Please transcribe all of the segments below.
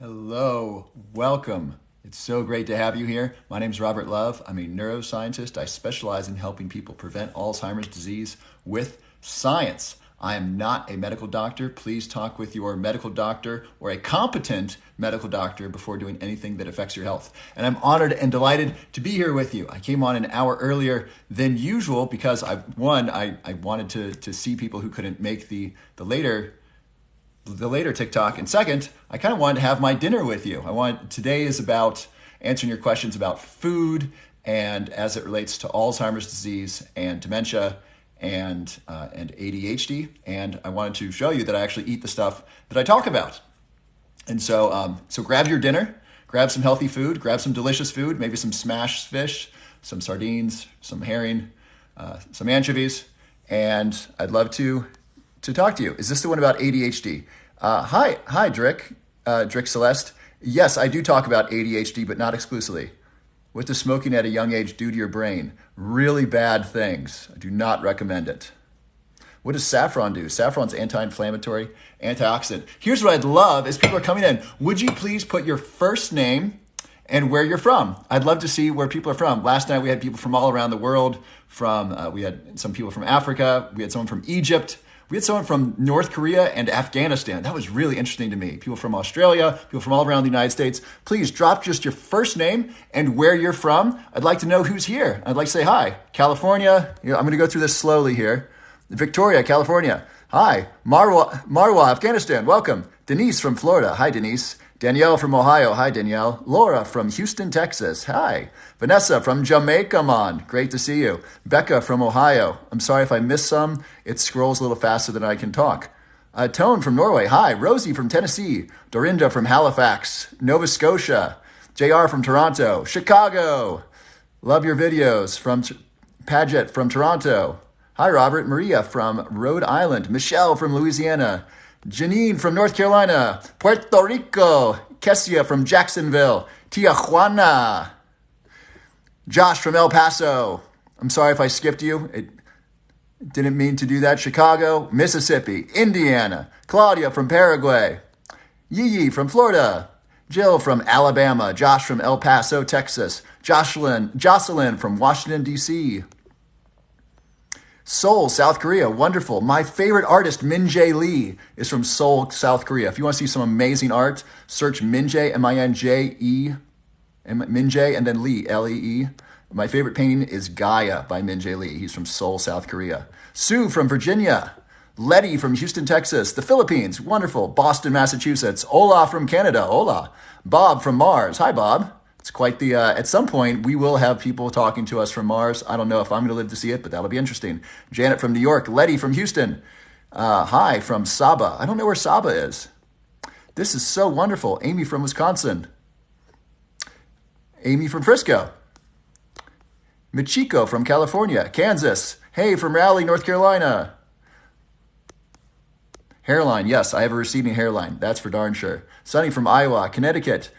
Hello, welcome. It's so great to have you here. My name is Robert Love. I'm a neuroscientist. I specialize in helping people prevent Alzheimer's disease with science. I am not a medical doctor. Please talk with your medical doctor or a competent medical doctor before doing anything that affects your health. And I'm honored and delighted to be here with you. I came on an hour earlier than usual because I wanted to see people who couldn't make the later TikTok. And second, I kind of wanted to have my dinner with you. Today is about answering your questions about food and as it relates to Alzheimer's disease and dementia and ADHD. And I wanted to show you that I actually eat the stuff that I talk about. And so grab your dinner, grab some healthy food, grab some delicious food, maybe some smashed fish, some sardines, some herring, some anchovies, and I'd love to talk to you. Is this the one about ADHD? Hi, Drick Celeste. Yes, I do talk about ADHD, but not exclusively. What does smoking at a young age do to your brain? Really bad things. I do not recommend it. What does saffron do? Saffron's anti-inflammatory, antioxidant. Here's what I'd love as people are coming in. Would you please put your first name and where you're from? I'd love to see where people are from. Last night we had people from all around the world. We had some people from Africa. We had someone from Egypt. We had someone from North Korea and Afghanistan. That was really interesting to me. People from Australia, people from all around the United States. Please drop just your first name and where you're from. I'd like to know who's here. I'd like to say hi. California. I'm going to go through this slowly here. Victoria, California. Hi. Marwa, Afghanistan. Welcome. Denise from Florida. Hi, Denise. Danielle from Ohio. Hi, Danielle. Laura from Houston, Texas. Hi. Vanessa from Jamaica, man. Great to see you. Becca from Ohio. I'm sorry if I missed some. It scrolls a little faster than I can talk. Tone from Norway. Hi. Rosie from Tennessee. Dorinda from Halifax, Nova Scotia. JR from Toronto. Chicago. Love your videos. From Paget from Toronto. Hi, Robert. Maria from Rhode Island. Michelle from Louisiana. Janine from North Carolina, Puerto Rico, Kessia from Jacksonville, Tijuana, Josh from El Paso. I'm sorry if I skipped you. It didn't mean to do that. Chicago, Mississippi, Indiana, Claudia from Paraguay, Yee from Florida, Jill from Alabama, Josh from El Paso, Texas, Jocelyn from Washington, D.C., Seoul, South Korea. Wonderful. My favorite artist, Min Jae Lee, is from Seoul, South Korea. If you want to see some amazing art, search Min Jae, M-I-N-J-E, Min Jae, and then Lee, L-E-E. My favorite painting is Gaia by Min Jae Lee. He's from Seoul, South Korea. Sue from Virginia. Letty from Houston, Texas. The Philippines. Wonderful. Boston, Massachusetts. Ola from Canada. Ola. Bob from Mars. Hi, Bob. It's quite the, at some point, we will have people talking to us from Mars. I don't know if I'm going to live to see it, but that'll be interesting. Janet from New York. Letty from Houston. Hi from Saba. I don't know where Saba is. This is so wonderful. Amy from Wisconsin. Amy from Frisco. Michiko from California. Kansas. Hey from Raleigh, North Carolina. Hairline. Yes, I have a receding hairline. That's for darn sure. Sunny from Iowa. Connecticut.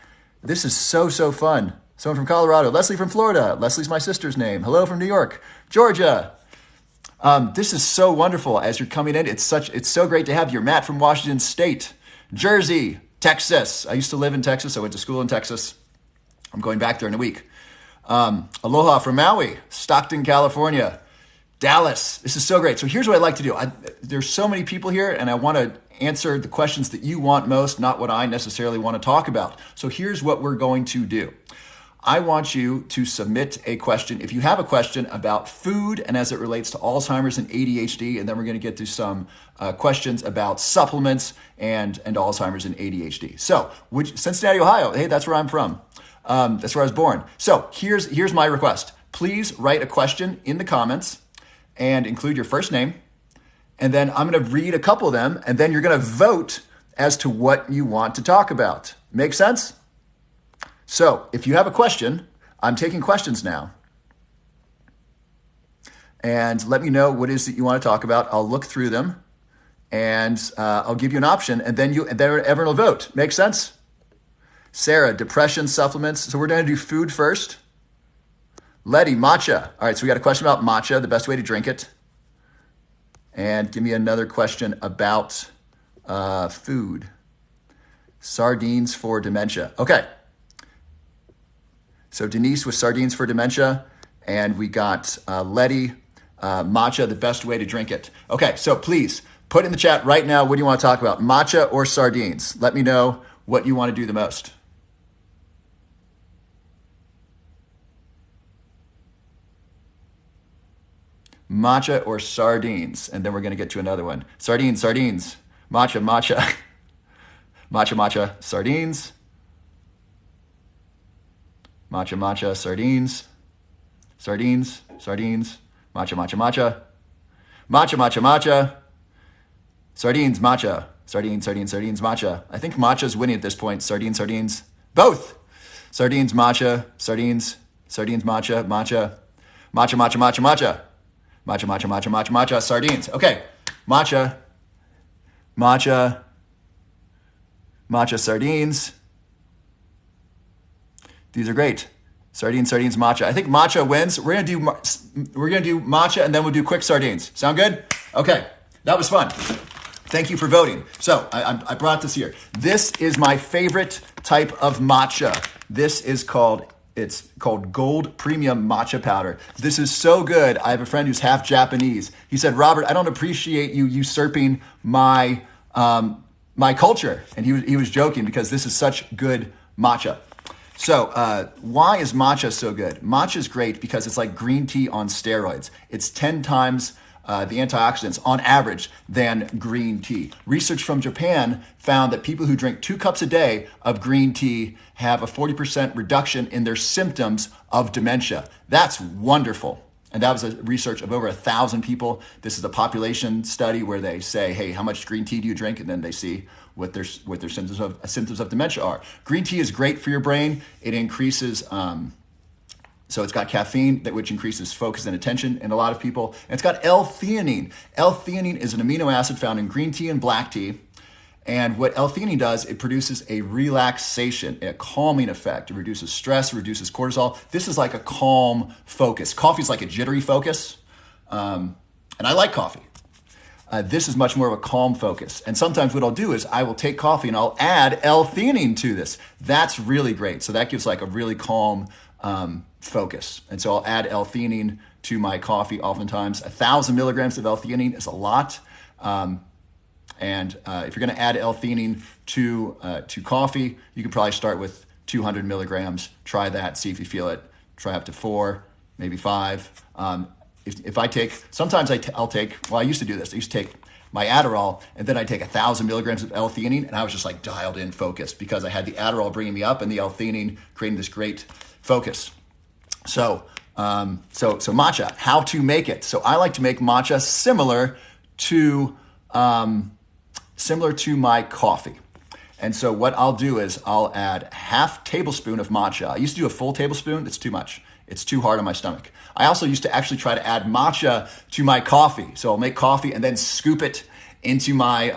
This is so fun. Someone from Colorado. Leslie from Florida. Leslie's my sister's name. Hello from New York. Georgia. This is so wonderful as you're coming in. It's so great to have you. Matt from Washington State. Jersey. Texas. I used to live in Texas. I went to school in Texas. I'm going back there in a week. Aloha from Maui. Stockton, California. Dallas. This is so great. So here's what I'd like to do. There's so many people here, and I want to answer the questions that you want most, not what I necessarily want to talk about. So here's what we're going to do. I want you to submit a question. If you have a question about food and as it relates to Alzheimer's and ADHD, and then we're going to get to some questions about supplements and Alzheimer's and ADHD. So Cincinnati, Ohio. Hey, that's where I'm from. That's where I was born. So here's my request. Please write a question in the comments and include your first name. And then I'm going to read a couple of them, and then you're going to vote as to what you want to talk about. Make sense? So if you have a question, I'm taking questions now. And let me know what it is that you want to talk about. I'll look through them, and I'll give you an option, and then everyone will vote. Make sense? Sarah, depression supplements. So we're going to do food first. Letty, matcha. All right, so we got a question about matcha, the best way to drink it. And give me another question about food. Sardines for dementia. Okay. So Denise with sardines for dementia, and we got Letty, matcha, the best way to drink it. Okay, so please put in the chat right now, what do you want to talk about? Matcha or sardines? Let me know what you want to do the most. Matcha or sardines? And then we're going to get to another one. Sardines. Matcha, matcha. Matcha, sardines. Matcha, sardines. Sardines. Matcha. Matcha. Sardines, matcha. Sardines, matcha. I think matcha's winning at this point. Sardines. Both. Sardines, matcha. Sardines, matcha. Matcha. Sardines. Okay. Matcha, sardines. These are great. Sardines, matcha. I think matcha wins. We're gonna do matcha, and then we'll do quick sardines. Sound good? Okay, that was fun. Thank you for voting. So I brought this here. This is my favorite type of matcha. It's called Gold Premium Matcha Powder. This is so good. I have a friend who's half Japanese. He said, Robert, I don't appreciate you usurping my culture. And he was joking because this is such good matcha. So why is matcha so good? Matcha is great because it's like green tea on steroids. It's 10 times the antioxidants on average than green tea. Research from Japan found that people who drink 2 cups a day of green tea have a 40% reduction in their symptoms of dementia. That's wonderful. And that was a research of over 1,000 people. This is a population study where they say, hey, how much green tea do you drink? And then they see what their symptoms of dementia are. Green tea is great for your brain. It increases, so it's got caffeine, which increases focus and attention in a lot of people. And it's got L-theanine. L-theanine is an amino acid found in green tea and black tea. And what L-theanine does, it produces a relaxation, a calming effect. It reduces stress, reduces cortisol. This is like a calm focus. Coffee is like a jittery focus. And I like coffee. This is much more of a calm focus. And sometimes what I'll do is I will take coffee and I'll add L-theanine to this. That's really great. So that gives like a really calm focus. And so I'll add L-theanine to my coffee oftentimes. 1,000 milligrams of L-theanine is a lot. And if you're going to add L-theanine to coffee, you can probably start with 200 milligrams. Try that, see if you feel it. Try up to 4, maybe 5. If I take, sometimes I'll take, well, I used to do this. I used to take my Adderall, and then I take 1,000 milligrams of L-theanine, and I was just like dialed in, focused, because I had the Adderall bringing me up and the L-theanine creating this great focus. So matcha, how to make it. So I like to make matcha similar to my coffee. And so what I'll do is I'll add half tablespoon of matcha. I used to do a full tablespoon. It's too much. It's too hard on my stomach. I also used to actually try to add matcha to my coffee. So I'll make coffee and then scoop it into my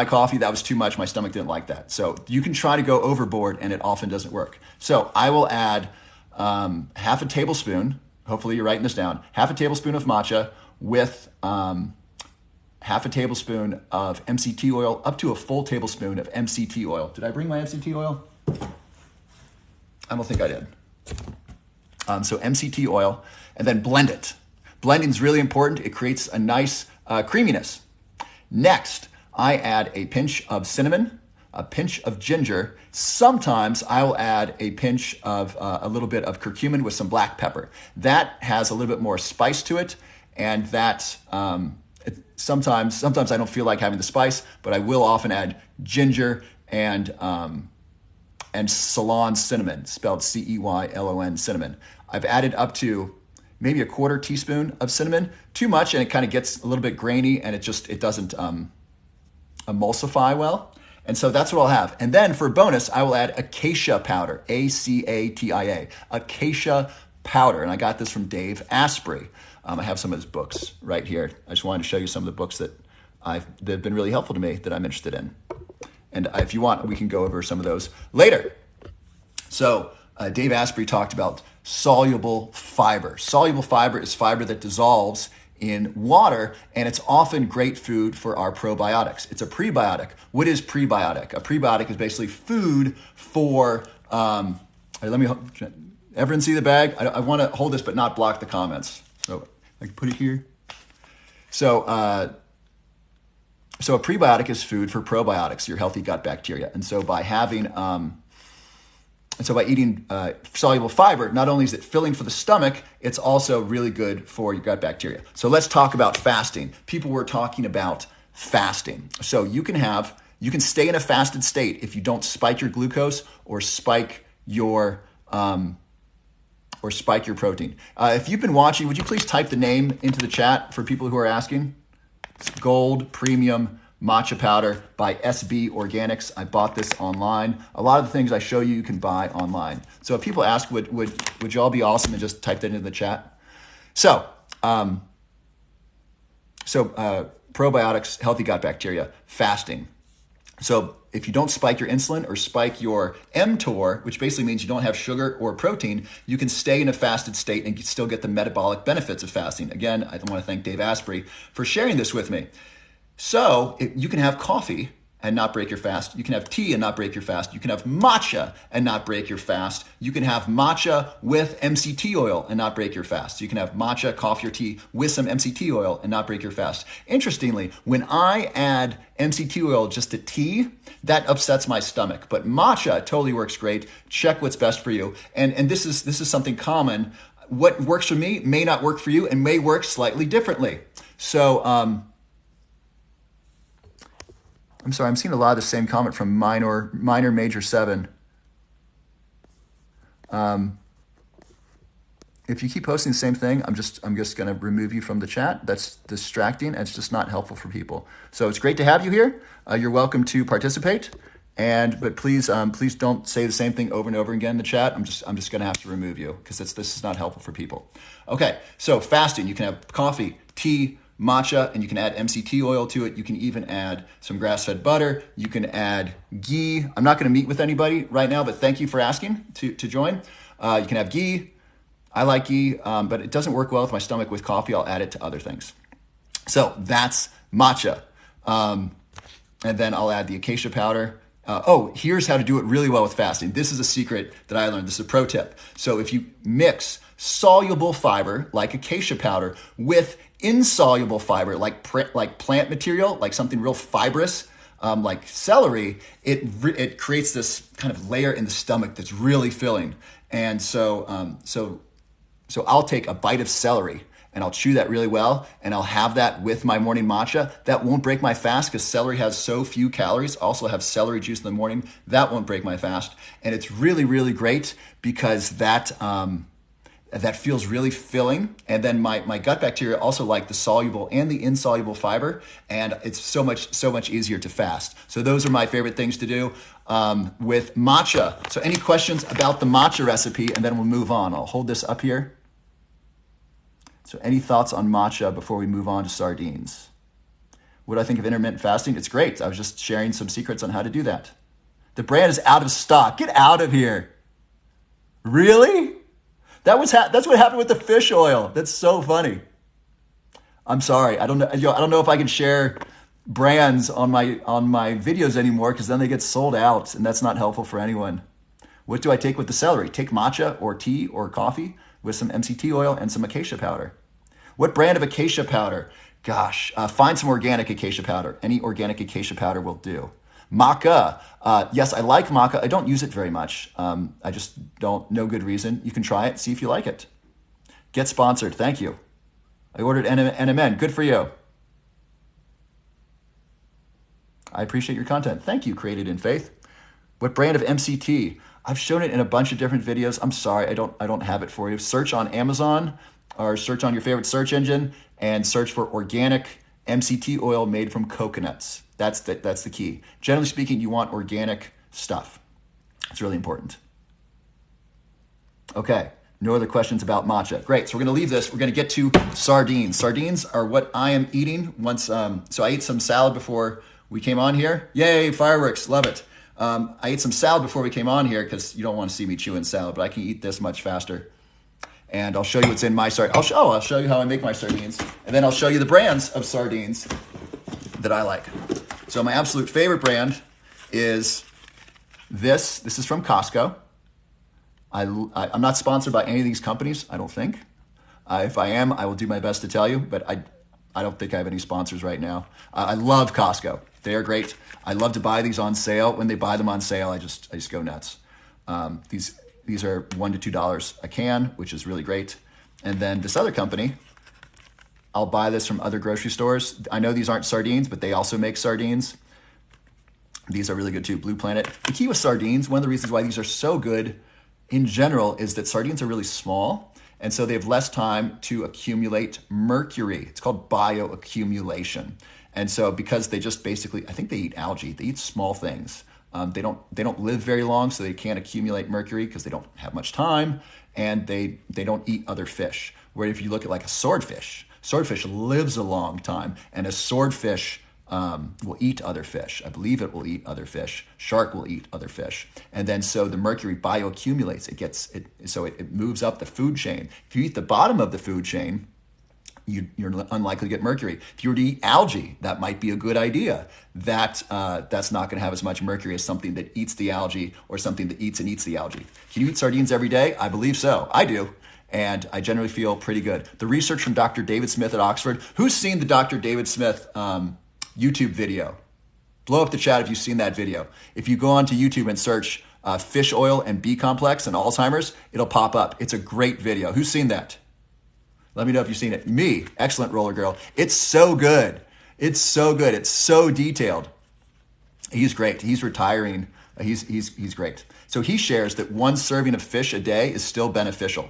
coffee. That was too much. My stomach didn't like that. So you can try to go overboard, and it often doesn't work. So I will add half a tablespoon. Hopefully you're writing this down. Half a tablespoon of matcha with half a tablespoon of MCT oil, up to a full tablespoon of MCT oil. Did I bring my MCT oil? I don't think I did. So MCT oil, and then blend it. Blending is really important. It creates a nice creaminess. Next, I add a pinch of cinnamon, a pinch of ginger. Sometimes I'll add a pinch of a little bit of curcumin with some black pepper. That has a little bit more spice to it, and that sometimes I don't feel like having the spice, but I will often add ginger and Ceylon cinnamon, spelled C-E-Y-L-O-N, cinnamon. I've added up to maybe a 1/4 teaspoon of cinnamon. Too much, and it kind of gets a little bit grainy, and it doesn't emulsify well. And so that's what I'll have. And then for a bonus, I will add acacia powder, A-C-A-T-I-A, acacia powder. And I got this from Dave Asprey. I have some of his books right here. I just wanted to show you some of the books that have been really helpful to me that I'm interested in. And if you want, we can go over some of those later. So Dave Asprey talked about soluble fiber. Soluble fiber is fiber that dissolves in water, and it's often great food for our probiotics. It's a prebiotic. What is prebiotic? A prebiotic is basically food for, everyone see the bag? I want to hold this but not block the comments. So I can put it here. So a prebiotic is food for probiotics, your healthy gut bacteria. And so by having, by eating soluble fiber, not only is it filling for the stomach, it's also really good for your gut bacteria. So let's talk about fasting. People were talking about fasting. So you can stay in a fasted state if you don't spike your glucose or spike your protein. If you've been watching, would you please type the name into the chat for people who are asking? It's Gold Premium Matcha Powder by SB Organics. I bought this online. A lot of the things I show you, you can buy online. So if people ask, would you all be awesome and just type that into the chat? So probiotics, healthy gut bacteria, fasting. So if you don't spike your insulin or spike your mTOR, which basically means you don't have sugar or protein, you can stay in a fasted state and still get the metabolic benefits of fasting. Again, I want to thank Dave Asprey for sharing this with me. So you can have coffee and not break your fast. You can have tea and not break your fast. You can have matcha and not break your fast. You can have matcha with MCT oil and not break your fast. You can have matcha, coffee, or tea with some MCT oil and not break your fast. Interestingly, when I add MCT oil just to tea, that upsets my stomach. But matcha totally works great. Check what's best for you. And this is something common. What works for me may not work for you and may work slightly differently. So, I'm sorry, I'm seeing a lot of the same comment from minor major 7. If you keep posting the same thing, I'm just going to remove you from the chat. That's distracting and it's just not helpful for people. So it's great to have you here. You're welcome to participate, but please don't say the same thing over and over again in the chat. I'm just going to have to remove you because this is not helpful for people. Okay, so fasting, you can have coffee, tea, matcha, and you can add MCT oil to it. You can even add some grass-fed butter. You can add ghee. I'm not going to meet with anybody right now, but thank you for asking to join. You can have ghee. I like ghee, but it doesn't work well with my stomach with coffee. I'll add it to other things. So that's matcha. And then I'll add the acacia powder. Here's how to do it really well with fasting. This is a secret that I learned. This is a pro tip. So if you mix soluble fiber like acacia powder with insoluble fiber like plant material, like something real fibrous, like celery, it creates this kind of layer in the stomach that's really filling. And so I'll take a bite of celery and I'll chew that really well, and I'll have that with my morning matcha. That won't break my fast because celery has so few calories. Also have celery juice in the morning. That won't break my fast. And it's really, really great because that feels really filling. And then my gut bacteria also like the soluble and the insoluble fiber, and it's so much easier to fast. So those are my favorite things to do with matcha. So any questions about the matcha recipe, and then we'll move on. I'll hold this up here. So any thoughts on matcha before we move on to sardines? What do I think of intermittent fasting? It's great. I was just sharing some secrets on how to do that. The brand is out of stock. Get out of here. Really? That's what happened with the fish oil. That's so funny. I'm sorry. I don't know if I can share brands on my videos anymore because then they get sold out, and that's not helpful for anyone. What do I take with the celery? Take matcha or tea or coffee with some MCT oil and some acacia powder. What brand of acacia powder? Gosh, find some organic acacia powder. Any organic acacia powder will do. Maca. Yes, I like maca. I don't use it very much. I just don't, no good reason. You can try it, see if you like it. Get sponsored. Thank you. I ordered NMN. Good for you. I appreciate your content. Thank you, Created in Faith. What brand of MCT? I've shown it in a bunch of different videos. I'm sorry, I don't have it for you. Search on Amazon or search on your favorite search engine and search for organic MCT oil made from coconuts. That's the key. Generally speaking, you want organic stuff. It's really important. Okay, no other questions about matcha. Great, so we're gonna leave this. We're gonna get to sardines. Sardines are what I am eating once, so I ate some salad before we came on here. Yay, fireworks, love it. I ate some salad before we came on here because you don't want to see me chewing salad, but I can eat this much faster. and I'll show you what's in my sardines. I'll show you how I make my sardines, and then I'll show you the brands of sardines that I like. So my absolute favorite brand is this. This is from Costco. I'm not sponsored by any of these companies, I don't think. If I am, I will do my best to tell you, but I don't think I have any sponsors right now. I love Costco. They are great. I love to buy these on sale. When they buy them on sale, I just go nuts. These are $1 to $2 a can, which is really great. And then this other company, I'll buy this from other grocery stores. I know these aren't sardines, but they also make sardines. These are really good too, Blue Planet. The key with sardines, one of the reasons why these are so good in general is that sardines are really small, and so they have less time to accumulate mercury. It's called bioaccumulation. And so because they just basically, I think they eat algae, they eat small things. They don't live very long, so they can't accumulate mercury because they don't have much time, and they don't eat other fish. Where if you look at like a swordfish lives a long time, and a swordfish will eat other fish. I believe it will eat other fish. Shark will eat other fish. And then so the mercury bioaccumulates. It moves up the food chain. If you eat the bottom of the food chain, you're unlikely to get mercury. If you were to eat algae, that might be a good idea. That's not going to have as much mercury as something that eats the algae or something that eats the algae. Can you eat sardines every day? I believe so. I do. And I generally feel pretty good. The research from Dr. David Smith at Oxford. Who's seen the Dr. David Smith YouTube video? Blow up the chat if you've seen that video. If you go onto YouTube and search fish oil and B complex and Alzheimer's, it'll pop up. It's a great video. Who's seen that? Let me know if you've seen it. Me, excellent roller girl. It's so good. It's so good. It's so detailed. He's great. He's retiring. He's great. So he shares that one serving of fish a day is still beneficial.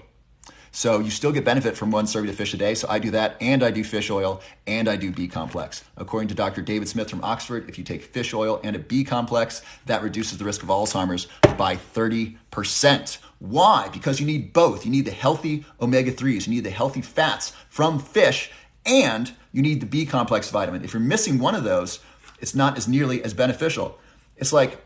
So you still get benefit from one serving of fish a day. So I do that, and I do fish oil, and I do B complex. According to Dr. David Smith from Oxford, if you take fish oil and a B complex, that reduces the risk of Alzheimer's by 30%. Why? Because you need both. You need the healthy omega-3s, you need the healthy fats from fish, and you need the B complex vitamin. If you're missing one of those, it's not as nearly as beneficial. It's like,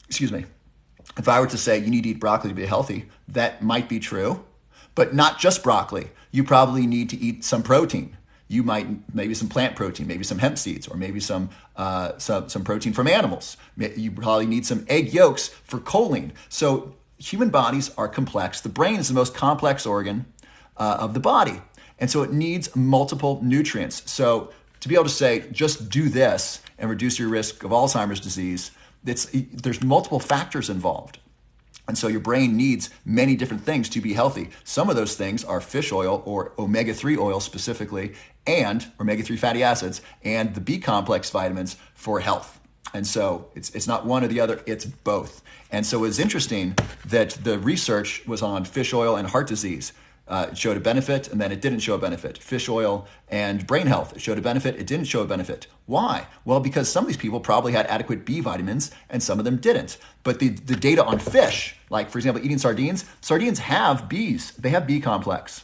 if I were to say you need to eat broccoli to be healthy, that might be true. But not just broccoli. You probably need to eat some protein. You might, maybe some plant protein, maybe some hemp seeds, or maybe some protein from animals. You probably need some egg yolks for choline. So human bodies are complex. The brain is the most complex organ of the body. And so it needs multiple nutrients. So to be able to say, just do this and reduce your risk of Alzheimer's disease, there's multiple factors involved. And so your brain needs many different things to be healthy. Some of those things are fish oil or omega-3 oil specifically, and omega-3 fatty acids, and the B complex vitamins for health. And so it's not one or the other, it's both. And so it's interesting that the research was on fish oil and heart disease. It showed a benefit, and then it didn't show a benefit. Fish oil and brain health, it showed a benefit, it didn't show a benefit. Why? Well, because some of these people probably had adequate B vitamins, and some of them didn't. But the data on fish, like for example, eating sardines have Bs. They have B complex.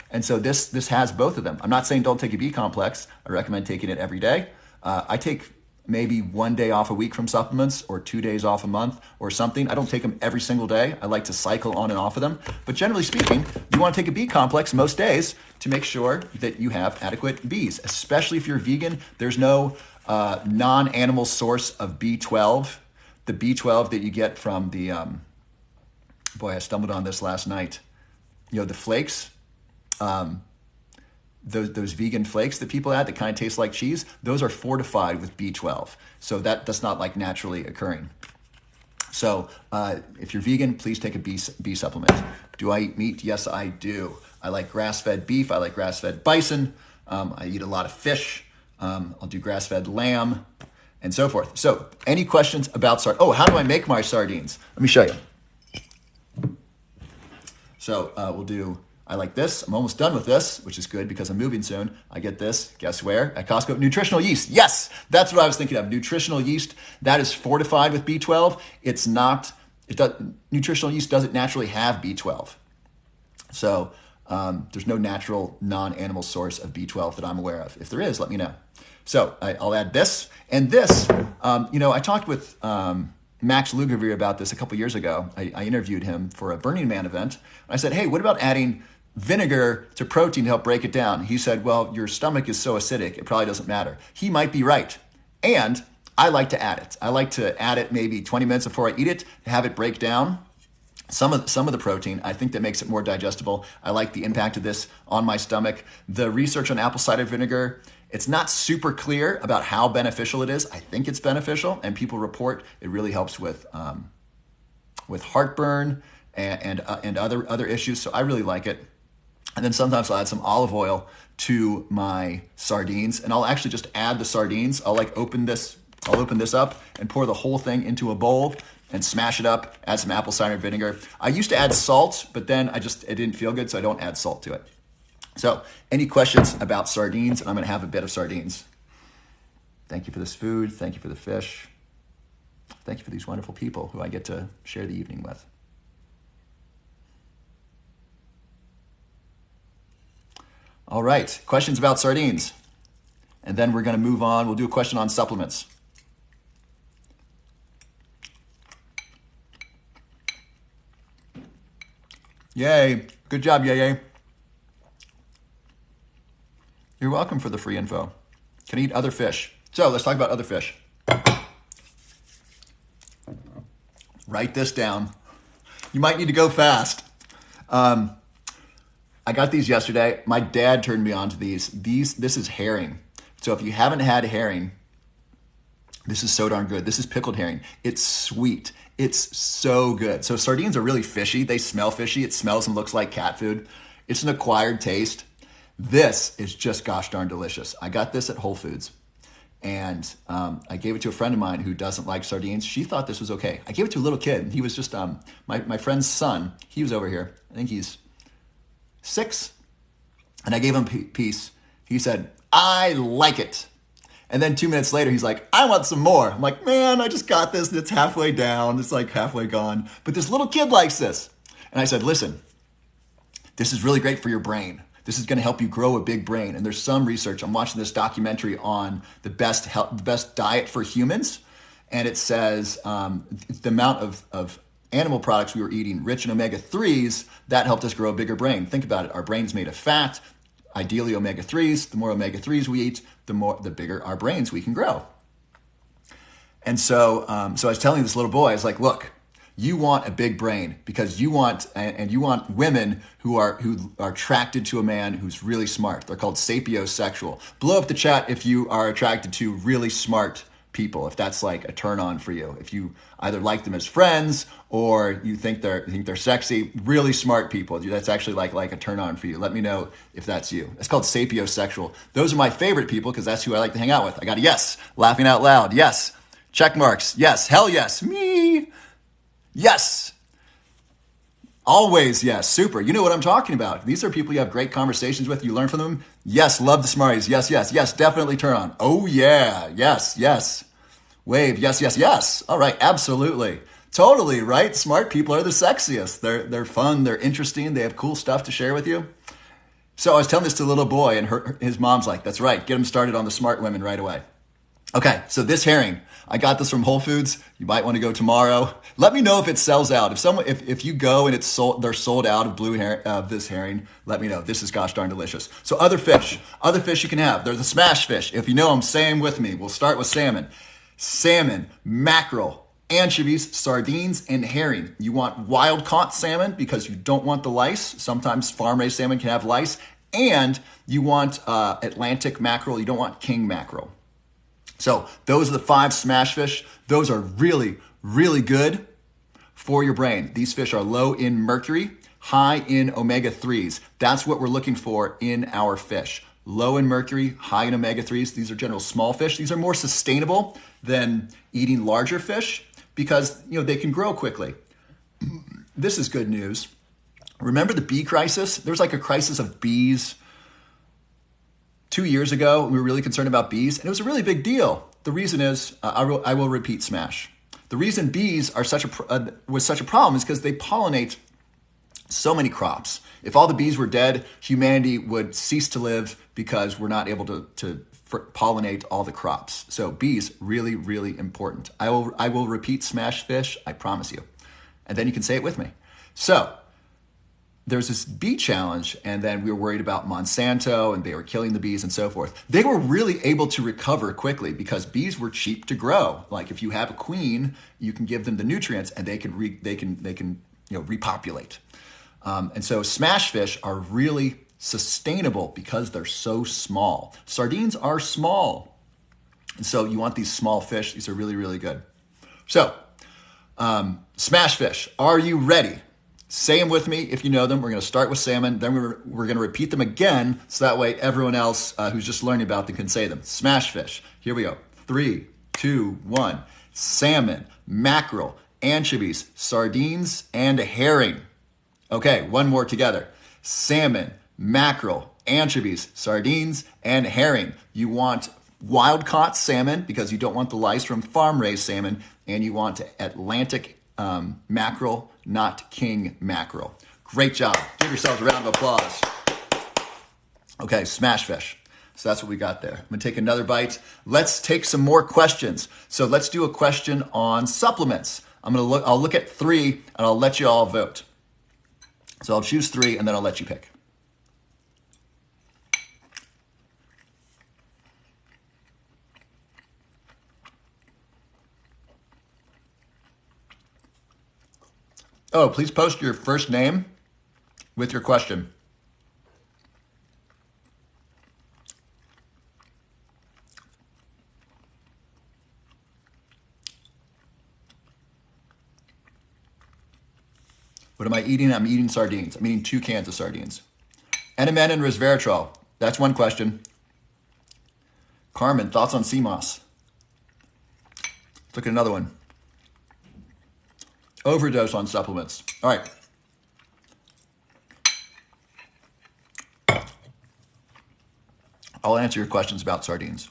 And so this has both of them. I'm not saying don't take a B complex. I recommend taking it every day. I take maybe 1 day off a week from supplements, or 2 days off a month or something. I don't take them every single day. I like to cycle on and off of them. But generally speaking, you want to take a B complex most days to make sure that you have adequate Bs, especially if you're vegan. There's no non-animal source of B12. The B12 that you get from the, I stumbled on this last night. The flakes, those vegan flakes that people add that kind of taste like cheese, those are fortified with B12. So that's not like naturally occurring. So if you're vegan, please take a B supplement. Do I eat meat? Yes, I do. I like grass-fed beef. I like grass-fed bison. I eat a lot of fish. I'll do grass-fed lamb and so forth. So any questions about sardines? Oh, how do I make my sardines? Let me show you. So I like this. I'm almost done with this, which is good because I'm moving soon. I get this, guess where? At Costco. Nutritional yeast. Yes, that's what I was thinking of. Nutritional yeast, that is fortified with B12. Nutritional yeast doesn't naturally have B12. So there's no natural non-animal source of B12 that I'm aware of. If there is, let me know. So I'll add this. And this, I talked with Max Lugavere about this a couple years ago. I interviewed him for a Burning Man event. I said, hey, what about adding vinegar to protein to help break it down? He said, well, your stomach is so acidic, it probably doesn't matter. He might be right. And I like to add it. I like to add it maybe 20 minutes before I eat it to have it break down some of the protein. I think that makes it more digestible. I like the impact of this on my stomach. The research on apple cider vinegar, it's not super clear about how beneficial it is. I think it's beneficial, and people report it really helps with heartburn and other issues. So I really like it. And then sometimes I'll add some olive oil to my sardines, and I'll actually just add the sardines. I'll open this up and pour the whole thing into a bowl and smash it up, add some apple cider vinegar. I used to add salt, but then it didn't feel good, so I don't add salt to it. So any questions about sardines? And I'm gonna have a bit of sardines. Thank you for this food. Thank you for the fish. Thank you for these wonderful people who I get to share the evening with. All right, questions about sardines. And then we're gonna move on. We'll do a question on supplements. Yay, good job, Yay. You're welcome for the free info. Can eat other fish. So let's talk about other fish. Write this down. You might need to go fast. I got these yesterday. My dad turned me on to these. This is herring. So if you haven't had herring, this is so darn good. This is pickled herring. It's sweet. It's so good. So sardines are really fishy. They smell fishy. It smells and looks like cat food. It's an acquired taste. This is just gosh darn delicious. I got this at Whole Foods, and I gave it to a friend of mine who doesn't like sardines. She thought this was okay. I gave it to a little kid. He was just, my friend's son, he was over here. I think he's 6, and I gave him a piece. He said, I like it. And then 2 minutes later, he's like, I want some more. I'm like, man, I just got this, and it's halfway down. It's like halfway gone. But this little kid likes this. And I said, listen, this is really great for your brain. This is going to help you grow a big brain. And there's some research. I'm watching this documentary on the best diet for humans. And it says the amount of animal products we were eating, rich in omega-3s, that helped us grow a bigger brain. Think about it. Our brain's made of fat, ideally omega-3s. The more omega-3s we eat, the bigger our brains we can grow. And so I was telling this little boy, I was like, look, you want a big brain because you want women who are attracted to a man who's really smart. They're called sapiosexual. Blow up the chat if you are attracted to really smart people, if that's like a turn on for you. If you either like them as friends or you think they're sexy, really smart people, that's actually like a turn on for you. Let me know if that's you. It's called sapiosexual. Those are my favorite people because that's who I like to hang out with. I got a yes, laughing out loud, yes, check marks, yes, hell yes, me. Yes. Always yes. Super. You know what I'm talking about. These are people you have great conversations with. You learn from them. Yes. Love the Smarties. Yes, yes, yes. Definitely turn on. Oh, yeah. Yes, yes. Wave. Yes, yes, yes. All right. Absolutely. Totally, right? Smart people are the sexiest. They're fun. They're interesting. They have cool stuff to share with you. So I was telling this to a little boy, and his mom's like, that's right. Get him started on the smart women right away. Okay, so this herring, I got this from Whole Foods. You might want to go tomorrow. Let me know if it sells out. If you go and they're sold out of this herring, let me know. This is gosh darn delicious. So other fish you can have. There's the smash fish. If you know them, say them with me. We'll start with salmon. Salmon, mackerel, anchovies, sardines, and herring. You want wild caught salmon because you don't want the lice. Sometimes farm raised salmon can have lice. And you want Atlantic mackerel. You don't want king mackerel. So those are the 5 smash fish. Those are really, really good for your brain. These fish are low in mercury, high in omega-3s. That's what we're looking for in our fish. Low in mercury, high in omega-3s. These are general small fish. These are more sustainable than eating larger fish because they can grow quickly. This is good news. Remember the bee crisis? There was like a crisis of bees 2 years ago. We were really concerned about bees, and it was a really big deal. The reason is, I will repeat smash. The reason bees are was such a problem is because they pollinate so many crops. If all the bees were dead, humanity would cease to live because we're not able to pollinate all the crops. So bees, really, really important. I will repeat smash fish, I promise you. And then you can say it with me. So there's this bee challenge, and then we were worried about Monsanto, and they were killing the bees and so forth. They were really able to recover quickly because bees were cheap to grow. Like if you have a queen, you can give them the nutrients, and they can repopulate. And so smash fish are really sustainable because they're so small. Sardines are small, and so you want these small fish. These are really, really good. So smash fish, are you ready? Say them with me if you know them. We're going to start with salmon, then we're going to repeat them again, so that way everyone else who's just learning about them can say them. Smash fish. Here we go. 3, 2, 1. Salmon, mackerel, anchovies, sardines, and herring. Okay, one more together. Salmon, mackerel, anchovies, sardines, and herring. You want wild-caught salmon because you don't want the lice from farm-raised salmon, and you want Atlantic mackerel, not king mackerel. Great job. Give yourselves a round of applause. Okay, smash fish. So that's what we got there. I'm going to take another bite. Let's take some more questions. So let's do a question on supplements. I'll look at 3 and I'll let you all vote. So I'll choose 3 and then I'll let you pick. Oh, please post your first name with your question. What am I eating? I'm eating sardines. I'm eating 2 cans of sardines. NMN and Resveratrol. That's one question. Carmen, thoughts on CMOS? Let's look at another one. Overdose on supplements. All right. I'll answer your questions about sardines.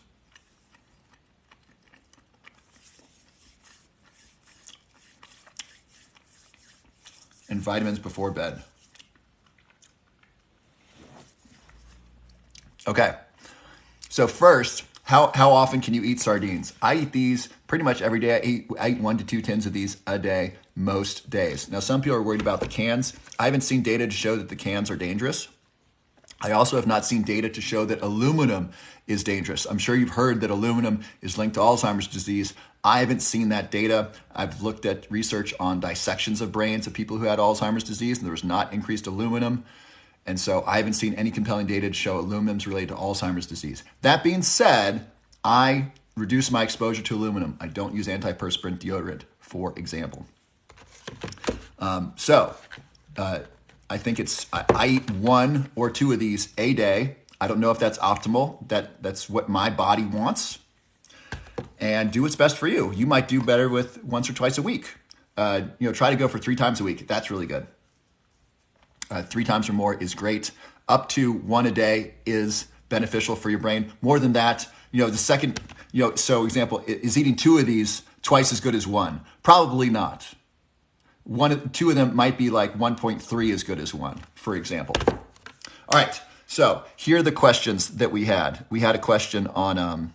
And vitamins before bed. Okay. So first, how often can you eat sardines? I eat these pretty much every day. I eat 1 to 2 tins of these a day, most days. Now, some people are worried about the cans. I haven't seen data to show that the cans are dangerous. I also have not seen data to show that aluminum is dangerous. I'm sure you've heard that aluminum is linked to Alzheimer's disease. I haven't seen that data. I've looked at research on dissections of brains of people who had Alzheimer's disease, and there was not increased aluminum. And so I haven't seen any compelling data to show aluminum's related to Alzheimer's disease. That being said, I reduce my exposure to aluminum. I don't use antiperspirant deodorant, for example. I think I eat 1 or 2 of these a day. I don't know if that's optimal. That's what my body wants. And do what's best for you. You might do better with 1 or 2 a week. Try to go for 3 times a week. That's really good. 3 times or more is great. Up to 1 a day is beneficial for your brain. More than that, so example, is eating 2 of these twice as good as 1? Probably not. 2 of them might be like 1.3 as good as 1, for example. All right, so here are the questions that we had. We had a question on, I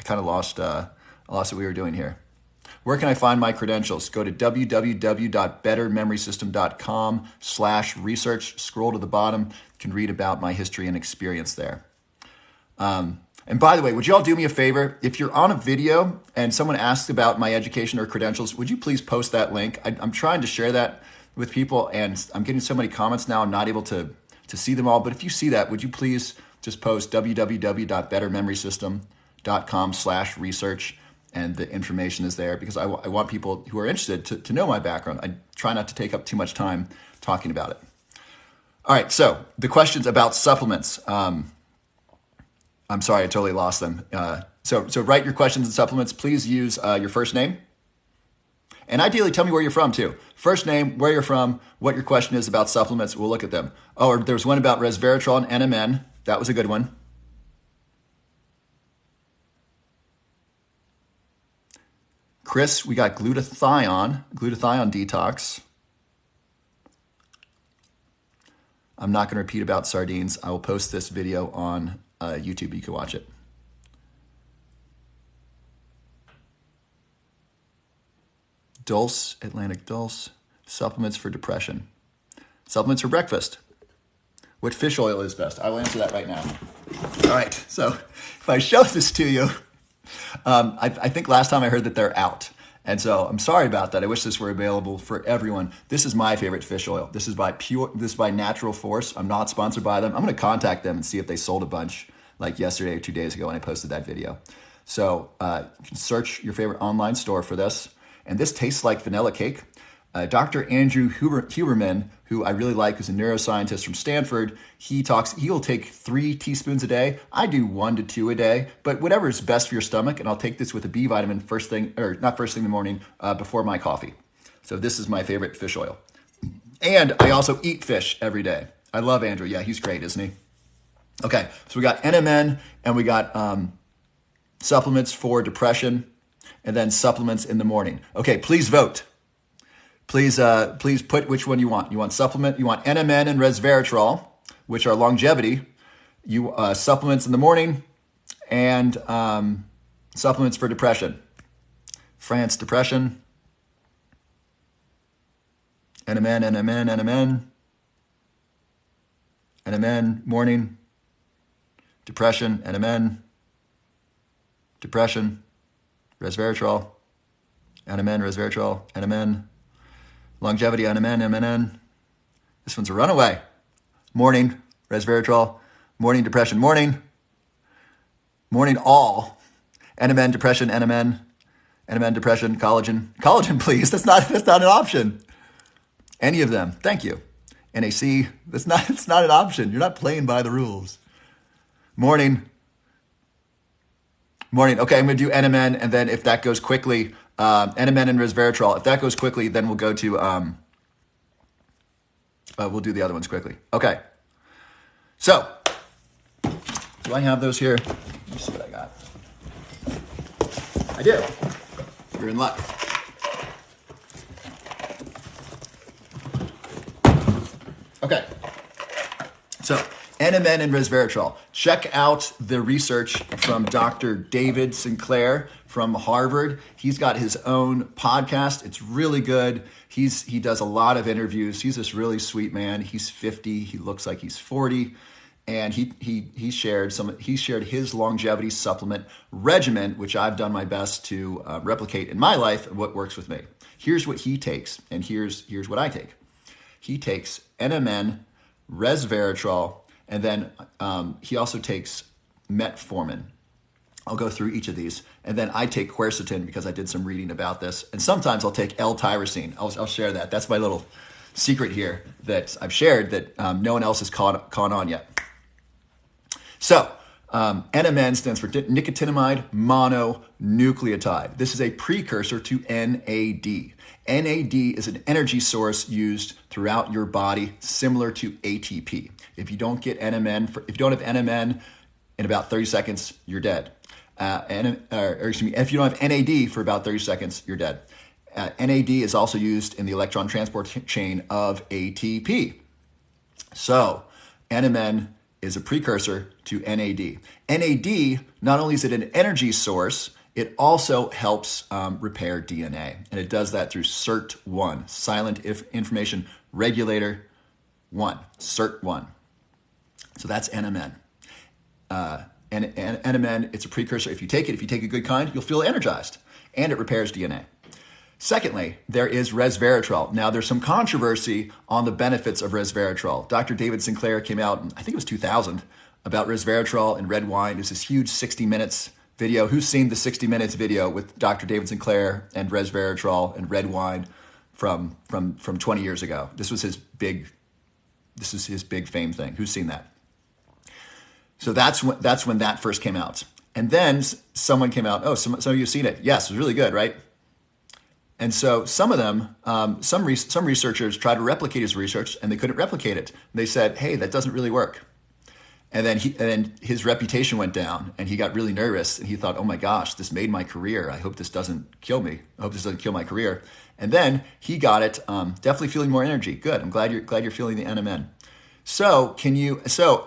kind of lost what we were doing here. Where can I find my credentials? Go to www.bettermemorysystem.com/research. Scroll to the bottom. You can read about my history and experience there. And by the way, would you all do me a favor? If you're on a video and someone asks about my education or credentials, would you please post that link? I'm trying to share that with people, and I'm getting so many comments now, I'm not able to see them all. But if you see that, would you please just post www.bettermemorysystem.com/research, and the information is there, because I want people who are interested to know my background. I try not to take up too much time talking about it. All right, so the questions about supplements. I'm sorry, I totally lost them. So write your questions and supplements. Please use your first name. And ideally, tell me where you're from, too. First name, where you're from, what your question is about supplements. We'll look at them. Oh, there's one about resveratrol and NMN. That was a good one. Chris, we got glutathione detox. I'm not going to repeat about sardines. I will post this video on YouTube. You can watch it. Atlantic Dulce, supplements for depression. Supplements for breakfast. What fish oil is best? I will answer that right now. All right, so if I show this to you, I think last time I heard that they're out. And so I'm sorry about that. I wish this were available for everyone. This is my favorite fish oil. This is by Natural Force. I'm not sponsored by them. I'm going to contact them and see if they sold a bunch like yesterday or 2 days ago when I posted that video. So you can search your favorite online store for this. And this tastes like vanilla cake. Dr. Andrew Huberman, who I really like, who's a neuroscientist from Stanford, he'll take 3 teaspoons a day. I do 1 to 2 a day, but whatever is best for your stomach. And I'll take this with a B vitamin not first thing in the morning, before my coffee. So this is my favorite fish oil. And I also eat fish every day. I love Andrew. Yeah, he's great, isn't he? Okay, so we got NMN and we got supplements for depression and then supplements in the morning. Okay, please vote. Please put which one you want. You want supplement, you want NMN and Resveratrol, which are longevity. You supplements in the morning and supplements for depression. France, depression. NMN, morning. Depression, NMN. Depression, Resveratrol. NMN. Longevity, NMN. This one's a runaway. Morning, Resveratrol. Morning, depression, morning. Morning, all. NMN, depression, NMN, depression, collagen. Collagen, please. That's not an option. Any of them. Thank you. NAC. It's not an option. You're not playing by the rules. Morning. Okay, I'm going to do NMN, and then if that goes quickly, NMN and Resveratrol. If that goes quickly, then we'll go to, we'll do the other ones quickly. Okay. So, do I have those here? Let me see what I got. I do. You're in luck. Okay. So, NMN and Resveratrol. Check out the research from Dr. David Sinclair from Harvard. He's got his own podcast. It's really good. He does a lot of interviews. He's this really sweet man. He's 50. He looks like he's 40. And he shared his longevity supplement regimen, which I've done my best to replicate in my life and what works with me. Here's what he takes, and here's what I take. He takes NMN, Resveratrol, and then he also takes metformin. I'll go through each of these. And then I take quercetin because I did some reading about this. And sometimes I'll take L-tyrosine. I'll share that. That's my little secret here that I've shared that no one else has caught on yet. So NMN stands for nicotinamide mononucleotide. This is a precursor to NAD. NAD is an energy source used throughout your body, similar to ATP. If you don't have NMN in about 30 seconds, you're dead. If you don't have NAD for about 30 seconds, you're dead. NAD is also used in the electron transport chain of ATP. So NMN is a precursor to NAD. NAD, not only is it an energy source, it also helps repair DNA. And it does that through SIRT1, Silent Information Regulator 1, SIRT1. So that's NMN. And NMN, it's a precursor. If you take a good kind, you'll feel energized. And it repairs DNA. Secondly, there is Resveratrol. Now, there's some controversy on the benefits of Resveratrol. Dr. David Sinclair came out, I think it was 2000, about Resveratrol and Red Wine. It's this huge 60 minutes video. Who's seen the 60 minutes video with Dr. David Sinclair and Resveratrol and Red Wine from 20 years ago? This is his big fame thing. Who's seen that? So that's when that first came out. And then someone came out, some of you have seen it. Yes, it was really good, right? And so some of them, some researchers tried to replicate his research and they couldn't replicate it. They said, hey, that doesn't really work. And then his reputation went down and he got really nervous and he thought, oh my gosh, this made my career. I hope this doesn't kill me. I hope this doesn't kill my career. And then he got it, definitely feeling more energy. Good. I'm glad you're feeling the NMN. So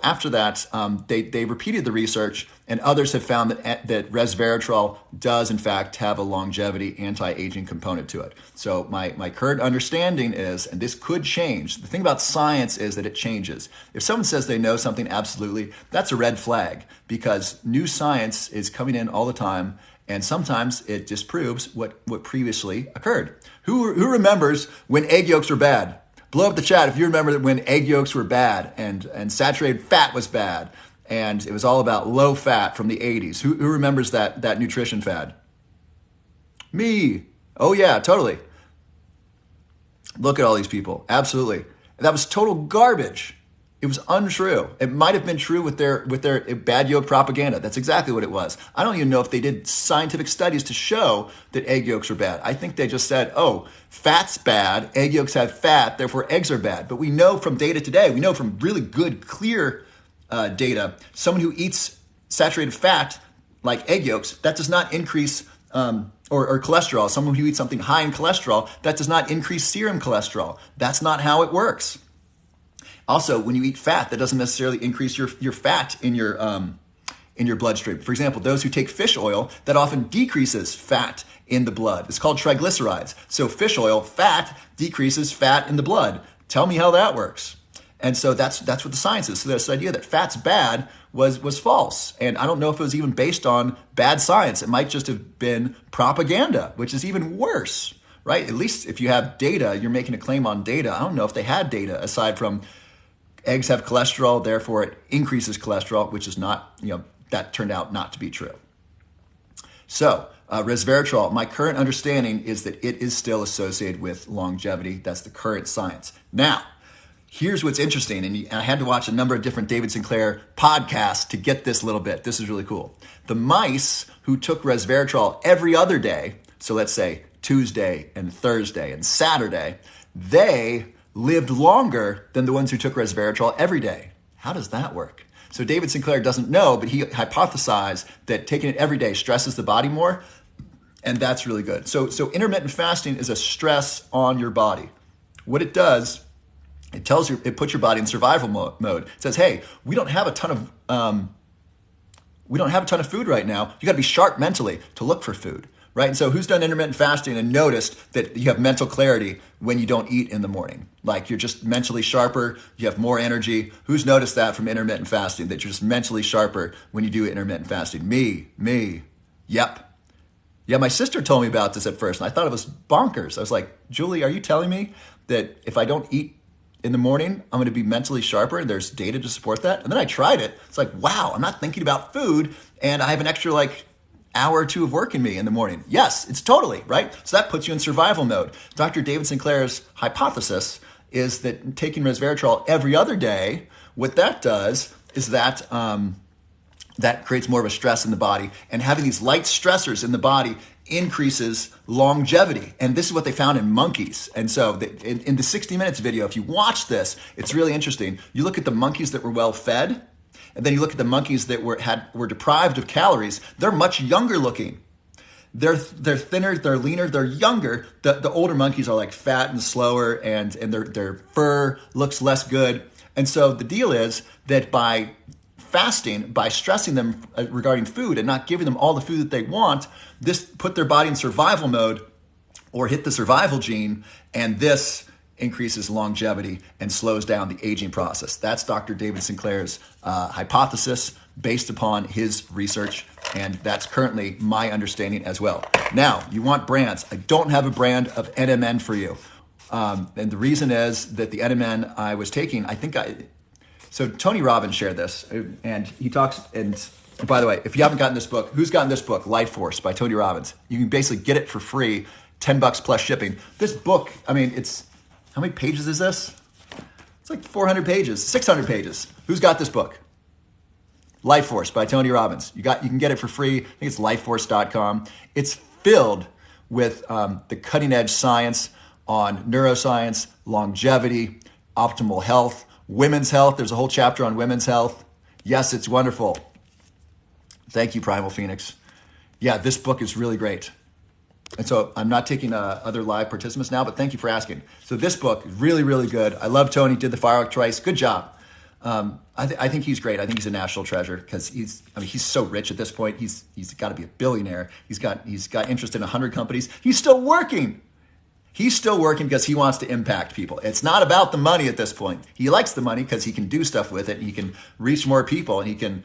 after that, they repeated the research. And others have found that resveratrol does, in fact, have a longevity anti-aging component to it. So my current understanding is, and this could change, the thing about science is that it changes. If someone says they know something absolutely, that's a red flag, because new science is coming in all the time, and sometimes it disproves what previously occurred. Who remembers when egg yolks were bad? Blow up the chat if you remember that when egg yolks were bad and saturated fat was bad. And it was all about low fat from the 80s. Who remembers that nutrition fad? Me. Oh, yeah, totally. Look at all these people. Absolutely. That was total garbage. It was untrue. It might have been true with their bad yolk propaganda. That's exactly what it was. I don't even know if they did scientific studies to show that egg yolks are bad. I think they just said, oh, fat's bad, egg yolks have fat, therefore eggs are bad. But we know from data today, we know from really good, clear data, someone who eats saturated fat like egg yolks, that does not increase, or cholesterol. Someone who eats something high in cholesterol, that does not increase serum cholesterol. That's not how it works. Also, when you eat fat, that doesn't necessarily increase your fat in your bloodstream. For example, those who take fish oil, that often decreases fat in the blood. It's called triglycerides. So fish oil, fat, decreases fat in the blood. Tell me how that works. And so that's what the science is. So this idea that fat's bad was false. And I don't know if it was even based on bad science. It might just have been propaganda, which is even worse, right? At least if you have data, you're making a claim on data. I don't know if they had data aside from eggs have cholesterol, therefore it increases cholesterol, which is not, that turned out not to be true. So resveratrol, my current understanding is that it is still associated with longevity. That's the current science. Now, here's what's interesting, and I had to watch a number of different David Sinclair podcasts to get this little bit. This is really cool. The mice who took resveratrol every other day, so let's say Tuesday and Thursday and Saturday, they lived longer than the ones who took resveratrol every day. How does that work? So David Sinclair doesn't know, but he hypothesized that taking it every day stresses the body more, and that's really good. So intermittent fasting is a stress on your body. What it does, it tells you, it puts your body in survival mode. It says, hey, we don't have a ton of food right now. You got to be sharp mentally to look for food, right? And so who's done intermittent fasting and noticed that you have mental clarity when you don't eat in the morning? Like you're just mentally sharper, you have more energy. Who's noticed that from intermittent fasting, that you're just mentally sharper when you do intermittent fasting? Me. Yep. Yeah, my sister told me about this at first, and I thought it was bonkers. I was like, Julie, are you telling me that if I don't eat in the morning, I'm going to be mentally sharper, and there's data to support that? And then I tried it. It's like, wow, I'm not thinking about food, and I have an extra hour or two of work in me in the morning. Yes, it's totally, right? So that puts you in survival mode. Dr. David Sinclair's hypothesis is that taking resveratrol every other day, what that does is that that creates more of a stress in the body, and having these light stressors in the body increases longevity. And this is what they found in monkeys. And so in the 60 Minutes video, if you watch this, it's really interesting. You look at the monkeys that were well fed, and then you look at the monkeys that were deprived of calories. They're much younger looking. They're thinner, they're leaner, they're younger. The older monkeys are fat and slower, and their fur looks less good. And so the deal is that by fasting, by stressing them regarding food and not giving them all the food that they want, this put their body in survival mode or hit the survival gene, and this increases longevity and slows down the aging process. That's Dr. David Sinclair's hypothesis based upon his research, and that's currently my understanding as well. Now, you want brands. I don't have a brand of NMN for you. And the reason is that the NMN I was taking, so Tony Robbins shared this, and he talks, and by the way, if you haven't gotten this book, who's gotten this book, Life Force by Tony Robbins? You can basically get it for free, $10 plus shipping. This book, it's, how many pages is this? It's 400 pages, 600 pages. Who's got this book? Life Force by Tony Robbins. You can get it for free. I think it's lifeforce.com. It's filled with the cutting edge science on neuroscience, longevity, optimal health, women's health. There's a whole chapter on women's health. Yes, it's wonderful. Thank you, Primal Phoenix. Yeah, this book is really great. And so I'm not taking other live participants now, but thank you for asking. So this book is really, really good. I love Tony, did the firework twice. Good job. I think he's great. I think he's a national treasure because he's so rich at this point. He's got to be a billionaire. He's got interest in 100 companies. He's still working. He's still working because he wants to impact people. It's not about the money at this point. He likes the money because he can do stuff with it. And he can reach more people, and he can,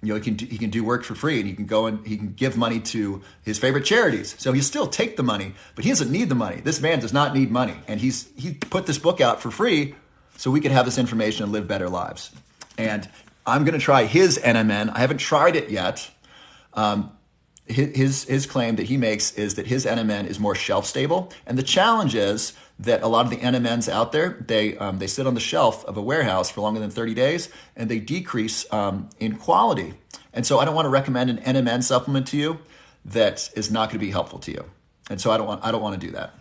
he can do work for free, and he can go and he can give money to his favorite charities. So he still take the money, but he doesn't need the money. This man does not need money, and he put this book out for free so we could have this information and live better lives. And I'm going to try his NMN. I haven't tried it yet. His claim that he makes is that his NMN is more shelf stable, and the challenge is that a lot of the NMNs out there, they sit on the shelf of a warehouse for longer than 30 days, and they decrease in quality. And so I don't want to recommend an NMN supplement to you that is not going to be helpful to you. And so I don't want to do that.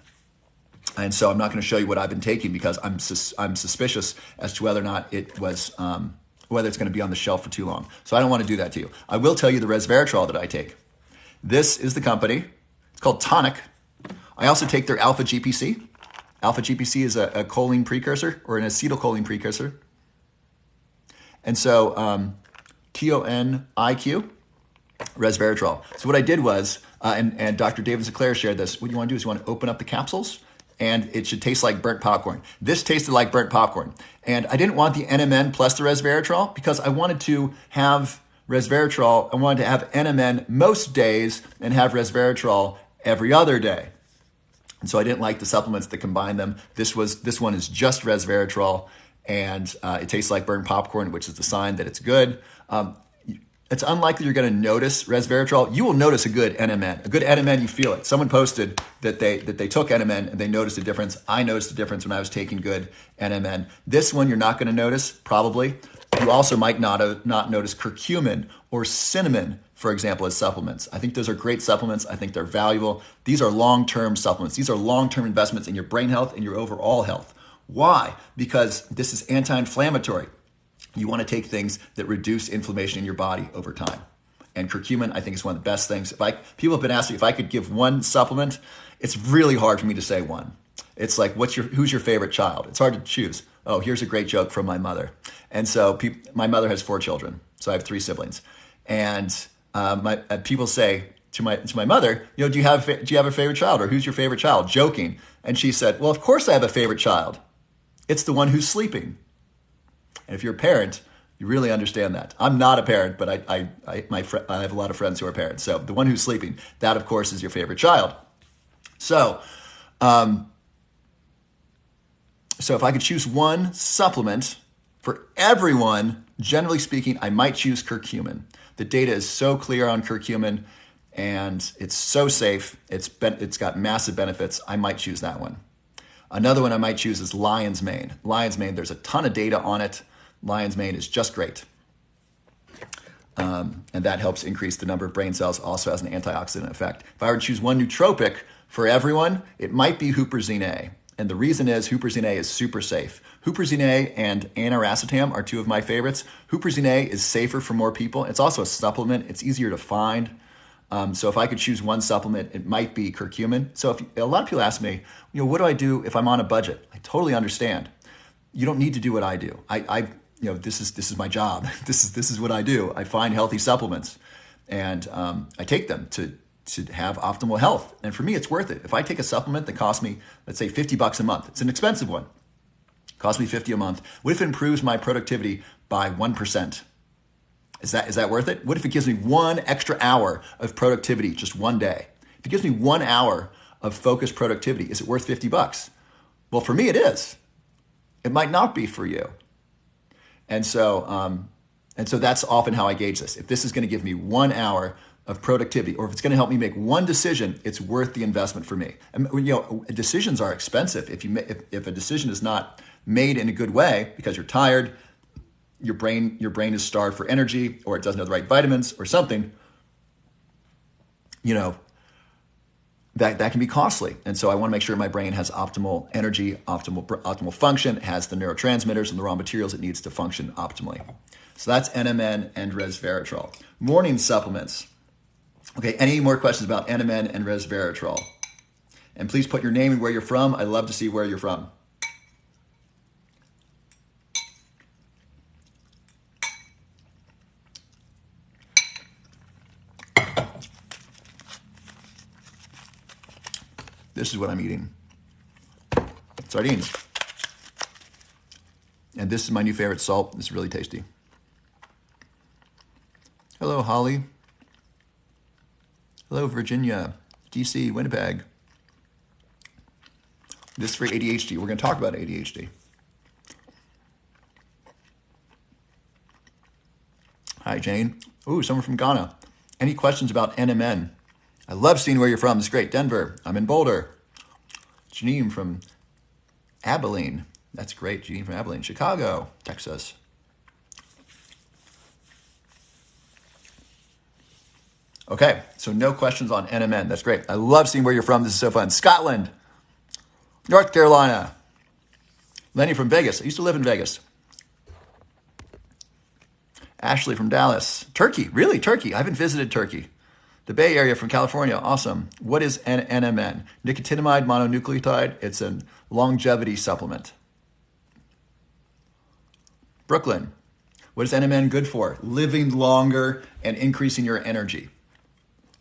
And so I'm not going to show you what I've been taking because I'm suspicious as to whether or not it was whether it's going to be on the shelf for too long. So I don't want to do that to you. I will tell you the resveratrol that I take. This is the company. It's called Tonic. I also take their Alpha GPC. Alpha GPC is a choline precursor or an acetylcholine precursor. And so TONIQ, resveratrol. So what I did was, and Dr. David Sinclair shared this, what you want to do is you want to open up the capsules, and it should taste like burnt popcorn. This tasted like burnt popcorn. And I didn't want the NMN plus the resveratrol because I wanted to have resveratrol. I wanted to have NMN most days and have resveratrol every other day. And so I didn't like the supplements that combine them. This one is just resveratrol, and it tastes like burnt popcorn, which is the sign that it's good. It's unlikely you're going to notice resveratrol. You will notice a good NMN. A good NMN, you feel it. Someone posted that they took NMN and they noticed a difference. I noticed a difference when I was taking good NMN. This one you're not going to notice, probably. You also might not notice curcumin or cinnamon, for example, as supplements. I think those are great supplements. I think they're valuable. These are long-term supplements. These are long-term investments in your brain health and your overall health. Why? Because this is anti-inflammatory. You want to take things that reduce inflammation in your body over time. And curcumin, I think, is one of the best things. People have been asking if I could give one supplement. It's really hard for me to say one. It's like, who's your favorite child? It's hard to choose. Oh, here's a great joke from my mother. And so my mother has 4 children, so I have 3 siblings. And people say to my mother, do you have a favorite child, or who's your favorite child? Joking. And she said, well, of course I have a favorite child. It's the one who's sleeping. And if you're a parent, you really understand that. I'm not a parent, but I have a lot of friends who are parents. So the one who's sleeping, that of course is your favorite child. So if I could choose one supplement for everyone, generally speaking, I might choose curcumin. The data is so clear on curcumin, and it's so safe. It's got massive benefits. I might choose that one. Another one I might choose is lion's mane. Lion's mane, there's a ton of data on it. Lion's mane is just great. And that helps increase the number of brain cells, also has an antioxidant effect. If I were to choose one nootropic for everyone, it might be Huperzine A. And the reason is Huperzine A is super safe. Huperzine A and Aniracetam are 2 of my favorites. Huperzine A is safer for more people. It's also a supplement. It's easier to find. So if I could choose one supplement, it might be curcumin. So a lot of people ask me, what do I do if I'm on a budget? I totally understand. You don't need to do what I do. This is my job. This is what I do. I find healthy supplements, and I take them to have optimal health. And for me, it's worth it. If I take a supplement that costs me, let's say $50 a month, it's an expensive one. It costs me $50 a month. What if it improves my productivity by 1%? Is that worth it? What if it gives me 1 extra hour of productivity just one day? If it gives me 1 hour of focused productivity, is it worth $50? Well, for me, it is. It might not be for you. And so that's often how I gauge this. If this is going to give me 1 hour of productivity, or if it's going to help me make one decision, it's worth the investment for me. And decisions are expensive. If a decision is not made in a good way because you're tired, your brain is starved for energy, or it doesn't have the right vitamins or something, that can be costly. And so I want to make sure my brain has optimal energy, optimal function, has the neurotransmitters and the raw materials it needs to function optimally. So that's NMN and resveratrol. Morning supplements. Okay, any more questions about NMN and resveratrol? And please put your name and where you're from. I love to see where you're from. This is what I'm eating. Sardines. And this is my new favorite salt. It's really tasty. Hello, Holly. Hello, Virginia, DC, Winnipeg. This is for ADHD. We're going to talk about ADHD. Hi, Jane. Ooh, someone from Ghana. Any questions about NMN? I love seeing where you're from. It's great. Denver. I'm in Boulder. Janine from Abilene. That's great. Janine from Abilene. Chicago, Texas. Okay, so no questions on NMN. That's great. I love seeing where you're from. This is so fun. Scotland, North Carolina. Lenny from Vegas. I used to live in Vegas. Ashley from Dallas. Turkey. Really? Turkey. I haven't visited Turkey. The Bay Area from California. Awesome. What is NMN? Nicotinamide mononucleotide. It's a longevity supplement. Brooklyn. What is NMN good for? Living longer and increasing your energy.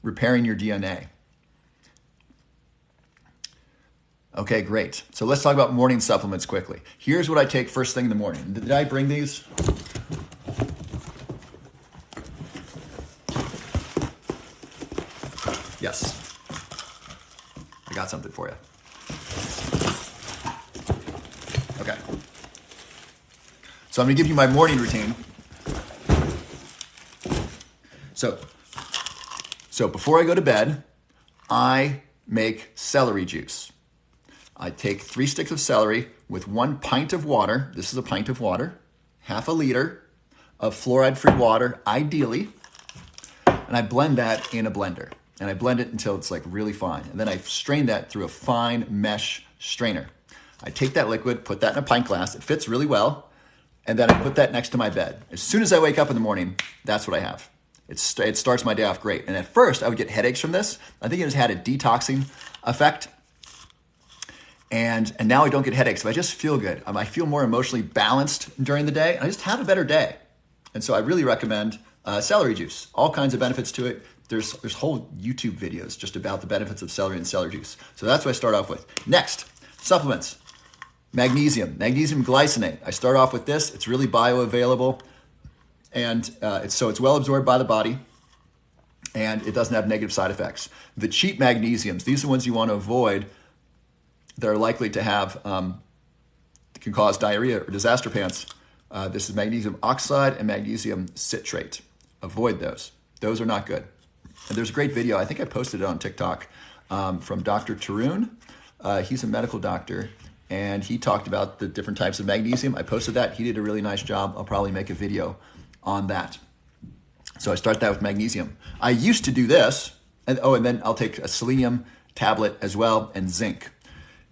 Repairing your DNA. Okay, great. So let's talk about morning supplements quickly. Here's what I take first thing in the morning. Did I bring these? Yes. I got something for you. Okay. So I'm going to give you my morning routine. So before I go to bed, I make celery juice. I take 3 sticks of celery with 1 pint of water. This is a pint of water. Half a liter of fluoride-free water, ideally. And I blend that in a blender. And I blend it until it's like really fine. And then I strain that through a fine mesh strainer. I take that liquid, put that in a pint glass. It fits really well. And then I put that next to my bed. As soon as I wake up in the morning, that's what I have. It starts my day off great. And at first, I would get headaches from this. I think it has had a detoxing effect. And now I don't get headaches. I just feel good. I feel more emotionally balanced during the day. I just have a better day. And so I really recommend celery juice. All kinds of benefits to it. There's whole YouTube videos just about the benefits of celery and celery juice. So that's what I start off with. Next, supplements. Magnesium glycinate. I start off with this. It's really bioavailable. And it's well absorbed by the body, and it doesn't have negative side effects. The cheap magnesiums, these are the ones you want to avoid. They're likely to have, can cause diarrhea or disaster pants. This is magnesium oxide and magnesium citrate. Avoid those. Those are not good. And there's a great video, I think I posted it on TikTok, from Dr. Tarun. He's a medical doctor, and he talked about the different types of magnesium. I posted that. He did a really nice job. I'll probably make a video on that. So I start that with magnesium. I used to do this, and then I'll take a selenium tablet as well, and zinc.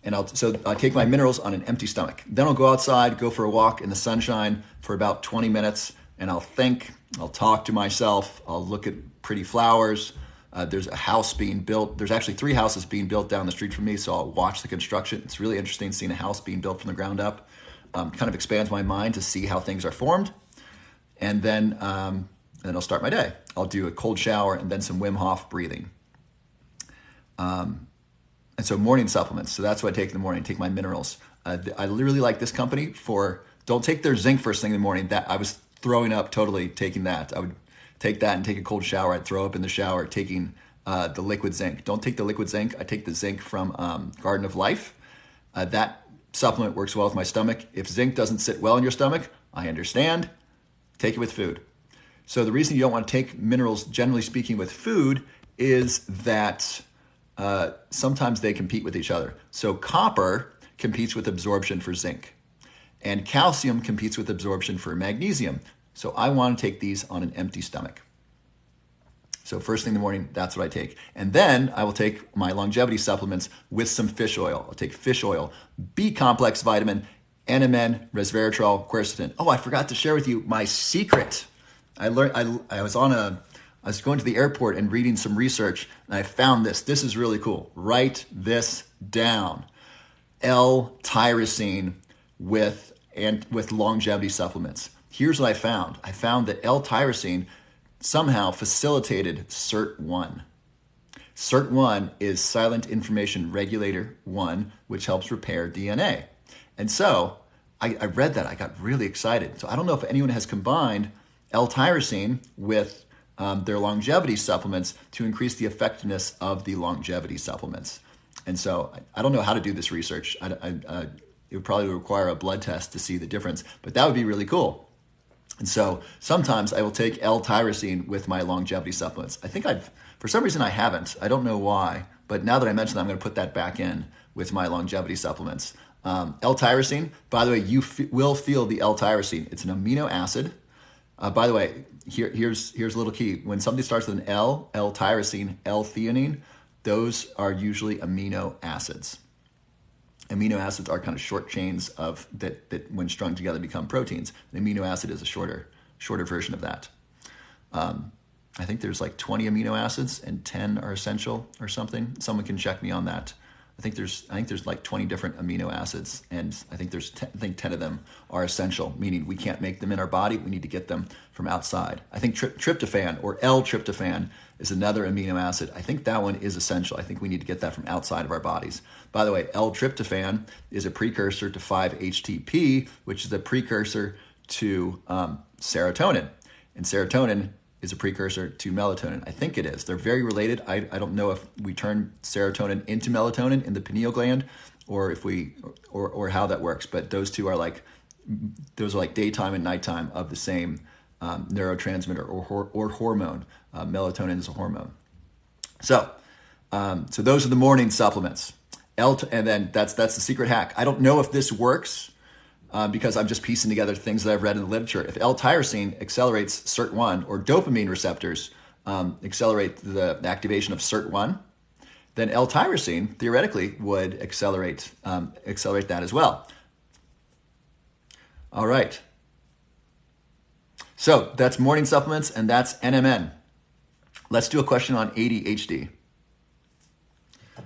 And I take my minerals on an empty stomach. Then I'll go outside, go for a walk in the sunshine for about 20 minutes, and I'll think, I'll talk to myself, I'll look at pretty flowers. There's a house being built. There's actually 3 houses being built down the street from me, so I'll watch the construction. It's really interesting seeing a house being built from the ground up. Kind of expands my mind to see how things are formed. And then I'll start my day. I'll do a cold shower and then some Wim Hof breathing. And so morning supplements. So that's what I take in the morning. I take my minerals. I really like this company don't take their zinc first thing in the morning. That I was throwing up totally taking that. I would take that and take a cold shower. I'd throw up in the shower taking the liquid zinc. Don't take the liquid zinc. I take the zinc from Garden of Life. That supplement works well with my stomach. If zinc doesn't sit well in your stomach, I understand. Take it with food. So the reason you don't want to take minerals, generally speaking, with food is that sometimes they compete with each other. So copper competes with absorption for zinc, and calcium competes with absorption for magnesium. So I want to take these on an empty stomach. So first thing in the morning, that's what I take. And then I will take my longevity supplements with some fish oil. I'll take fish oil, B-complex vitamin, NMN, resveratrol, quercetin. Oh, I forgot to share with you my secret. I was going to the airport and reading some research, and I found this. This is really cool. Write this down. L-tyrosine with longevity supplements. Here's what I found. I found that L-tyrosine somehow facilitated SIRT1. SIRT1 is silent information regulator 1, which helps repair DNA. And so I read that. I got really excited. So I don't know if anyone has combined L-tyrosine with their longevity supplements to increase the effectiveness of the longevity supplements. And so I don't know how to do this research. It would probably require a blood test to see the difference, but that would be really cool. And so sometimes I will take L-tyrosine with my longevity supplements. I think for some reason I haven't. I don't know why, but now that I mentioned that, I'm going to put that back in with my longevity supplements. L-tyrosine, by the way, you will feel the L-tyrosine. It's an amino acid. By the way, here's a little key. When something starts with an L, L-tyrosine, L-theanine, those are usually amino acids. Amino acids are kind of short chains of that when strung together become proteins. An amino acid is a shorter version of that. I think there's like 20 amino acids and 10 are essential or something. Someone can check me on that. I think there's like 20 different amino acids, and I think 10 of them are essential, meaning we can't make them in our body. We need to get them from outside. I think tryptophan or L-tryptophan is another amino acid. I think that one is essential. I think we need to get that from outside of our bodies. By the way, L-tryptophan is a precursor to 5-HTP, which is a precursor to serotonin, and serotonin is a precursor to melatonin. I think it is. They're very related. I don't know if we turn serotonin into melatonin in the pineal gland or if or how that works, but those are like daytime and nighttime of the same neurotransmitter or hormone. Melatonin is a hormone. So those are the morning supplements. And then that's the secret hack. I don't know if this works because I'm just piecing together things that I've read in the literature. If L-tyrosine accelerates SIRT1 or dopamine receptors accelerate the activation of SIRT1, then L-tyrosine theoretically would accelerate that as well. All right. So that's morning supplements and that's NMN. Let's do a question on ADHD.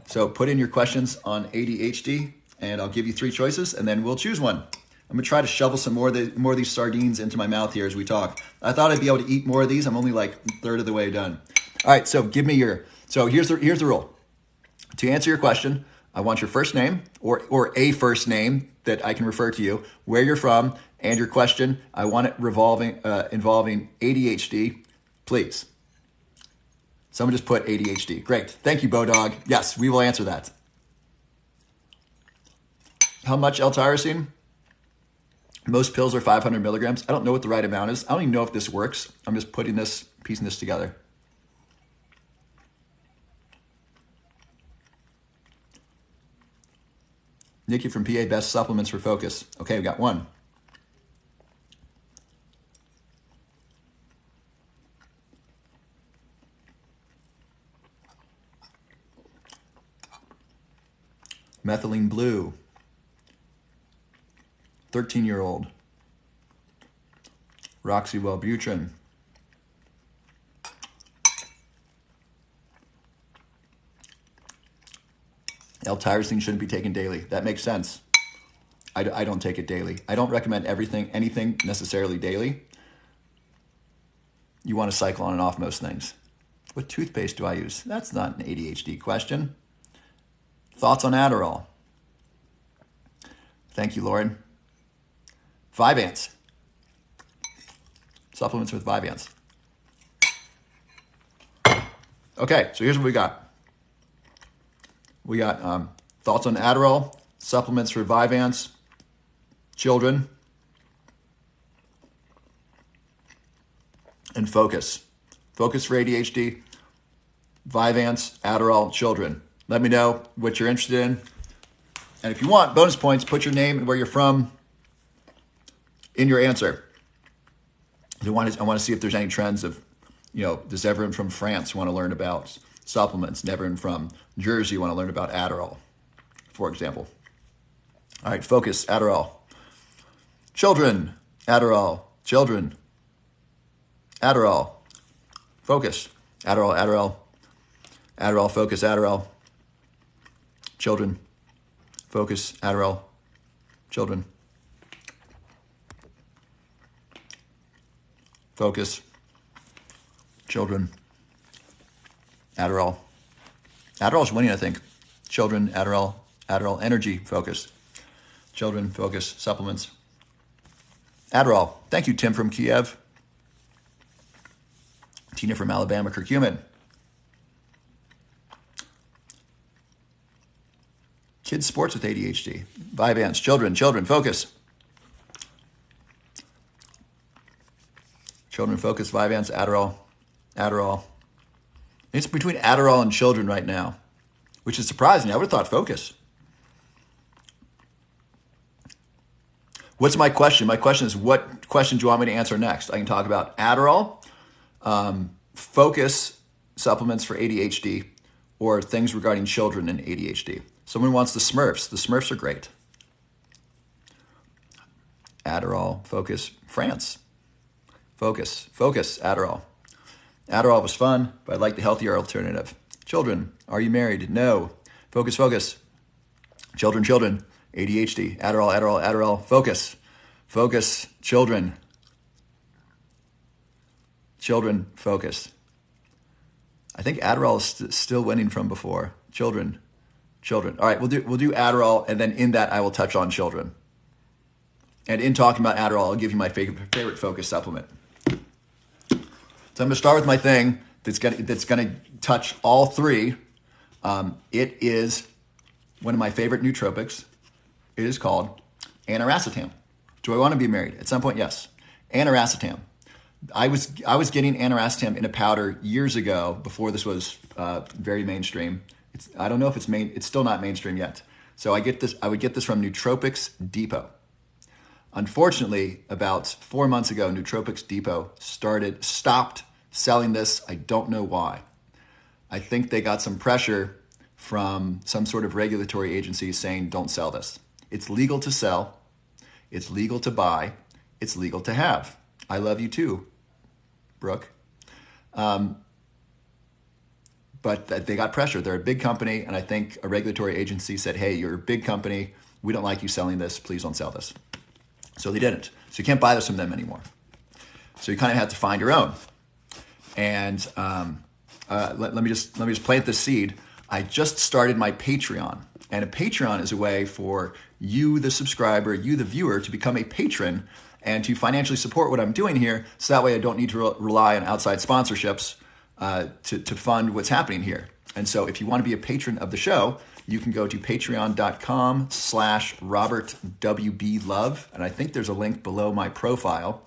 So put in your questions on ADHD and I'll give you 3 choices and then we'll choose one. I'm going to try to shovel some more of these sardines into my mouth here as we talk. I thought I'd be able to eat more of these. I'm only like a third of the way done. All right, so here's the rule. To answer your question, I want your first name or a first name that I can refer to you, where you're from, and your question. I want it involving ADHD, please. Someone just put ADHD. Great. Thank you, Bodog. Yes, we will answer that. How much L-tyrosine? Most pills are 500 milligrams. I don't know what the right amount is. I don't even know if this works. I'm just piecing this together. Nikki from PA, best supplements for focus. Okay, we got one. Methylene Blue. 13-year-old. Roxy Wellbutrin. L-tyrosine shouldn't be taken daily. That makes sense. I don't take it daily. I don't recommend anything necessarily daily. You want to cycle on and off most things. What toothpaste do I use? That's not an ADHD question. Thoughts on Adderall? Thank you, Lauren. Vyvanse. Supplements with Vyvanse. Okay, so here's what we got. We got thoughts on Adderall, supplements for Vyvanse, children, and focus. Focus for ADHD, Vyvanse, Adderall, children. Let me know what you're interested in. And if you want bonus points, put your name and where you're from in your answer. I want to see if there's any trends of, does everyone from France want to learn about supplements? And everyone from Jersey want to learn about Adderall, for example. All right, focus, Adderall. Children, Adderall, children. Adderall, focus, Adderall, Adderall. Adderall, focus, Adderall. Children, focus, Adderall, children. Focus, children, Adderall, Adderall's winning, I think. Children, Adderall, energy focus. Children focus supplements. Adderall. Thank you, Tim from Kiev. Tina from Alabama, curcumin. Kids sports with ADHD. Vyvanse. Children, focus. Children, focus. Vyvanse, Adderall. It's between Adderall and children right now, which is surprising. I would have thought focus. What's my question? My question is, what question do you want me to answer next? I can talk about Adderall, focus supplements for ADHD, or things regarding children and ADHD. Someone wants the Smurfs. The Smurfs are great. Adderall, focus, France. Focus, Adderall. Adderall was fun, but I like the healthier alternative. Children, are you married? No. Focus. Children, ADHD. Adderall. Focus, children. Children, focus. I think Adderall is still winning from before. Children. All right, we'll do Adderall, and then in that I will touch on children. And in talking about Adderall, I'll give you my favorite focus supplement. So I'm going to start with my thing that's going to touch all three. It is one of my favorite nootropics. It is called Aniracetam. Do I want to be married? At some point, yes. Aniracetam. I was getting Aniracetam in a powder years ago before this was very mainstream. I don't know if it's still not mainstream yet. So I would get this from Nootropics Depot. Unfortunately, about 4 months ago, Nootropics Depot stopped selling this. I don't know why. I think they got some pressure from some sort of regulatory agency saying, don't sell this. It's legal to sell. It's legal to buy. It's legal to have. I love you too, Brooke. But they got pressure. They're a big company, and I think a regulatory agency said, hey, you're a big company. We don't like you selling this. Please don't sell this. So they didn't. So you can't buy this from them anymore. So you kind of have to find your own. And let me just plant this seed. I just started my Patreon. And a Patreon is a way for you, the subscriber, you, the viewer, to become a patron and to financially support what I'm doing here. So that way I don't need to rely on outside sponsorships to fund what's happening here. And so if you want to be a patron of the show, you can go to patreon.com/RobertWBLove. And I think there's a link below my profile.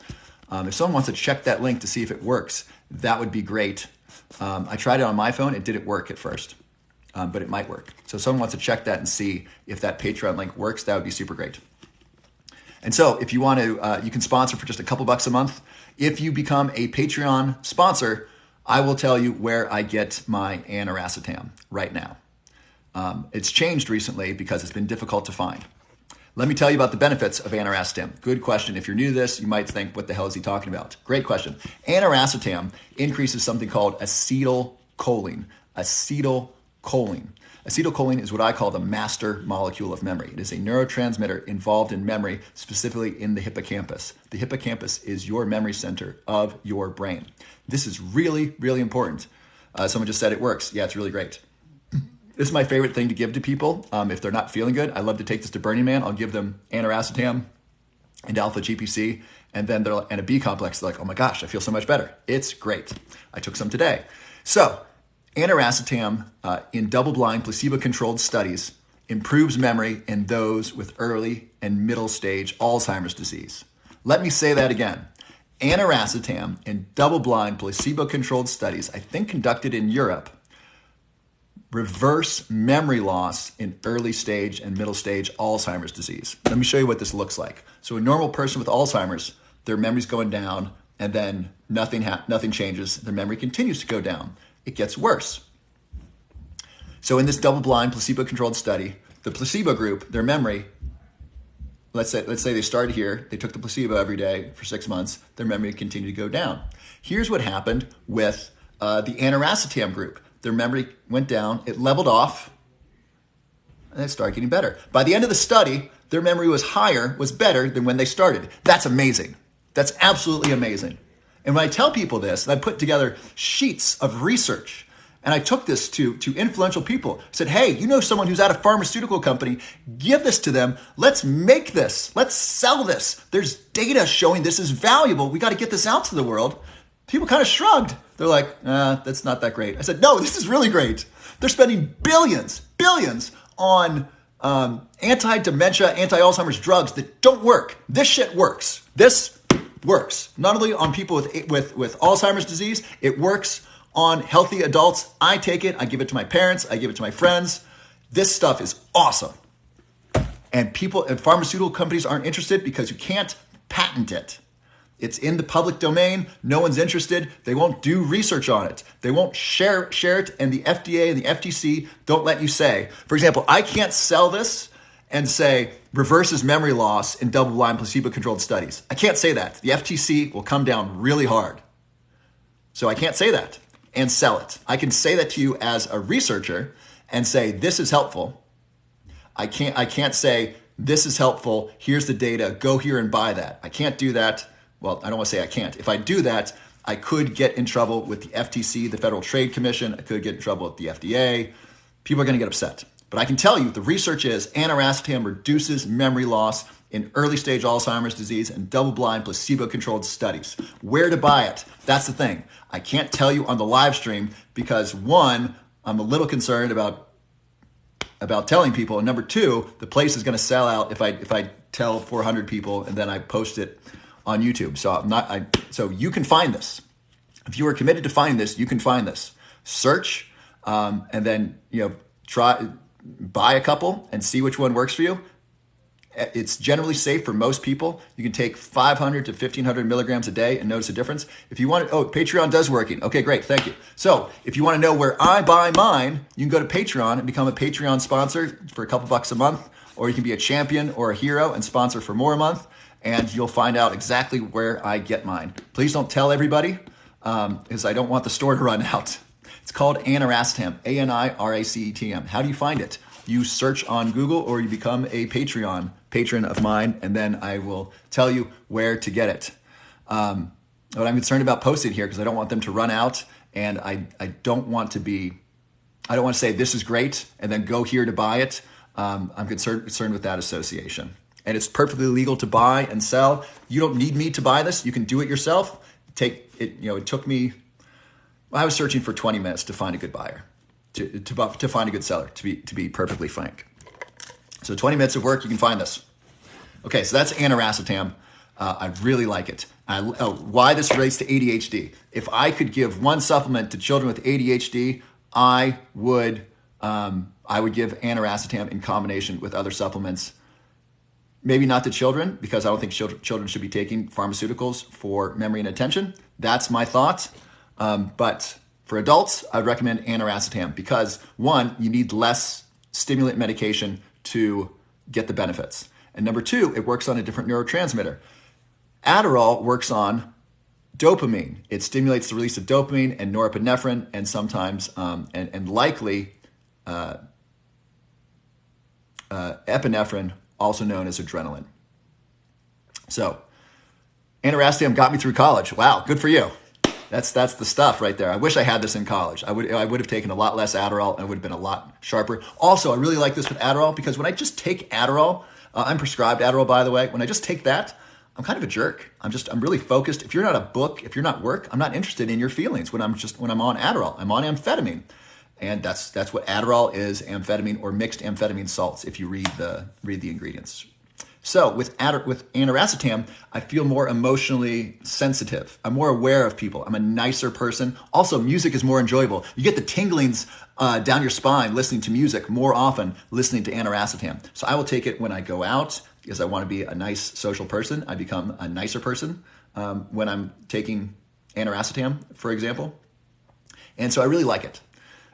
If someone wants to check that link to see if it works, that would be great. I tried it on my phone. It didn't work at first, but it might work. So if someone wants to check that and see if that Patreon link works, that would be super great. And so if you want to, you can sponsor for just a couple bucks a month. If you become a Patreon sponsor, I will tell you where I get my Aniracetam right now. It's changed recently because it's been difficult to find. Let me tell you about the benefits of Aniracetam. Good question. If you're new to this, you might think, what the hell is he talking about? Great question. Aniracetam increases something called acetylcholine. Acetylcholine is what I call the master molecule of memory. It is a neurotransmitter involved in memory, specifically in the hippocampus. The hippocampus is your memory center of your brain. This is really, really important. Someone just said it works. Yeah, it's really great. This is my favorite thing to give to people. If they're not feeling good, I love to take this to Burning Man. I'll give them Aniracetam and alpha GPC, and then and a B complex. They're like, oh my gosh, I feel so much better. It's great. I took some today. So Aniracetam in double-blind, placebo-controlled studies improves memory in those with early and middle stage Alzheimer's disease. Let me say that again. Aniracetam in double-blind, placebo-controlled studies, I think conducted in Europe, reverse memory loss in early stage and middle stage Alzheimer's disease. Let me show you what this looks like. So a normal person with Alzheimer's, their memory's going down, and then nothing changes. Their memory continues to go down. It gets worse. So in this double-blind, placebo-controlled study, the placebo group, their memory, let's say they started here, they took the placebo every day for 6 months, their memory continued to go down. Here's what happened with the Aniracetam group. Their memory went down, it leveled off, and it started getting better. By the end of the study, their memory was better than when they started. That's amazing. That's absolutely amazing. And when I tell people this, and I put together sheets of research And I took this to influential people. I said, hey, you know someone who's at a pharmaceutical company, give this to them. Let's make this. Let's sell this. There's data showing this is valuable. We got to get this out to the world. People kind of shrugged. They're like, that's not that great. I said, no, this is really great. They're spending billions on anti-dementia, anti-Alzheimer's drugs that don't work. This shit works. This works. Not only on people with Alzheimer's disease, it works on healthy adults. I take it, I give it to my parents, I give it to my friends. This stuff is awesome. And people and pharmaceutical companies aren't interested because you can't patent it. It's in the public domain. No one's interested. They won't do research on it. They won't share it. And the FDA and the FTC don't let you say. For example, I can't sell this and say reverses memory loss in double-blind placebo-controlled studies. I can't say that. The FTC will come down really hard. So I can't say that and sell it. I can say that to you as a researcher and say this is helpful. I can't say this is helpful. Here's the data. Go here and buy that. I can't do that. Well, I don't want to say I can't. If I do that, I could get in trouble with the FTC, the Federal Trade Commission. I could get in trouble with the FDA. People are going to get upset. But I can tell you the research is Aniracetam reduces memory loss in early stage Alzheimer's disease and double-blind placebo-controlled studies. Where to buy it? That's the thing. I can't tell you on the live stream because one, I'm a little concerned about telling people, and number two, the place is going to sell out if I tell 400 people and then I post it on YouTube. So you can find this. If you are committed to find this, you can find this. Search and then buy a couple and see which one works for you. It's generally safe for most people. You can take 500 to 1,500 milligrams a day and notice a difference. If you want, Patreon does working. Okay, great, thank you. So if you want to know where I buy mine, you can go to Patreon and become a Patreon sponsor for a couple bucks a month, or you can be a champion or a hero and sponsor for more a month, and you'll find out exactly where I get mine. Please don't tell everybody, because I don't want the store to run out. It's called Aniracetam, Aniracetam. How do you find it? You search on Google or you become a Patreon patron of mine, and then I will tell you where to get it. But I'm concerned about posting here because I don't want them to run out, and I don't want to say this is great and then go here to buy it. I'm concerned with that association. And it's perfectly legal to buy and sell. You don't need me to buy this. You can do it yourself. It took me, I was searching for 20 minutes to find a good buyer, to find a good seller, to be perfectly frank. So 20 minutes of work, you can find this. Okay, so that's Aniracetam. I really like it. Why this relates to ADHD. If I could give one supplement to children with ADHD, I would give Aniracetam in combination with other supplements. Maybe not to children, because I don't think children should be taking pharmaceuticals for memory and attention. That's my thought. But for adults, I'd recommend Aniracetam because, one, you need less stimulant medication to get the benefits. And number two, it works on a different neurotransmitter. Adderall works on dopamine. It stimulates the release of dopamine and norepinephrine, and sometimes, and likely, epinephrine, also known as adrenaline. So, Aniracetam got me through college. Wow, good for you. That's the stuff right there. I wish I had this in college. I would have taken a lot less Adderall and would have been a lot sharper. Also, I really like this with Adderall because when I just take Adderall, I'm prescribed Adderall, by the way. When I just take that, I'm kind of a jerk. I'm really focused. If you're not a book, if you're not work, I'm not interested in your feelings when I'm on Adderall. I'm on amphetamine. And that's what Adderall is, amphetamine or mixed amphetamine salts, if you read the ingredients. So with Aniracetam, I feel more emotionally sensitive. I'm more aware of people. I'm a nicer person. Also, music is more enjoyable. You get the tinglings down your spine listening to music more often listening to Aniracetam. So I will take it when I go out because I want to be a nice social person. I become a nicer person when I'm taking Aniracetam, for example. And so I really like it.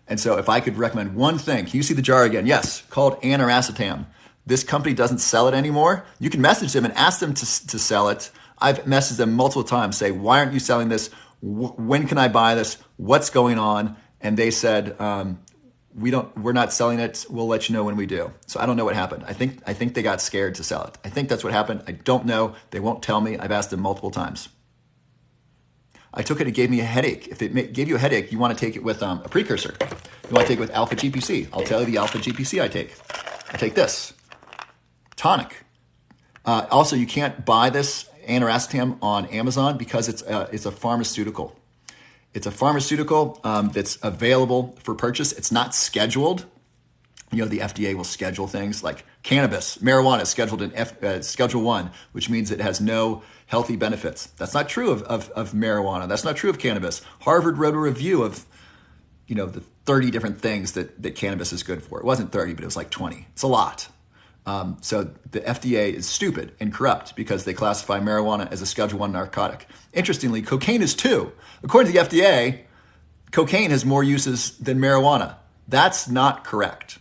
And so if I could recommend one thing, can you see the jar again? Yes, called Aniracetam. This company doesn't sell it anymore. You can message them and ask them to sell it. I've messaged them multiple times, say, why aren't you selling this? When can I buy this? What's going on? And they said, we're not selling it. We'll let you know when we do. So I don't know what happened. I think they got scared to sell it. I think that's what happened. I don't know. They won't tell me. I've asked them multiple times. I took it, it gave me a headache. If it gave you a headache, you want to take it with a precursor. You want to take it with alpha GPC. I'll tell you the alpha GPC I take. I take this, tonic. Also, you can't buy this Aniracetam on Amazon because it's a pharmaceutical. It's a pharmaceutical that's available for purchase. It's not scheduled. You know, the FDA will schedule things like cannabis, marijuana is scheduled in Schedule 1, which means it has no healthy benefits. That's not true of marijuana. That's not true of cannabis. Harvard wrote a review of, you know, the 30 different things that cannabis is good for. It wasn't 30, but it was like 20. It's a lot. So the FDA is stupid and corrupt because they classify marijuana as a Schedule 1 narcotic. Interestingly, cocaine is too. According to the FDA, cocaine has more uses than marijuana. That's not correct.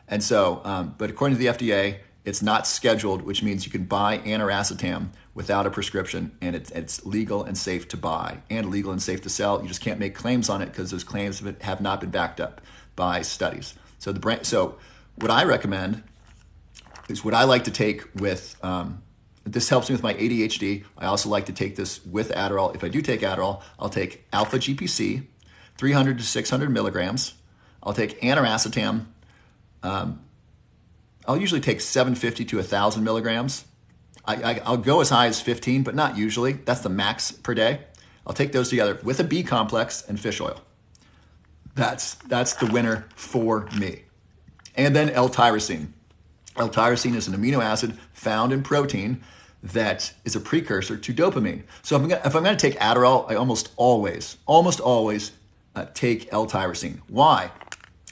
And so, but according to the FDA, it's not scheduled, which means you can buy Aniracetam without a prescription, and it's legal and safe to buy and legal and safe to sell. You just can't make claims on it because those claims have not been backed up by studies. So what I recommend is what I like to take with, this helps me with my ADHD. I also like to take this with Adderall. If I do take Adderall, I'll take alpha GPC, 300 to 600 milligrams. I'll take Aniracetam. I'll usually take 750 to 1,000 milligrams. I'll go as high as 15, but not usually. That's the max per day. I'll take those together with a B complex and fish oil. That's the winner for me. And then L-tyrosine. L-tyrosine is an amino acid found in protein that is a precursor to dopamine. So if I'm going to take Adderall, I almost always take L-tyrosine. Why?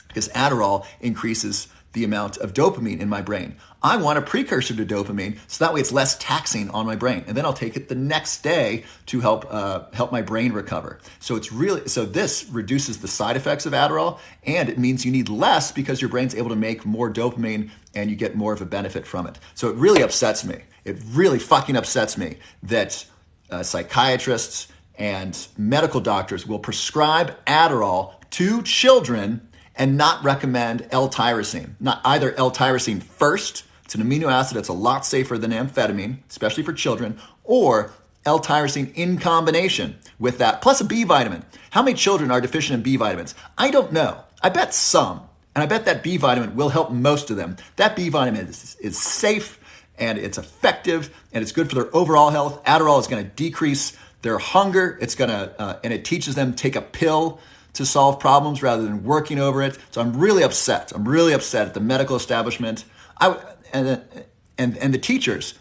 Because Adderall increases the amount of dopamine in my brain. I want a precursor to dopamine, so that way it's less taxing on my brain. And then I'll take it the next day to help my brain recover. So this reduces the side effects of Adderall, and it means you need less because your brain's able to make more dopamine and you get more of a benefit from it. So it really upsets me. It really fucking upsets me that psychiatrists and medical doctors will prescribe Adderall to children and not recommend L-tyrosine. Not either L-tyrosine first, it's an amino acid that's a lot safer than amphetamine, especially for children, or L-tyrosine in combination with that, plus a B vitamin. How many children are deficient in B vitamins? I don't know. I bet some, and I bet that B vitamin will help most of them. That B vitamin is safe, and it's effective, and it's good for their overall health. Adderall is going to decrease their hunger. And it teaches them to take a pill to solve problems rather than working over it. So I'm really upset. At the medical establishment. And the teachers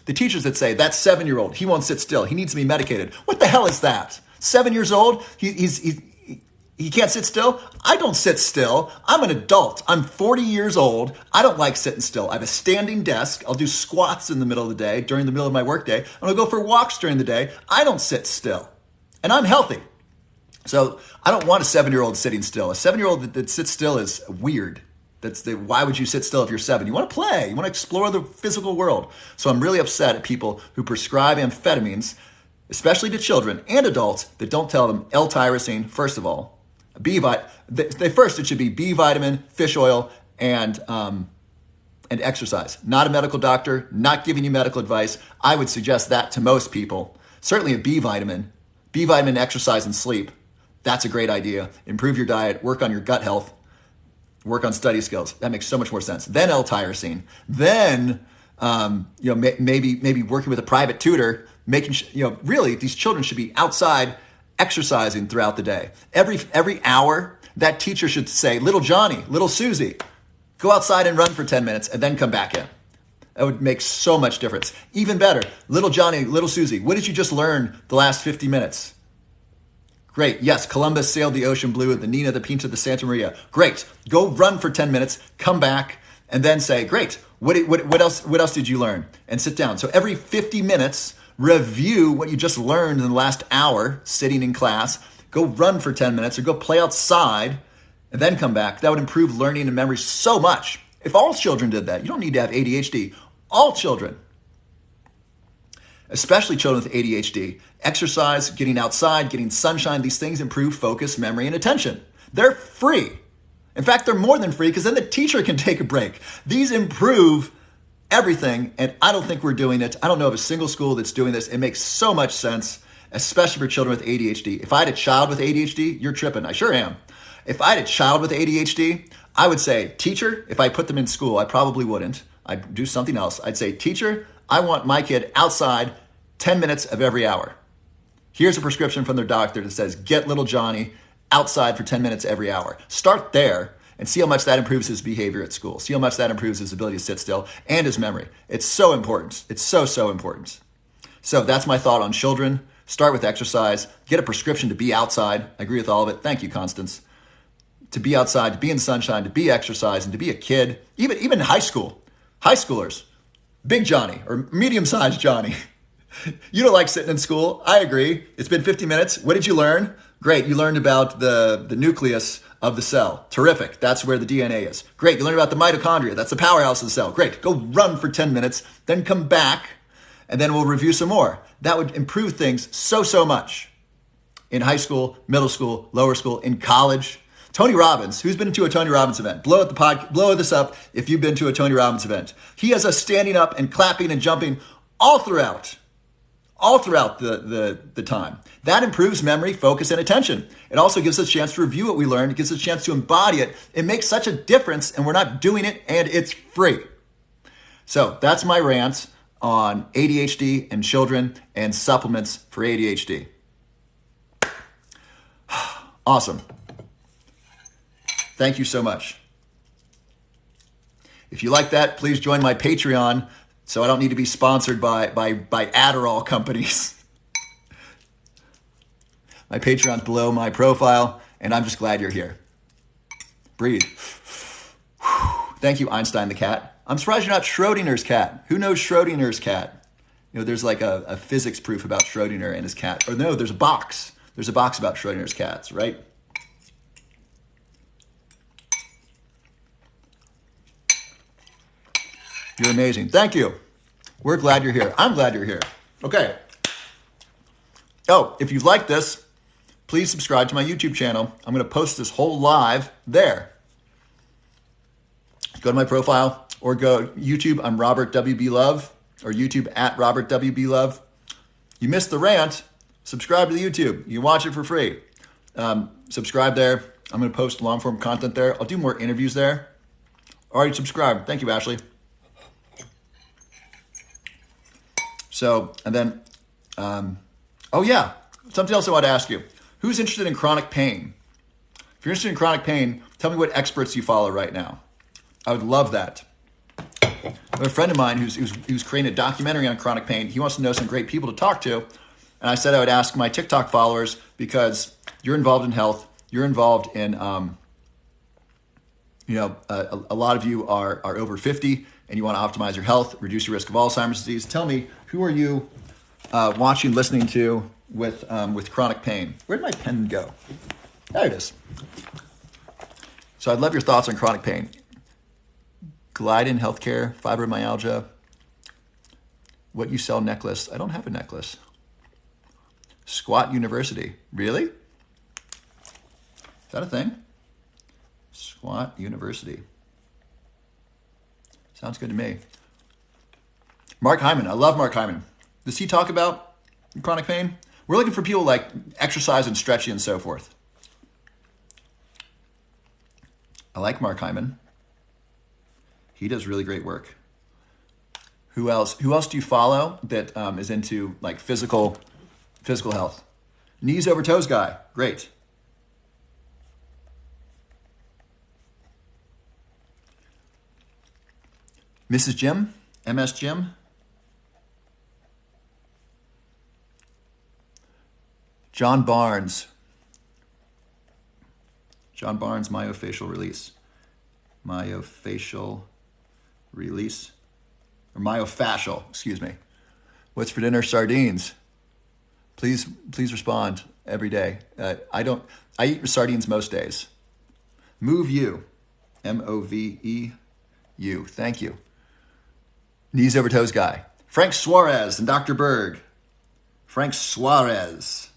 that say, that 7-year-old, he won't sit still. He needs to be medicated. What the hell is that? 7 years old? He can't sit still? I don't sit still. I'm an adult. I'm 40 years old. I don't like sitting still. I have a standing desk. I'll do squats in the middle of the day, during the middle of my workday. I'm going to go for walks during the day. I don't sit still. And I'm healthy. So I don't want a 7-year-old sitting still. A 7-year-old that sits still is weird. Why would you sit still if you're 7? You want to play. You want to explore the physical world. So I'm really upset at people who prescribe amphetamines, especially to children and adults, that don't tell them L-tyrosine, first of all. First it should be B vitamin, fish oil, and exercise. Not a medical doctor, not giving you medical advice. I would suggest that to most people. Certainly a B vitamin, exercise, and sleep. That's a great idea. Improve your diet, work on your gut health, work on study skills. That makes so much more sense. Then L-tyrosine. Then maybe working with a private tutor, really these children should be outside exercising throughout the day. Every hour, that teacher should say, little Johnny, little Susie, go outside and run for 10 minutes and then come back in. That would make so much difference. Even better, little Johnny, little Susie, what did you just learn the last 50 minutes? Great. Yes, Columbus sailed the ocean blue, the Nina, the Pinta, the Santa Maria. Great. Go run for 10 minutes, come back, and then say, great, what else did you learn? And sit down. So every 50 minutes, review what you just learned in the last hour sitting in class. Go run for 10 minutes or go play outside and then come back. That would improve learning and memory so much. If all children did that, you don't need to have ADHD. All children, especially children with ADHD, exercise, getting outside, getting sunshine, these things improve focus, memory, and attention. They're free. In fact, they're more than free because then the teacher can take a break. These improve everything, and I don't think we're doing it. I don't know of a single school that's doing this. It makes so much sense, especially for children with ADHD. If I had a child with ADHD, you're tripping. I sure am. If I had a child with ADHD, I would say, teacher, if I put them in school, I probably wouldn't. I'd do something else. I'd say, teacher, I want my kid outside 10 minutes of every hour. Here's a prescription from their doctor that says, get little Johnny outside for 10 minutes every hour. Start there and see how much that improves his behavior at school. See how much that improves his ability to sit still and his memory. It's so important. It's so, so important. So that's my thought on children. Start with exercise. Get a prescription to be outside. I agree with all of it. Thank you, Constance. To be outside, to be in sunshine, to be exercising, to be a kid. Even in high school. High schoolers. Big Johnny or medium-sized Johnny. You don't like sitting in school. I agree. It's been 50 minutes. What did you learn? Great. You learned about the nucleus of the cell. Terrific. That's where the DNA is. Great. You learned about the mitochondria. That's the powerhouse of the cell. Great. Go run for 10 minutes, then come back, and then we'll review some more. That would improve things so, so much. In high school, middle school, lower school, in college. Tony Robbins, who's been to a Tony Robbins event? Blow this up if you've been to a Tony Robbins event. He has us standing up and clapping and jumping all throughout the time. That improves memory, focus, and attention. It also gives us a chance to review what we learned. It gives us a chance to embody it. It makes such a difference, and we're not doing it, and it's free. So that's my rant on ADHD and children and supplements for ADHD. Awesome. Thank you so much. If you like that, please join my Patreon so I don't need to be sponsored by Adderall companies. My Patreon's below my profile, and I'm just glad you're here. Breathe. Thank you, Einstein the cat. I'm surprised you're not Schrodinger's cat. Who knows Schrodinger's cat? You know, there's like a physics proof about Schrodinger and his cat. Or no, there's a box. There's a box about Schrodinger's cats, right? You're amazing. Thank you. We're glad you're here. I'm glad you're here. Okay. Oh, if you like this, please subscribe to my YouTube channel. I'm going to post this whole live there. Go to my profile or go YouTube. I'm Robert WB Love or YouTube at Robert WB Love. You missed the rant. Subscribe to the YouTube. You can watch it for free. Subscribe there. I'm going to post long form content there. I'll do more interviews there. Already subscribed. Thank you, Ashley. So, and then, oh yeah, something else I want to ask you. Who's interested in chronic pain? If you're interested in chronic pain, tell me what experts you follow right now. I would love that. I have a friend of mine who's creating a documentary on chronic pain. He wants to know some great people to talk to. And I said I would ask my TikTok followers because you're involved in health. You're involved in, a lot of you are over 50 and you want to optimize your health, reduce your risk of Alzheimer's disease. Tell me, who are you watching, listening to with chronic pain? Where did my pen go? There it is. So I'd love your thoughts on chronic pain. Glidin Healthcare, fibromyalgia. What You Sell necklace. I don't have a necklace. Squat University. Really? Is that a thing? Squat University. Sounds good to me. Mark Hyman. I love Mark Hyman. Does he talk about chronic pain? We're looking for people like exercise and stretching and so forth. I like Mark Hyman. He does really great work. Who else? Who else do you follow that is into like physical health? Knees over toes guy. Great. Mrs. Jim, MS Jim. John Barnes, myofascial release. Myofascial release. Or myofascial, excuse me. What's for dinner? Sardines. Please respond every day. I eat sardines most days. Move you. MOVEU. Thank you. Knees over toes guy. Frank Suarez and Dr. Berg. Frank Suarez.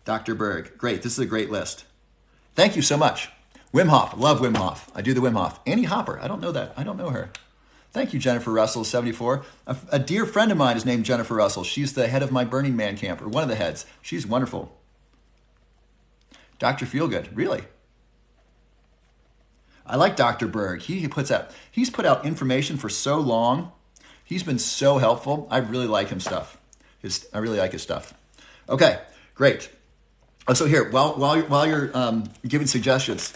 Dr. Berg. Great. This is a great list. Thank you so much. Wim Hof. Love Wim Hof. I do the Wim Hof. Annie Hopper. I don't know that. I don't know her. Thank you, Jennifer Russell, 74. A dear friend of mine is named Jennifer Russell. She's the head of my Burning Man camp, or one of the heads. She's wonderful. Dr. Feelgood, really? I like Dr. Berg. He's put out information for so long. He's been so helpful. I really like his stuff. I really like his stuff. Okay, great. So here, while you're giving suggestions,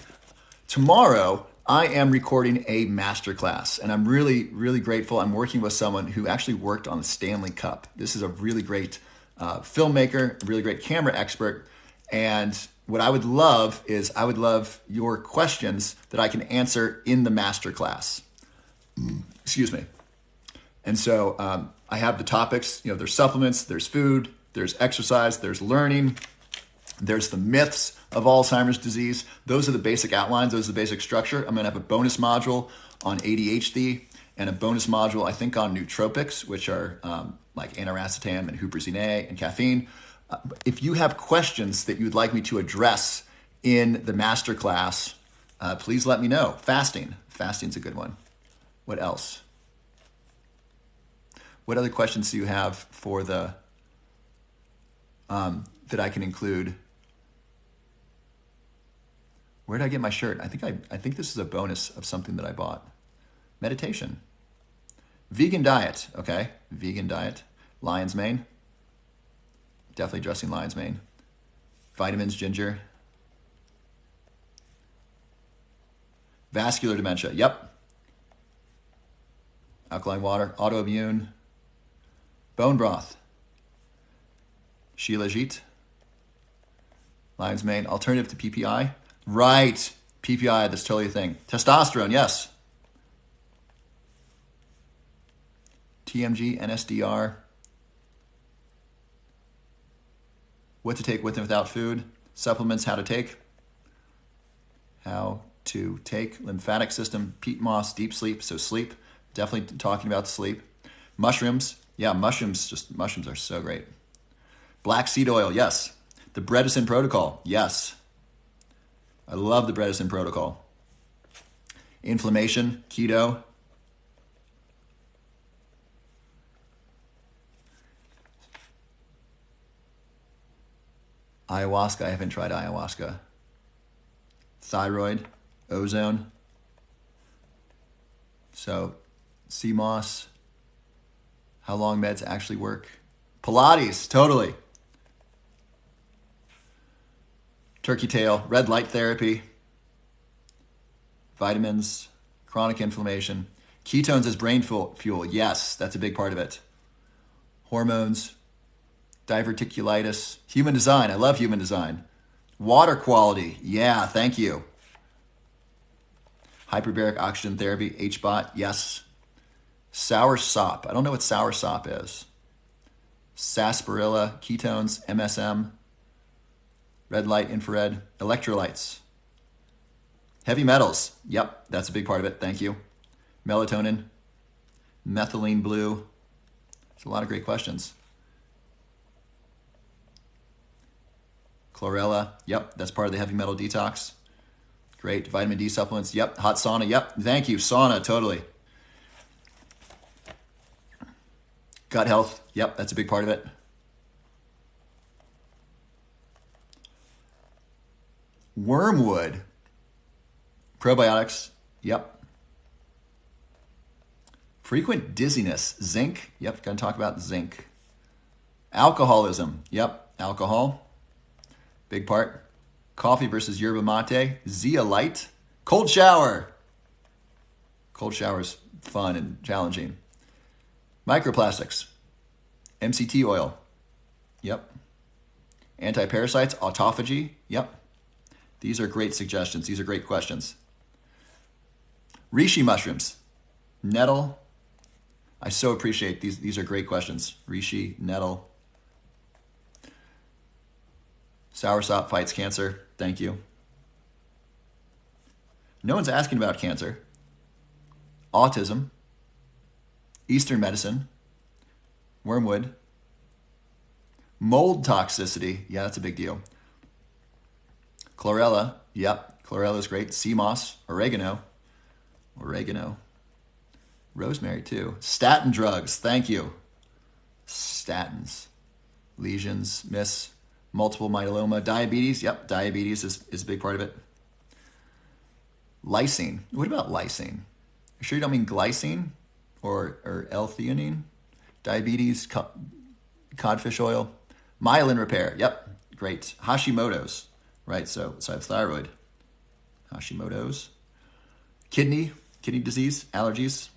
tomorrow I am recording a masterclass, and I'm really, really grateful. I'm working with someone who actually worked on the Stanley Cup. This is a really great filmmaker, a really great camera expert, and what I would love is your questions that I can answer in the masterclass. Excuse me. And so I have the topics. There's supplements, there's food, there's exercise, there's learning, there's the myths of Alzheimer's disease. Those are the basic outlines. Those are the basic structure. I'm going to have a bonus module on ADHD and a bonus module, I think, on nootropics, which are like Aniracetam and huperzine A and caffeine. If you have questions that you'd like me to address in the masterclass, please let me know. Fasting's a good one. What else? What other questions do you have for the that I can include? Where did I get my shirt? I think this is a bonus of something that I bought. Meditation. Vegan diet. Okay, vegan diet. Lion's mane. Definitely dressing lion's mane. Vitamins, ginger. Vascular dementia. Yep. Alkaline water. Autoimmune. Bone broth. Shilajit. Lion's mane. Alternative to PPI. Right. PPI, that's totally a thing. Testosterone, yes. TMG, NSDR. What to take with and without food. Supplements, how to take. How to take. Lymphatic system, peat moss, deep sleep. So sleep, definitely talking about sleep. Mushrooms, yeah, mushrooms are so great. Black seed oil, yes. The Bredesen protocol, yes. I love the Bredesen protocol. Inflammation, keto. Ayahuasca, I haven't tried ayahuasca. Thyroid, ozone. So, sea moss. How long meds actually work. Pilates, totally. Turkey tail, red light therapy, vitamins, chronic inflammation, ketones as brain fuel. Yes, that's a big part of it. Hormones, diverticulitis, human design. I love human design. Water quality. Yeah, thank you. Hyperbaric oxygen therapy, HBOT. Yes. Sour sop. I don't know what sour sop is. Sarsaparilla, ketones, MSM. Red light, infrared, electrolytes. Heavy metals. Yep, that's a big part of it. Thank you. Melatonin, methylene blue. There's a lot of great questions. Chlorella. Yep, that's part of the heavy metal detox. Great. Vitamin D supplements. Yep. Hot sauna. Yep. Thank you. Sauna. Totally. Gut health. Yep, that's a big part of it. Wormwood. Probiotics. Yep. Frequent dizziness. Zinc. Yep, going to talk about zinc. Alcoholism. Yep, alcohol. Big part. Coffee versus yerba mate. Zeolite. Cold shower. Cold shower's fun and challenging. Microplastics. MCT oil. Yep. Anti-parasites. Autophagy. Yep. These are great suggestions. These are great questions. Reishi mushrooms. Nettle. I so appreciate these. These are great questions. Reishi, nettle. Soursop fights cancer. Thank you. No one's asking about cancer. Autism. Eastern medicine. Wormwood. Mold toxicity. Yeah, that's a big deal. Chlorella. Yep, chlorella is great. Sea moss. Oregano. Rosemary too. Statin drugs. Thank you. Statins. Lesions. Miss. Multiple myeloma. Diabetes. Yep. Diabetes is a big part of it. Lysine. What about lysine? You sure you don't mean glycine or L-theanine? Diabetes. Codfish oil. Myelin repair. Yep. Great. Hashimoto's. Right. So I have thyroid. Hashimoto's. Kidney disease. Allergies.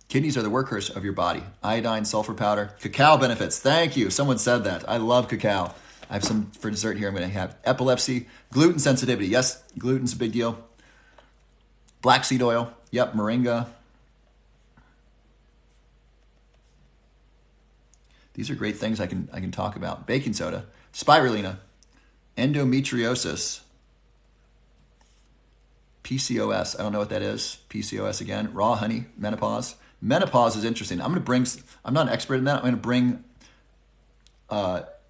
Kidneys are the workhorse of your body. Iodine, sulfur powder, cacao benefits. Thank you. Someone said that. I love cacao. I have some for dessert here. I'm going to have epilepsy, gluten sensitivity. Yes, gluten's a big deal. Black seed oil. Yep, moringa. These are great things I can talk about. Baking soda, spirulina, endometriosis, PCOS. I don't know what that is. PCOS again. Raw honey, menopause. Menopause is interesting. I'm not an expert in that. I'm going to bring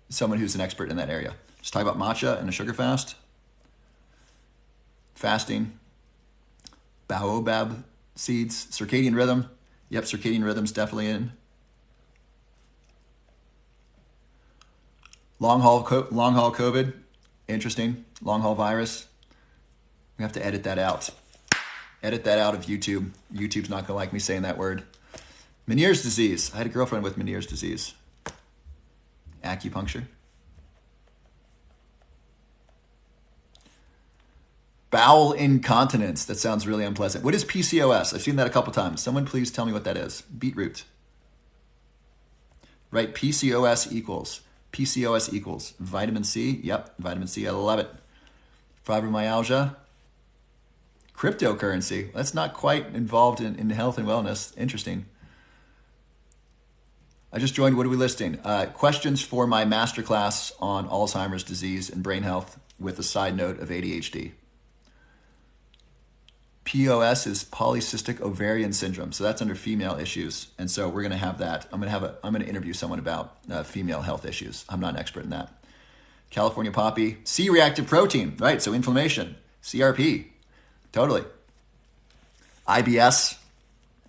someone who's an expert in that area. Just talk about matcha and a sugar fast. Fasting. Baobab seeds. Circadian rhythm. Yep, circadian rhythm's definitely in. Long haul COVID. Interesting. Long haul virus. We have to edit that out. Edit that out of YouTube. YouTube's not going to like me saying that word. Meniere's disease. I had a girlfriend with Meniere's disease. Acupuncture. Bowel incontinence. That sounds really unpleasant. What is PCOS? I've seen that a couple times. Someone please tell me what that is. Beetroot. Right, PCOS equals vitamin C. Yep, vitamin C. I love it. Fibromyalgia. Cryptocurrency. That's not quite involved in health and wellness. Interesting. I just joined. What are we listing? Questions for my masterclass on Alzheimer's disease and brain health with a side note of ADHD. POS is polycystic ovarian syndrome. So that's under female issues. And so we're going to have that. I'm going to interview someone about female health issues. I'm not an expert in that. California poppy. C-reactive protein. Right. So inflammation. CRP. Totally. IBS.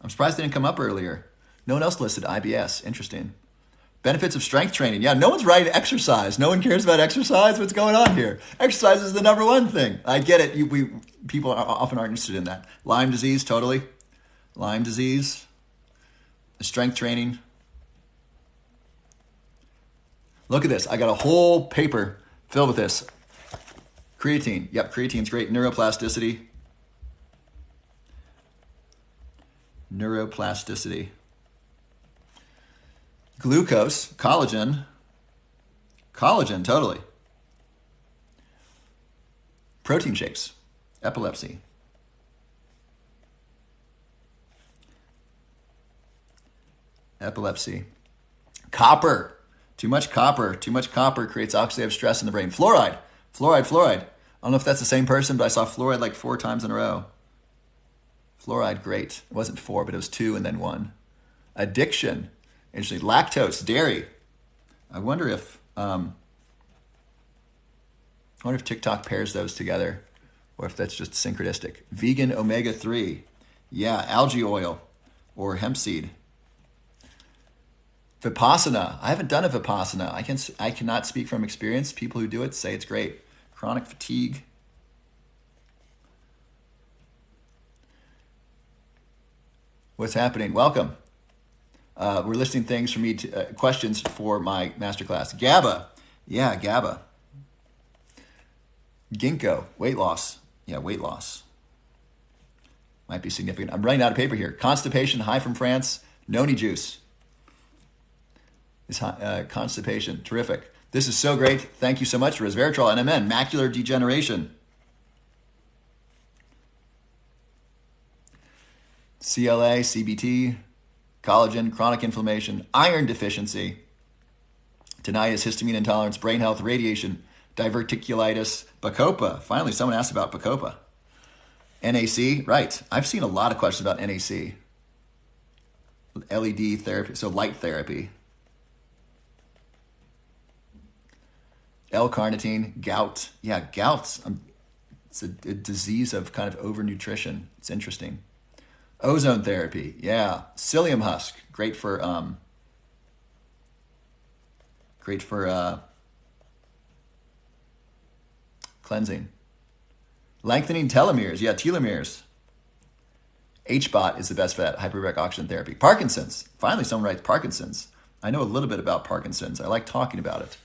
I'm surprised they didn't come up earlier. No one else listed IBS. Interesting. Benefits of strength training. Yeah, no one's writing exercise. No one cares about exercise. What's going on here? Exercise is the number one thing. I get it. People often aren't interested in that. Lyme disease, totally. Lyme disease. Strength training. Look at this. I got a whole paper filled with this. Creatine. Yep, creatine's great. Neuroplasticity. Neuroplasticity. Glucose, collagen, totally. Protein shakes, epilepsy. Copper, too much copper creates oxidative stress in the brain. Fluoride. I don't know if that's the same person, but I saw fluoride like 4 times in a row. Fluoride, great. It wasn't 4, but it was 2 and then 1. Addiction. Interesting. Lactose, dairy. I wonder if TikTok pairs those together, or if that's just syncretistic. Vegan omega-3. Yeah, algae oil or hemp seed. Vipassana. I haven't done a Vipassana. I cannot speak from experience. People who do it say it's great. Chronic fatigue. What's happening? Welcome. We're listing things for me questions for my masterclass. GABA. Yeah, GABA. Ginkgo. Weight loss. Yeah, weight loss. Might be significant. I'm running out of paper here. Constipation. Hi from France. Noni juice. Is constipation. Terrific. This is so great. Thank you so much. Resveratrol, NMN. Macular degeneration. CLA, CBT, collagen, chronic inflammation, iron deficiency, tinnitus, histamine intolerance, brain health, radiation, diverticulitis, Bacopa. Finally, someone asked about Bacopa. NAC, right. I've seen a lot of questions about NAC. LED therapy, so light therapy. L-carnitine, gout. Yeah, gout. It's a disease of kind of overnutrition. It's interesting. Ozone therapy, yeah. Psyllium husk, great for cleansing. Lengthening telomeres, yeah, telomeres. HBOT is the best for that, hyperbaric oxygen therapy. Parkinson's, finally someone writes Parkinson's. I know a little bit about Parkinson's. I like talking about it.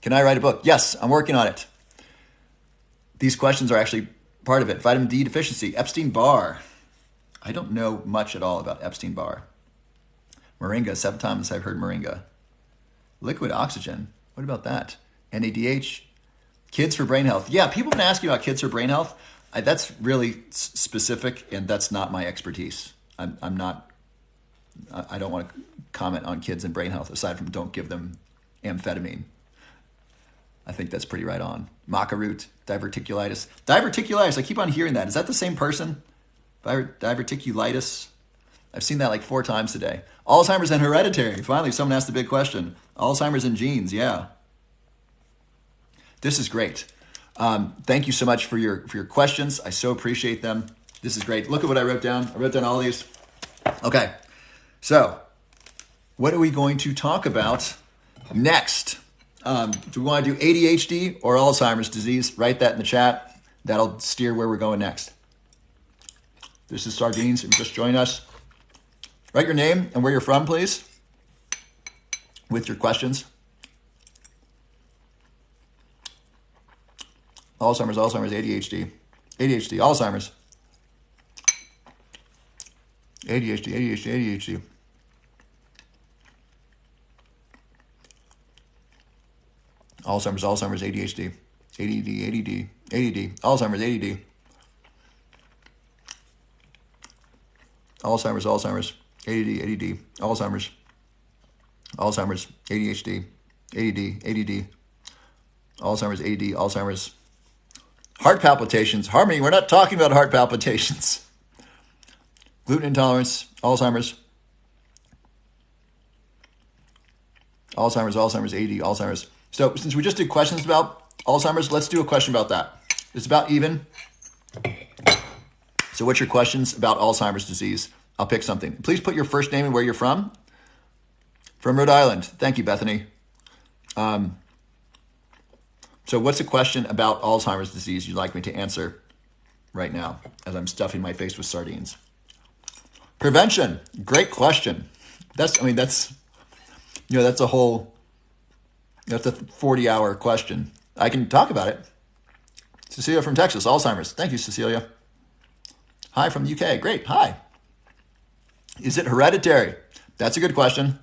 Can I write a book? Yes, I'm working on it. These questions are actually part of it. Vitamin D deficiency, Epstein-Barr. I don't know much at all about Epstein-Barr. Moringa, 7 times I've heard moringa. Liquid oxygen, what about that? NADH, kids for brain health. Yeah, people have been asking about kids for brain health. That's really specific, and that's not my expertise. I don't want to comment on kids and brain health, aside from don't give them amphetamine. I think that's pretty right on. Maca root, diverticulitis. Diverticulitis, I keep on hearing that. Is that the same person? Diverticulitis? I've seen that like 4 times today. Alzheimer's and hereditary. Finally, someone asked a big question. Alzheimer's and genes, yeah. This is great. Thank you so much for your questions. I so appreciate them. This is great. Look at what I wrote down. I wrote down all these. Okay, so what are we going to talk about next? Do we want to do ADHD or Alzheimer's disease? Write that in the chat. That'll steer where we're going next. This is Sardines. If you just joined us, write your name and where you're from, please, with your questions. Alzheimer's, ADHD, Alzheimer's, ADHD. Alzheimer's, ADHD, ADD, Alzheimer's, ADD. Alzheimer's, ADD, Alzheimer's, ADHD, ADD, Alzheimer's, ADD, Alzheimer's. Heart palpitations. Harmony, we're not talking about heart palpitations. Gluten intolerance, Alzheimer's, ADD, Alzheimer's. So since we just did questions about Alzheimer's, let's do a question about that. It's about even. So what's your questions about Alzheimer's disease? I'll pick something. Please put your first name and where you're from. From Rhode Island. Thank you, Bethany. So what's a question about Alzheimer's disease you'd like me to answer right now as I'm stuffing my face with sardines? Prevention. Great question. That's a 40-hour question. I can talk about it. Cecilia from Texas, Alzheimer's. Thank you, Cecilia. Hi from the UK. Great. Hi. Is it hereditary? That's a good question.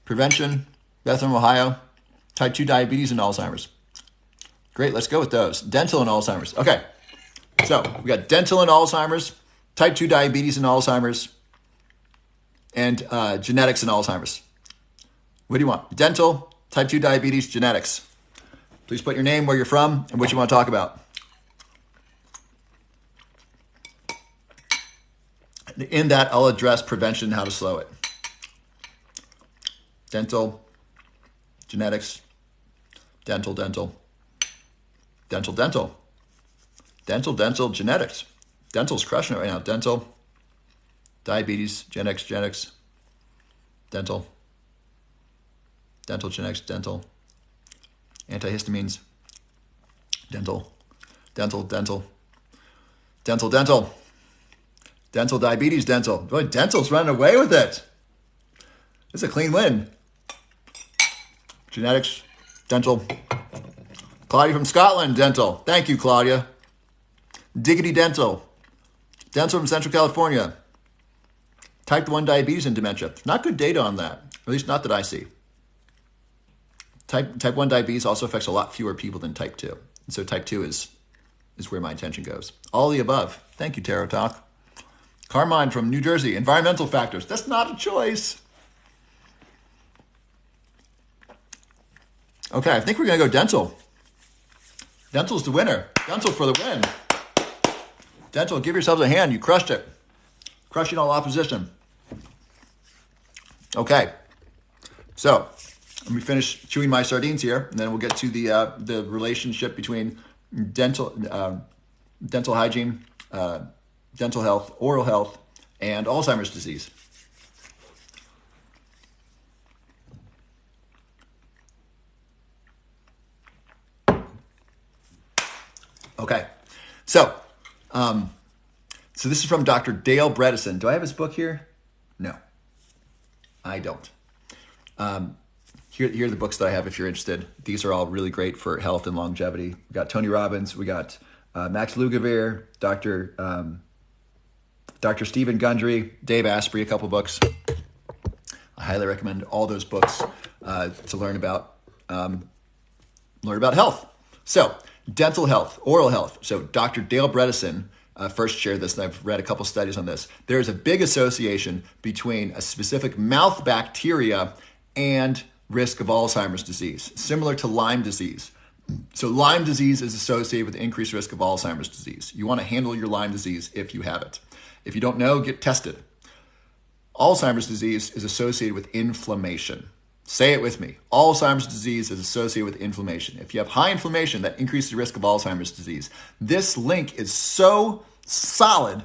Prevention. Beth from Ohio. Type 2 diabetes and Alzheimer's. Great, let's go with those. Dental and Alzheimer's. Okay, so we got dental and Alzheimer's, type 2 diabetes and Alzheimer's, and genetics and Alzheimer's. What do you want? Dental, type 2 diabetes, genetics. Please put your name, where you're from, and what you want to talk about. In that, I'll address prevention and how to slow it. Dental, genetics, dental, genetics. Dental's crushing it right now. Dental, diabetes, genetics, dental, genetics, dental, antihistamines, dental, diabetes, dental. Boy, dental's running away with it. It's a clean win. Genetics, dental. Claudia from Scotland, dental. Thank you, Claudia. Diggity Dental. Dental from Central California. Type 1 diabetes and dementia. Not good data on that. At least not that I see. Type 1 diabetes also affects a lot fewer people than type 2. And so type 2 is where my attention goes. All the above. Thank you, Tarot Talk. Carmine from New Jersey. Environmental factors. That's not a choice. Okay, I think we're going to go dental. Dental's the winner. Dental for the win. Dental, give yourselves a hand. You crushed it. Crushing all opposition. Okay, so let me finish chewing my sardines here, and then we'll get to the relationship between dental hygiene, dental health, oral health, and Alzheimer's disease. Okay, so this is from Dr. Dale Bredesen. Do I have his book here? No, I don't. Here are the books that I have if you're interested. These are all really great for health and longevity. We got Tony Robbins, we got Max Lugavere, Dr. Stephen Gundry, Dave Asprey, a couple books. I highly recommend all those books to learn about health. So, dental health, oral health. So Dr. Dale Bredesen first shared this, and I've read a couple studies on this. There is a big association between a specific mouth bacteria and risk of Alzheimer's disease, similar to Lyme disease. So Lyme disease is associated with increased risk of Alzheimer's disease. You want to handle your Lyme disease if you have it. If you don't know, get tested. Alzheimer's disease is associated with inflammation. Say it with me. Alzheimer's disease is associated with inflammation. If you have high inflammation, that increases the risk of Alzheimer's disease. This link is so solid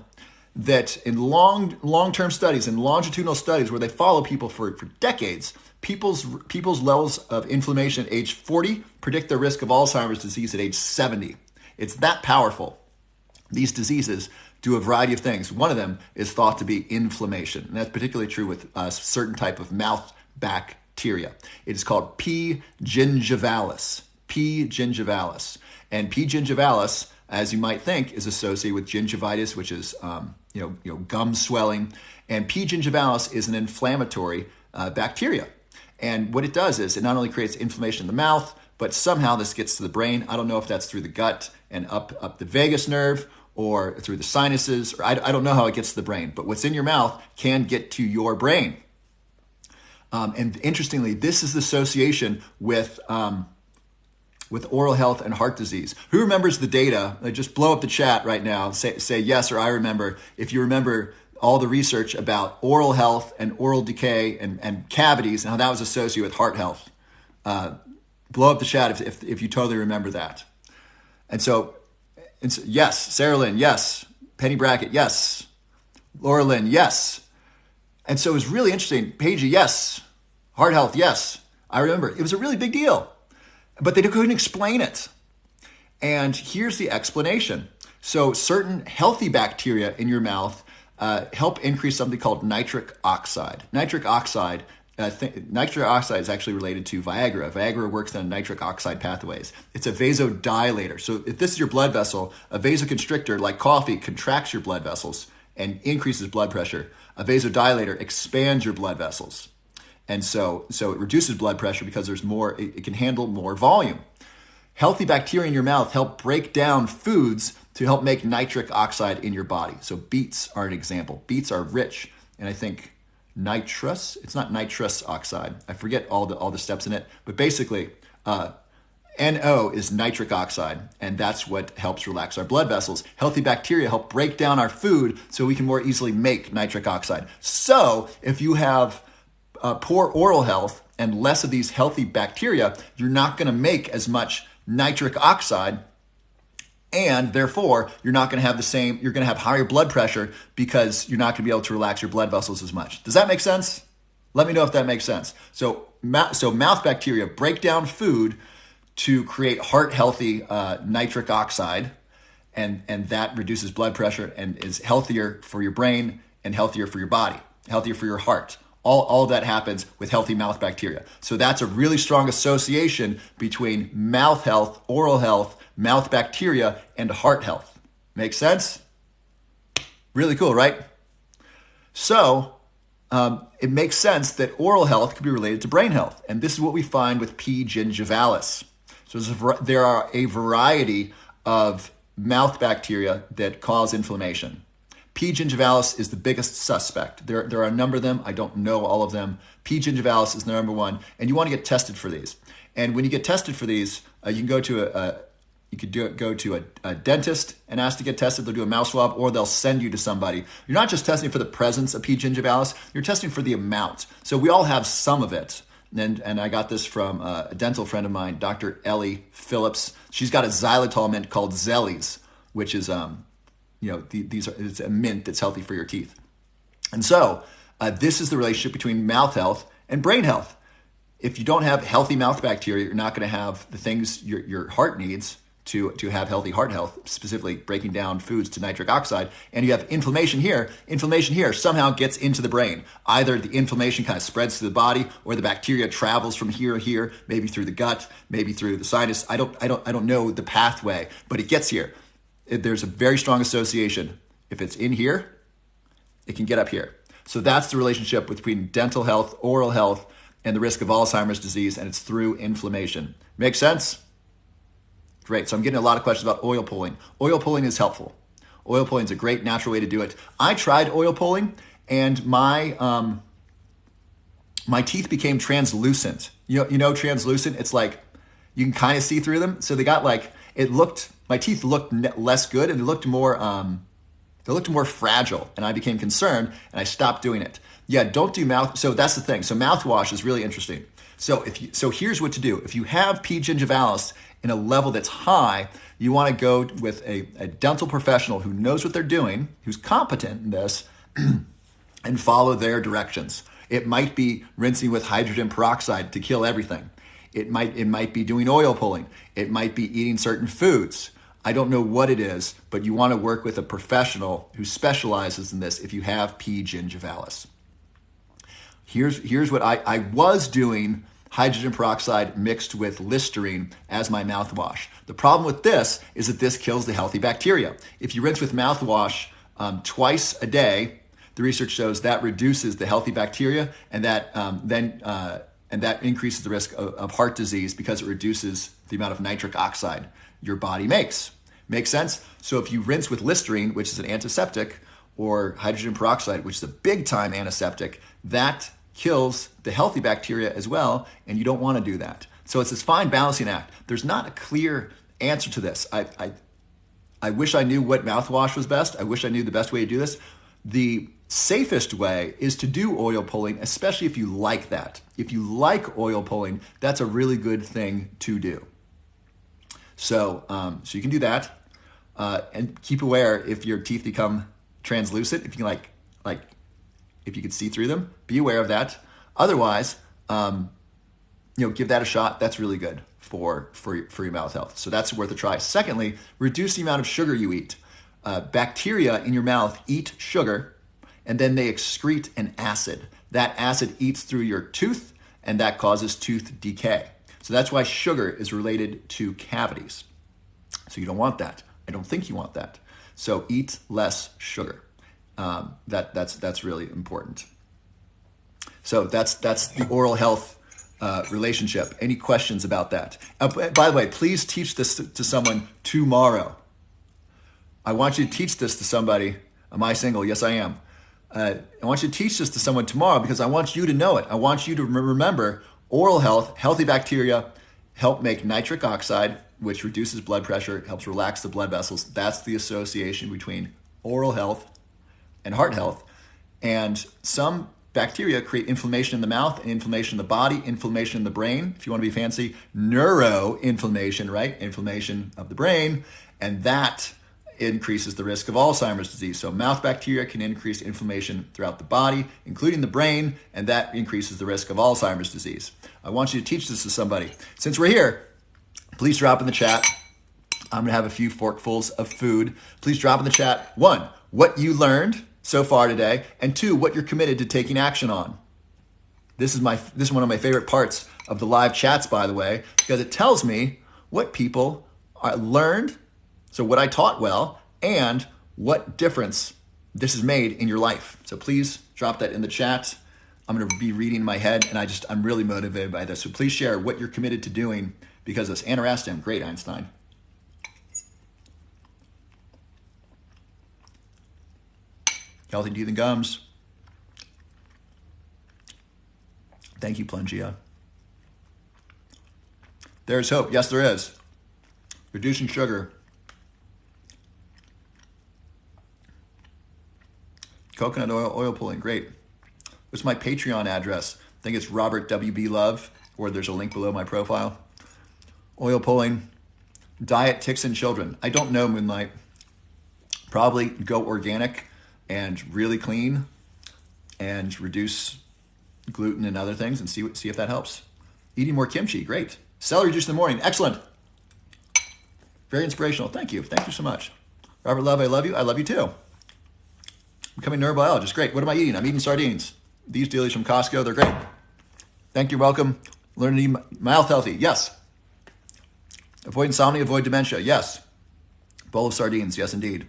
that in long-term studies and longitudinal studies where they follow people for decades, people's levels of inflammation at age 40 predict their risk of Alzheimer's disease at age 70. It's that powerful. These diseases do a variety of things. One of them is thought to be inflammation, and that's particularly true with a certain type of mouth bacteria. It is called P. gingivalis. P. gingivalis. And P. gingivalis, as you might think, is associated with gingivitis, which is gum swelling. And P. gingivalis is an inflammatory bacteria. And what it does is it not only creates inflammation in the mouth, but somehow this gets to the brain. I don't know if that's through the gut and up the vagus nerve or through the sinuses. Or I don't know how it gets to the brain, but what's in your mouth can get to your brain. And interestingly, this is the association with oral health and heart disease. Who remembers the data? Just blow up the chat right now. Say yes or I remember. If you remember all the research about oral health and oral decay and cavities and how that was associated with heart health. Blow up the chat if you totally remember that. And so yes, Sarah Lynn, yes. Penny Brackett, yes. Laura Lynn, yes. And so it was really interesting. Paige, yes. Heart health, yes. I remember. It was a really big deal. But they couldn't explain it. And here's the explanation. So certain healthy bacteria in your mouth help increase something called nitric oxide. Nitric oxide is actually related to Viagra. Viagra works on nitric oxide pathways. It's a vasodilator. So if this is your blood vessel, a vasoconstrictor like coffee contracts your blood vessels and increases blood pressure. A vasodilator expands your blood vessels. And so it reduces blood pressure because there's more, it can handle more volume. Healthy bacteria in your mouth help break down foods to help make nitric oxide in your body. So beets are an example. Beets are rich, and I think it's not nitrous oxide. I forget all the steps in it, but basically NO is nitric oxide, and that's what helps relax our blood vessels. Healthy bacteria help break down our food so we can more easily make nitric oxide. So if you have poor oral health and less of these healthy bacteria, you're not going to make as much nitric oxide, and therefore you're not going to have you're going to have higher blood pressure because you're not going to be able to relax your blood vessels as much. Does that make sense? Let me know if that makes sense. So mouth bacteria break down food to create heart healthy nitric oxide, and that reduces blood pressure and is healthier for your brain and healthier for your body, healthier for your heart. All of that happens with healthy mouth bacteria. So that's a really strong association between mouth health, oral health, mouth bacteria, and heart health. Make sense? Really cool, right? So it makes sense that oral health could be related to brain health. And this is what we find with P. gingivalis. So there are a variety of mouth bacteria that cause inflammation. P. gingivalis is the biggest suspect. There are a number of them. I don't know all of them. P. gingivalis is the number one, and you want to get tested for these. And when you get tested for these, you can go to a dentist and ask to get tested. They'll do a mouth swab, or they'll send you to somebody. You're not just testing for the presence of P. gingivalis. You're testing for the amount. So we all have some of it. And I got this from a dental friend of mine, Dr. Ellie Phillips. She's got a xylitol mint called Zellies, which is it's a mint that's healthy for your teeth. And so this is the relationship between mouth health and brain health. If you don't have healthy mouth bacteria, you're not going to have the things your heart needs to have healthy heart health, specifically breaking down foods to nitric oxide. And you have inflammation here somehow gets into the brain. Either the inflammation kind of spreads to the body, or the bacteria travels from here, maybe through the gut, maybe through the sinus. I don't know the pathway, but it gets here. There's a very strong association. If it's in here, it can get up here. So that's the relationship between dental health, oral health, and the risk of Alzheimer's disease, and it's through inflammation. Make sense? Great. So I'm getting a lot of questions about oil pulling. Oil pulling is helpful. Oil pulling is a great natural way to do it. I tried oil pulling, and my teeth became translucent. You know translucent? It's like you can kind of see through them. So they got my teeth looked less good, and they looked more fragile, and I became concerned, and I stopped doing it. Yeah, don't do mouth. So that's the thing. So mouthwash is really interesting. So here's what to do. If you have P. gingivalis in a level that's high, you want to go with a dental professional who knows what they're doing, who's competent in this, and follow their directions. It might be rinsing with hydrogen peroxide to kill everything. It might be doing oil pulling. It might be eating certain foods. I don't know what it is, but you want to work with a professional who specializes in this if you have P. gingivalis. Here's what I was doing: hydrogen peroxide mixed with Listerine as my mouthwash. The problem with this is that this kills the healthy bacteria. If you rinse with mouthwash twice a day, the research shows that reduces the healthy bacteria, and that that increases the risk of heart disease because it reduces the amount of nitric oxide your body makes. Make sense? So if you rinse with Listerine, which is an antiseptic, or hydrogen peroxide, which is a big time antiseptic, that kills the healthy bacteria as well, and you don't want to do that. So it's this fine balancing act. There's not a clear answer to this. I wish I knew what mouthwash was best. I wish I knew the best way to do this. The safest way is to do oil pulling, especially if you like that. If you like oil pulling, that's a really good thing to do. So you can do that, and keep aware if your teeth become translucent. If you if you can see through them, be aware of that. Otherwise, give that a shot. That's really good for your mouth health. So that's worth a try. Secondly, reduce the amount of sugar you eat. Bacteria in your mouth eat sugar, and then they excrete an acid. That acid eats through your tooth, and that causes tooth decay. So that's why sugar is related to cavities. So you don't want that. I don't think you want that. So eat less sugar. That's really important. So that's the oral health relationship. Any questions about that? By the way, please teach this to someone tomorrow. I want you to teach this to somebody. Am I single? Yes, I am. I want you to teach this to someone tomorrow because I want you to know it. I want you to remember oral health, healthy bacteria help make nitric oxide, which reduces blood pressure, helps relax the blood vessels. That's the association between oral health and heart health. And some bacteria create inflammation in the mouth and inflammation in the body, inflammation in the brain. If you want to be fancy, neuroinflammation, right? Inflammation of the brain. And that increases the risk of Alzheimer's disease. So mouth bacteria can increase inflammation throughout the body, including the brain, and that increases the risk of Alzheimer's disease. I want you to teach this to somebody. Since we're here, please drop in the chat. I'm going to have a few forkfuls of food. Please drop in the chat, 1, what you learned so far today, and 2, what you're committed to taking action on. This is one of my favorite parts of the live chats, by the way, because it tells me what people learned, so what I taught well, and what difference this has made in your life. So please drop that in the chat. I'm going to be reading in my head, and I'm really motivated by this. So please share what you're committed to doing because of this. Aniracetam, great, Einstein. Healthy teeth and gums. Thank you, Plungia. There's hope. Yes, there is. Reducing sugar. Coconut oil pulling, great. What's my Patreon address? I think it's Robert WB Love, or there's a link below my profile. Oil pulling, diet, ticks, and children. I don't know, Moonlight. Probably go organic and really clean and reduce gluten and other things and see if that helps. Eating more kimchi, great. Celery juice in the morning, excellent. Very inspirational, thank you so much. Robert Love, I love you, I love you too. Becoming a neurobiologist, great. What am I eating? I'm eating sardines. These dealies from Costco, they're great. Thank you, welcome. Learn to eat mouth healthy, yes. Avoid insomnia, avoid dementia, yes. Bowl of sardines, yes indeed.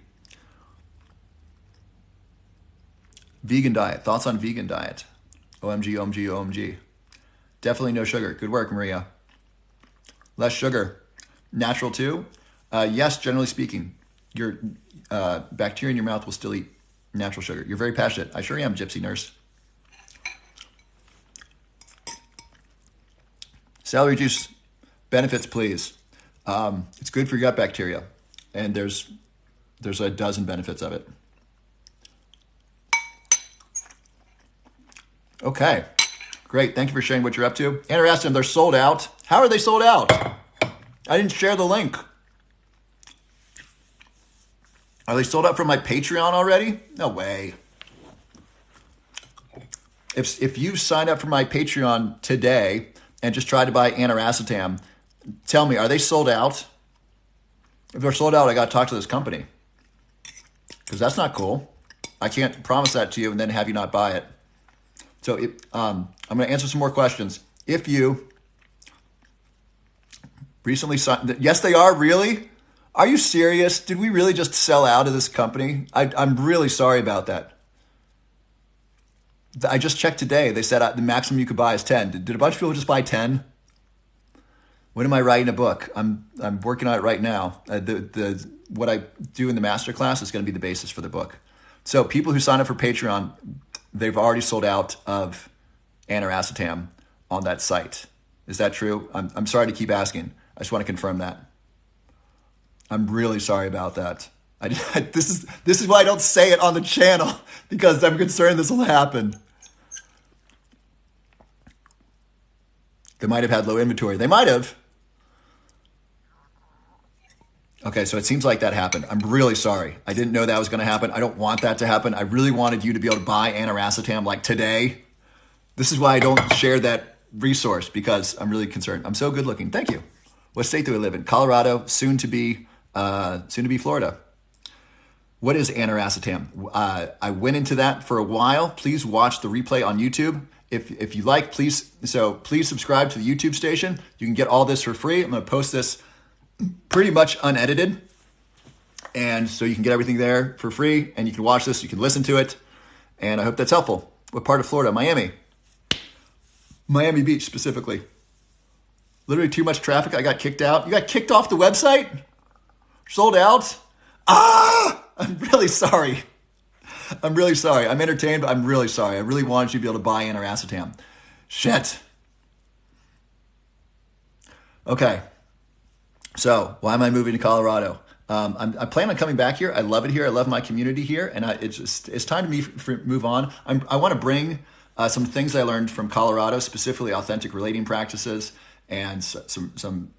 Vegan diet, thoughts on vegan diet? OMG, OMG, OMG. Definitely no sugar. Good work, Maria. Less sugar. Natural too? Yes, generally speaking. Your bacteria in your mouth will still eat natural sugar. You're very passionate. I sure am, Gypsy Nurse. Celery juice benefits, please. It's good for your gut bacteria. And there's a dozen benefits of it. Okay, great. Thank you for sharing what you're up to. Aniracetam, they're sold out. How are they sold out? I didn't share the link. Are they sold out from my Patreon already? No way. If you sign up for my Patreon today and just try to buy Aniracetam, tell me, are they sold out? If they're sold out, I got to talk to this company. Because that's not cool. I can't promise that to you and then have you not buy it. So I'm going to answer some more questions. If you recently signed, yes, they are, really? Are you serious? Did we really just sell out of this company? I'm really sorry about that. I just checked today. They said the maximum you could buy is 10. Did a bunch of people just buy 10? When am I writing a book? I'm working on it right now. What I do in the masterclass is going to be the basis for the book. So people who sign up for Patreon, they've already sold out of Aniracetam on that site. Is that true? I'm sorry to keep asking. I just want to confirm that. I'm really sorry about that. This is why I don't say it on the channel, because I'm concerned this will happen. They might have had low inventory. They might have. Okay, so it seems like that happened. I'm really sorry. I didn't know that was going to happen. I don't want that to happen. I really wanted you to be able to buy Aniracetam like today. This is why I don't share that resource, because I'm really concerned. I'm so good looking. Thank you. What state do we live in? Colorado, soon to be Florida. What is Aniracetam? I went into that for a while. Please watch the replay on YouTube. If you like, please subscribe to the YouTube station. You can get all this for free. I'm going to post this pretty much unedited. And so you can get everything there for free, and you can watch this, you can listen to it. And I hope that's helpful. What part of Florida? Miami. Miami Beach specifically. Literally too much traffic. I got kicked out. You got kicked off the website? Sold out? I'm really sorry. I'm entertained, but I'm really sorry. I really wanted you to be able to buy Aniracetam. Shit. Okay. So why am I moving to Colorado? I plan on coming back here. I love it here. I love my community here, and it's time to move on. I want to bring some things I learned from Colorado, specifically authentic relating practices, and some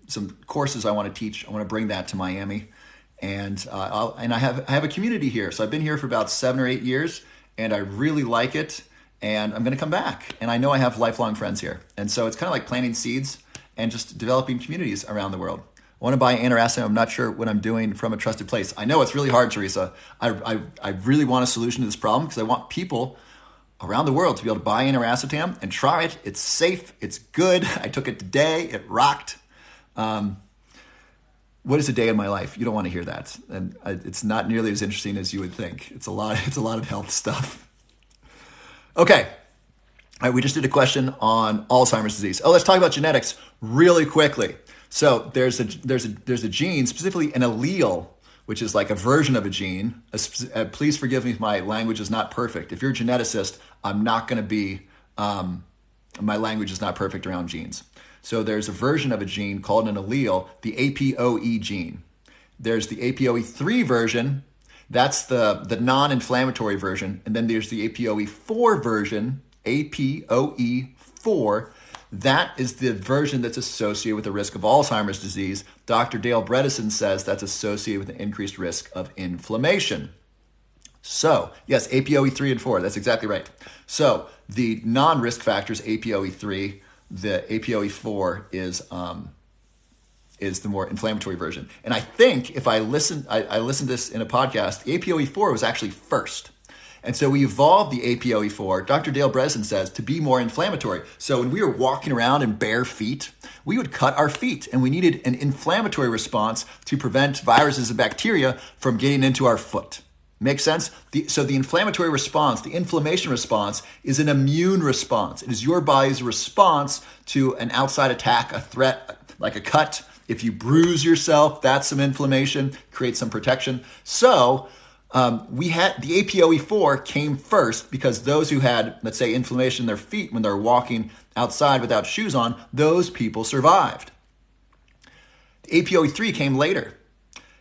courses I want to teach. I want to bring that to Miami, and I have a community here. So I've been here for about 7 or 8 years, and I really like it. And I'm going to come back, and I know I have lifelong friends here, and so it's kind of like planting seeds and just developing communities around the world. I want to buy Aniracetam. I'm not sure what I'm doing from a trusted place. I know it's really hard, Teresa. I really want a solution to this problem, because I want people around the world to be able to buy Aniracetam and try it. It's safe. It's good. I took it today. It rocked. What is a day in my life? You don't want to hear that. And it's not nearly as interesting as you would think. It's a lot of health stuff. Okay. All right, we just did a question on Alzheimer's disease. Let's talk about genetics really quickly. So there's a gene, specifically an allele, which is like a version of a gene. Please forgive me if my language is not perfect. If you're a geneticist, I'm not going to be, my language is not perfect around genes. So there's a version of a gene called an allele, the APOE gene. There's the APOE3 version. That's the non-inflammatory version. And then there's the APOE4 version, APOE4. that is the version that's associated with the risk of Alzheimer's disease. Dr. Dale Bredesen says that's associated with an increased risk of inflammation. So, yes, ApoE3 and 4, that's exactly right. So, the non-risk factors, ApoE3, the ApoE4 is the more inflammatory version. And I think if I listened to this in a podcast, the ApoE4 was actually first. And so we evolved the ApoE4, Dr. Dale Bredesen says, to be more inflammatory. So when we were walking around in bare feet, we would cut our feet, and we needed an inflammatory response to prevent viruses and bacteria from getting into our foot. Make sense? So the inflammatory response, the inflammation response, is an immune response. It is your body's response to an outside attack, a threat, like a cut. If you bruise yourself, that's some inflammation, creates some protection. So we had the ApoE4 came first because those who had, let's say, inflammation in their feet when they're walking outside without shoes on, those people survived. The ApoE3 came later.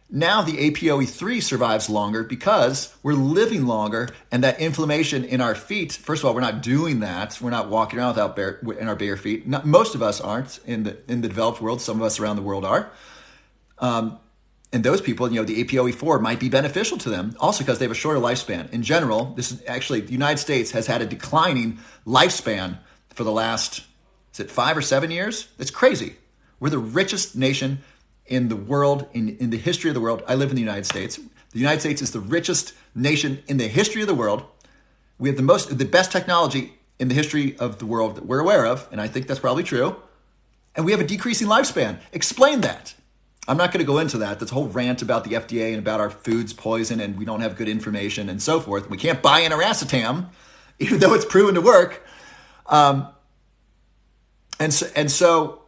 Now the ApoE3 survives longer because we're living longer, and that inflammation in our feet, first of all, we're not doing that. We're not walking around in our bare feet. Most of us aren't in the developed world. Some of us around the world are. And those people, the ApoE4 might be beneficial to them also because they have a shorter lifespan. In general, this is actually, the United States has had a declining lifespan for the last, 5 or 7 years? It's crazy. We're the richest nation in the world, in the history of the world. I live in the United States. The United States is the richest nation in the history of the world. We have the best technology in the history of the world that we're aware of, and I think that's probably true. And we have a decreasing lifespan. Explain that. I'm not going to go into that. That's a whole rant about the FDA and about our food's poison and we don't have good information and so forth. We can't buy Aniracetam, even though it's proven to work. And so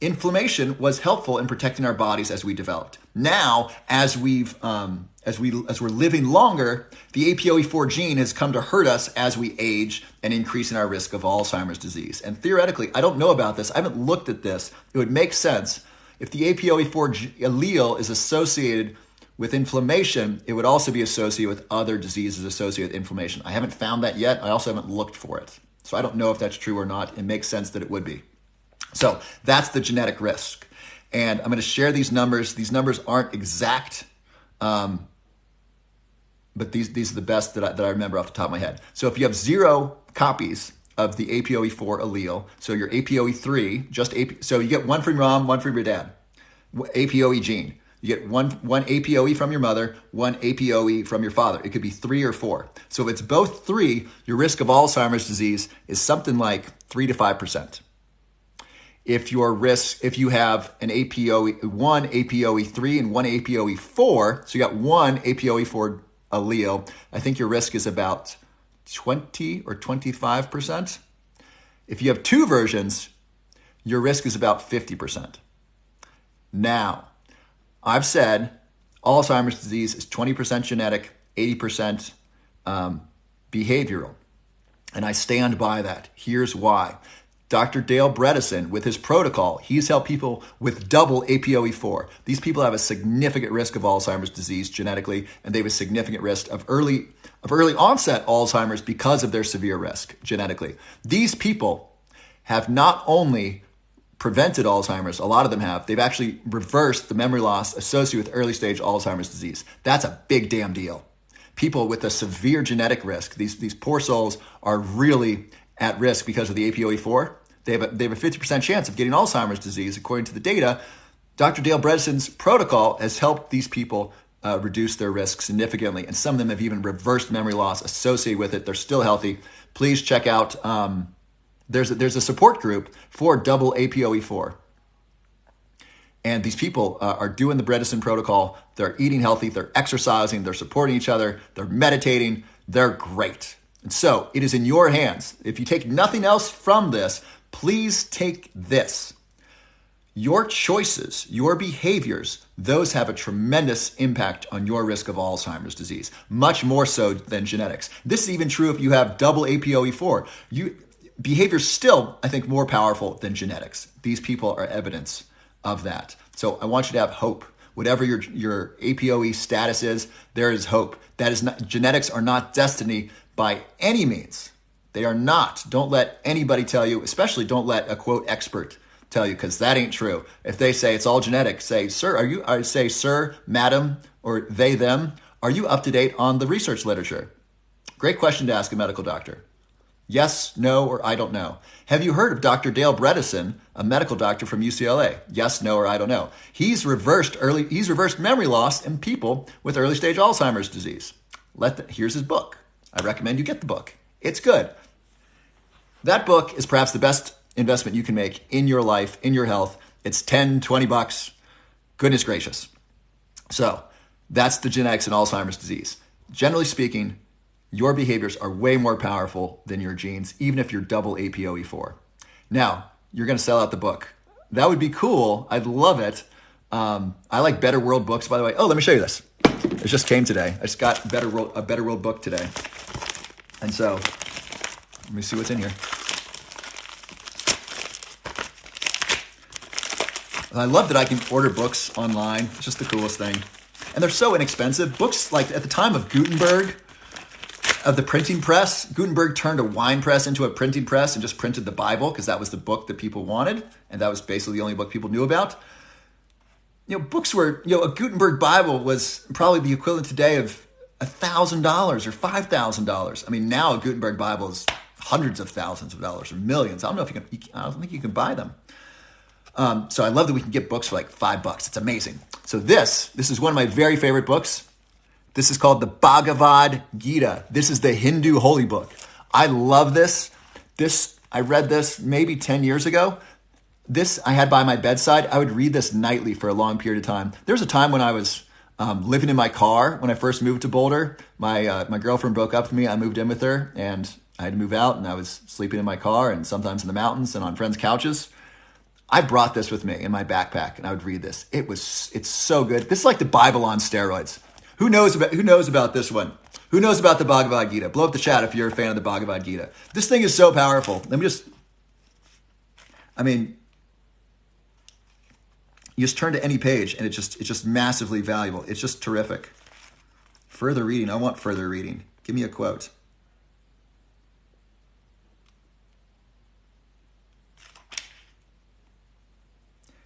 inflammation was helpful in protecting our bodies as we developed. Now, as we're living longer, the ApoE4 gene has come to hurt us as we age and increasing our risk of Alzheimer's disease. And theoretically, I don't know about this. I haven't looked at this. It would make sense. If the ApoE4 allele is associated with inflammation, it would also be associated with other diseases associated with inflammation. I haven't found that yet. I also haven't looked for it. So I don't know if that's true or not. It makes sense that it would be. So that's the genetic risk. And I'm going to share these numbers. These numbers aren't exact, but these are the best that I remember off the top of my head. So if you have 0 copies of the ApoE4 allele, so your ApoE3, so you get one from your mom, one from your dad, ApoE gene. You get one ApoE from your mother, one ApoE from your father. It could be 3 or 4. So if it's both 3, your risk of Alzheimer's disease is something like 3 to 5%. If you have an one ApoE3 and one ApoE4, so you got one ApoE4 allele, I think your risk is about 20 or 25%. If you have 2 versions, your risk is about 50%. Now, I've said Alzheimer's disease is 20% genetic, 80% behavioral. And I stand by that. Here's why. Dr. Dale Bredesen, with his protocol, he's helped people with double ApoE4. These people have a significant risk of Alzheimer's disease genetically, and they have a significant risk of early onset Alzheimer's because of their severe risk genetically. These people have not only prevented Alzheimer's, a lot of them have, they've actually reversed the memory loss associated with early stage Alzheimer's disease. That's a big damn deal. People with a severe genetic risk, these poor souls are really at risk because of the ApoE4. They have a 50% chance of getting Alzheimer's disease. According to the data, Dr. Dale Bredesen's protocol has helped these people reduce their risk significantly, and some of them have even reversed memory loss associated with it. They're still healthy. Please check out, there's a support group for double ApoE4. And these people are doing the Bredesen protocol. They're eating healthy. They're exercising. They're supporting each other. They're meditating. They're great. And so it is in your hands. If you take nothing else from this, please take this. Your choices, your behaviors, those have a tremendous impact on your risk of Alzheimer's disease, much more so than genetics. This is even true if you have double ApoE4. Behavior's still, I think, more powerful than genetics. These people are evidence of that. So I want you to have hope. Whatever your ApoE status is, there is hope. That is not, genetics are not destiny by any means. They are not. Don't let anybody tell you, especially don't let a quote expert tell you, because that ain't true. If they say it's all genetic, say, sir, madam, or they, them, are you up to date on the research literature? Great question to ask a medical doctor. Yes, no, or I don't know. Have you heard of Dr. Dale Bredesen, a medical doctor from UCLA? Yes, no, or I don't know. He's reversed memory loss in people with early stage Alzheimer's disease. Here's his book. I recommend you get the book. It's good. That book is perhaps the best investment you can make in your life, in your health. It's $10-$20. Goodness gracious. So that's the genetics in Alzheimer's disease. Generally speaking, your behaviors are way more powerful than your genes, even if you're double APOE4. Now, you're going to sell out the book. That would be cool. I'd love it. I like Better World books, by the way. Oh, let me show you this. It just came today. I just got a Better World book today. And so, let me see what's in here. I love that I can order books online. It's just the coolest thing. And they're so inexpensive. Books like at the time of Gutenberg, of the printing press, Gutenberg turned a wine press into a printing press and just printed the Bible because that was the book that people wanted. And that was basically the only book people knew about. Books were, a Gutenberg Bible was probably the equivalent today of $1,000 or $5,000. I mean, now a Gutenberg Bible is hundreds of thousands of dollars or millions. I don't think you can buy them. So I love that we can get books for like $5. It's amazing. So this is one of my very favorite books. This is called the Bhagavad Gita. This is the Hindu holy book. I love this. I read this maybe 10 years ago. This I had by my bedside. I would read this nightly for a long period of time. There was a time when I was living in my car when I first moved to Boulder. My girlfriend broke up with me. I moved in with her and I had to move out, and I was sleeping in my car and sometimes in the mountains and on friends' couches. I brought this with me in my backpack and I would read this. It's so good. This is like the Bible on steroids. Who knows about this one? Who knows about the Bhagavad Gita? Blow up the chat if you're a fan of the Bhagavad Gita. This thing is so powerful. You just turn to any page and it's just massively valuable. It's just terrific. Further reading. I want further reading. Give me a quote.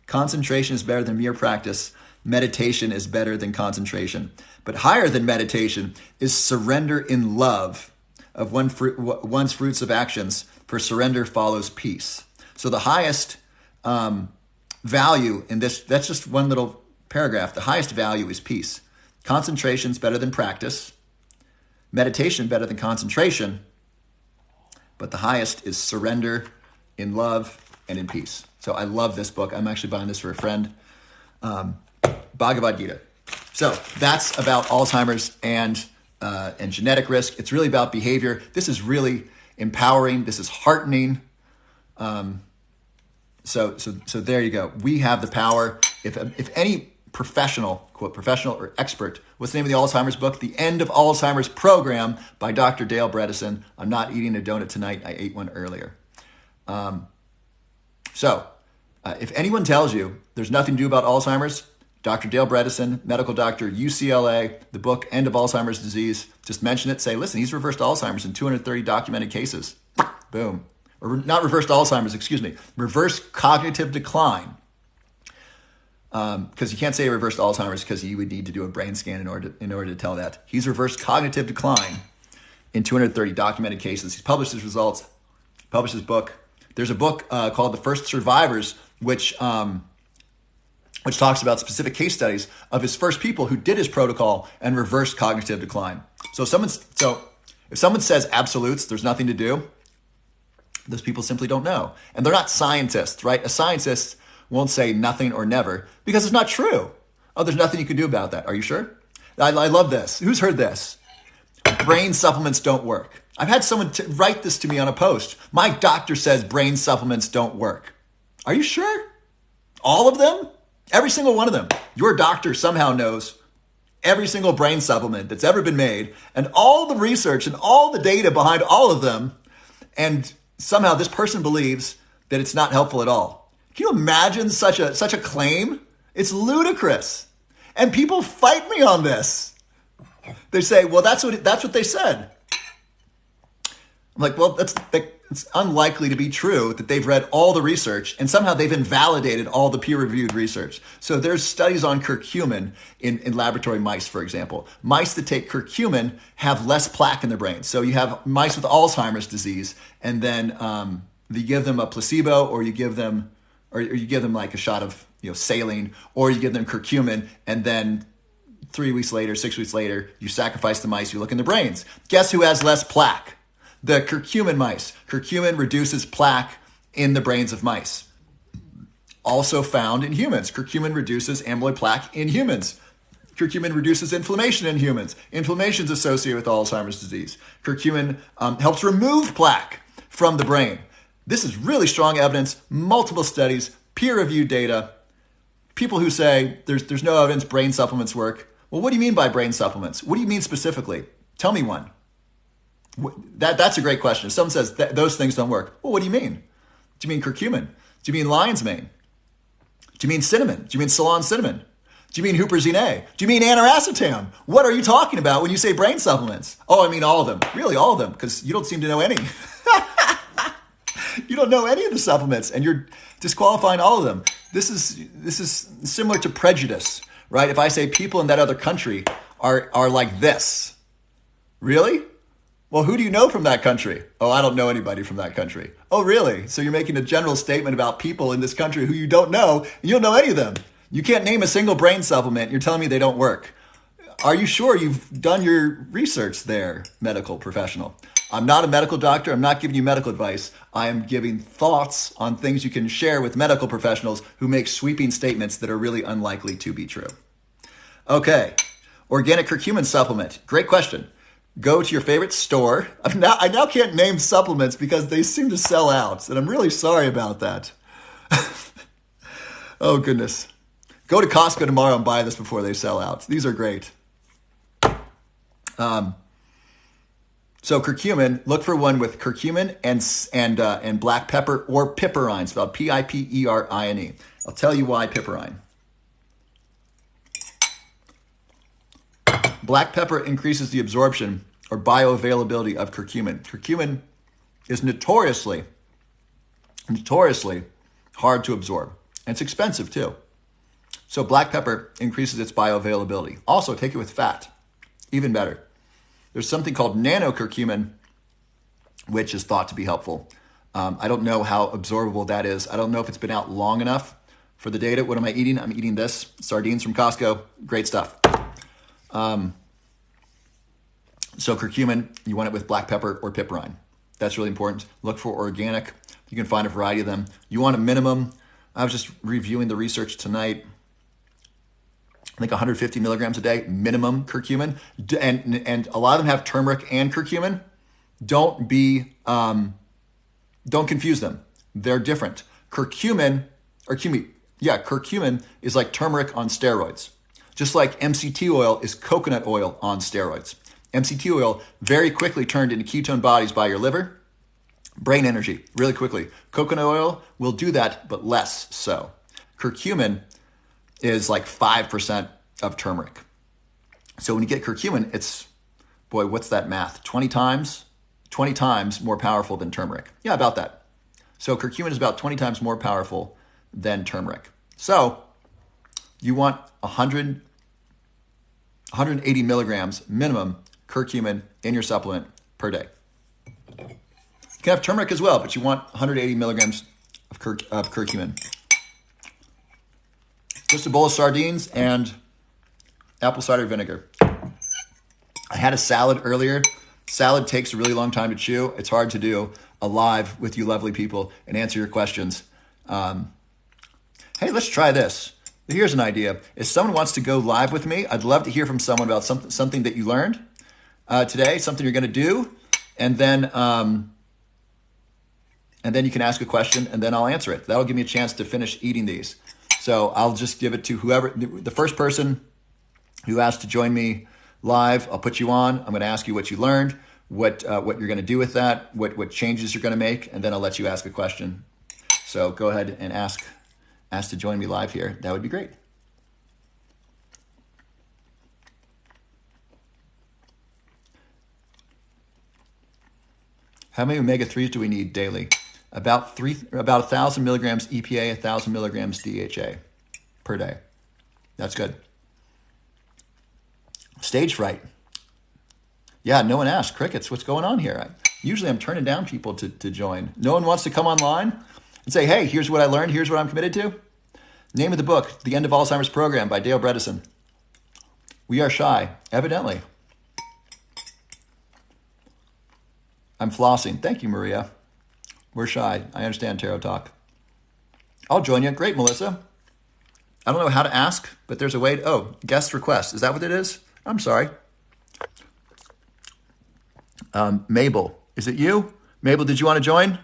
Concentration is better than mere practice. Meditation is better than concentration. But higher than meditation is surrender in love of one's fruits of actions, for surrender follows peace. So the highest value in this, that's just one little paragraph. The highest value is peace. Concentration is better than practice. Meditation better than concentration. But the highest is surrender in love and in peace. So I love this book. I'm actually buying this for a friend. Bhagavad Gita. So that's about Alzheimer's and genetic risk. It's really about behavior. This is really empowering. This is heartening. So there you go. We have the power. If any professional, quote professional or expert, what's the name of the Alzheimer's book? The End of Alzheimer's Program by Dr. Dale Bredesen. I'm not eating a donut tonight. I ate one earlier. If anyone tells you there's nothing to do about Alzheimer's, Dr. Dale Bredesen, medical doctor, UCLA, the book End of Alzheimer's Disease, just mention it, say, listen, he's reversed Alzheimer's in 230 documented cases. Boom. Or not reversed Alzheimer's, excuse me, reverse cognitive decline. Because you can't say reversed Alzheimer's because you would need to do a brain scan in order to tell that. He's reversed cognitive decline in 230 documented cases. He's published his results, published his book. There's a book called The First Survivors, which talks about specific case studies of his first people who did his protocol and reversed cognitive decline. So if someone says absolutes, there's nothing to do, those people simply don't know. And they're not scientists, right? A scientist won't say nothing or never because it's not true. Oh, there's nothing you can do about that. Are you sure? I love this. Who's heard this? Brain supplements don't work. I've had someone write this to me on a post. My doctor says brain supplements don't work. Are you sure? All of them? Every single one of them. Your doctor somehow knows every single brain supplement that's ever been made and all the research and all the data behind all of them. And somehow this person believes that it's not helpful at all. Can you imagine such a claim? It's ludicrous. And people fight me on this. They say, well, that's what they said. I'm like, well, it's unlikely to be true that they've read all the research and somehow they've invalidated all the peer-reviewed research. So there's studies on curcumin in laboratory mice, for example. Mice that take curcumin have less plaque in their brain. So you have mice with Alzheimer's disease, and then you give them a placebo, or you give them like a shot of saline, or you give them curcumin, and then 3 weeks later, 6 weeks later, you sacrifice the mice, you look in their brains. Guess who has less plaque? The curcumin mice. Curcumin reduces plaque in the brains of mice. Also found in humans. Curcumin reduces amyloid plaque in humans. Curcumin reduces inflammation in humans. Inflammation is associated with Alzheimer's disease. Curcumin helps remove plaque from the brain. This is really strong evidence, multiple studies, peer-reviewed data. People who say there's no evidence brain supplements work. Well, what do you mean by brain supplements? What do you mean specifically? Tell me one. That's a great question. If someone says those things don't work, well, what do you mean? Do you mean curcumin? Do you mean lion's mane? Do you mean cinnamon? Do you mean Ceylon cinnamon? Do you mean huperzine? Do you mean Aniracetam? What are you talking about when you say brain supplements? Oh, I mean all of them. Really, all of them, because you don't seem to know any. You don't know any of the supplements, and you're disqualifying all of them. This is similar to prejudice, right? If I say people in that other country are like this, really? Well, who do you know from that country? Oh, I don't know anybody from that country. Oh, really? So you're making a general statement about people in this country who you don't know, and you don't know any of them. You can't name a single brain supplement. You're telling me they don't work. Are you sure you've done your research there, medical professional? I'm not a medical doctor. I'm not giving you medical advice. I am giving thoughts on things you can share with medical professionals who make sweeping statements that are really unlikely to be true. Okay, organic curcumin supplement. Great question. Go to your favorite store. I now can't name supplements because they seem to sell out, and I'm really sorry about that. Oh, goodness. Go to Costco tomorrow and buy this before they sell out. These are great. So curcumin, look for one with curcumin and black pepper or piperine, spelled Piperine. I'll tell you why piperine. Black pepper increases the absorption or bioavailability of curcumin. Curcumin is notoriously hard to absorb. And it's expensive too. So black pepper increases its bioavailability. Also, take it with fat. Even better. There's something called nanocurcumin, which is thought to be helpful. I don't know how absorbable that is. I don't know if it's been out long enough for the data. What am I eating? I'm eating this. Sardines from Costco. Great stuff. So curcumin, you want it with black pepper or piperine. That's really important. Look for organic. You can find a variety of them. You want a minimum. I was just reviewing the research tonight. I think 150 milligrams a day, minimum curcumin. And a lot of them have turmeric and curcumin. Don't confuse them. They're different. Curcumin is like turmeric on steroids. Just like MCT oil is coconut oil on steroids. MCT oil very quickly turned into ketone bodies by your liver. Brain energy, really quickly. Coconut oil will do that, but less so. Curcumin is like 5% of turmeric. So when you get curcumin, it's, boy, what's that math? 20 times more powerful than turmeric. Yeah, about that. So curcumin is about 20 times more powerful than turmeric. So you want 180 milligrams minimum curcumin in your supplement per day. You can have turmeric as well, but you want 180 milligrams of curcumin. Just a bowl of sardines and apple cider vinegar. I had a salad earlier. Salad takes a really long time to chew. It's hard to do live with you lovely people and answer your questions. Hey, let's try this. Here's an idea. If someone wants to go live with me, I'd love to hear from someone about something that you learned today, something you're going to do, and then you can ask a question, and then I'll answer it. That'll give me a chance to finish eating these. So I'll just give it to whoever, the first person who asked to join me live, I'll put you on. I'm going to ask you what you learned, what you're going to do with that, what changes you're going to make, and then I'll let you ask a question. So go ahead and ask to join me live here. That would be great. How many omega-3s do we need daily? About 1,000 milligrams EPA, 1,000 milligrams DHA per day. That's good. Stage fright. Yeah, no one asked. Crickets, what's going on here? Usually I'm turning down people to join. No one wants to come online and say, hey, here's what I learned. Here's what I'm committed to. Name of the book, The End of Alzheimer's Program by Dale Bredesen. We are shy, evidently. I'm flossing. Thank you, Maria. We're shy. I understand tarot talk. I'll join you. Great, Melissa. I don't know how to ask, but there's a way guest request. Is that what it is? I'm sorry. Mabel, is it you? Mabel, did you want to join?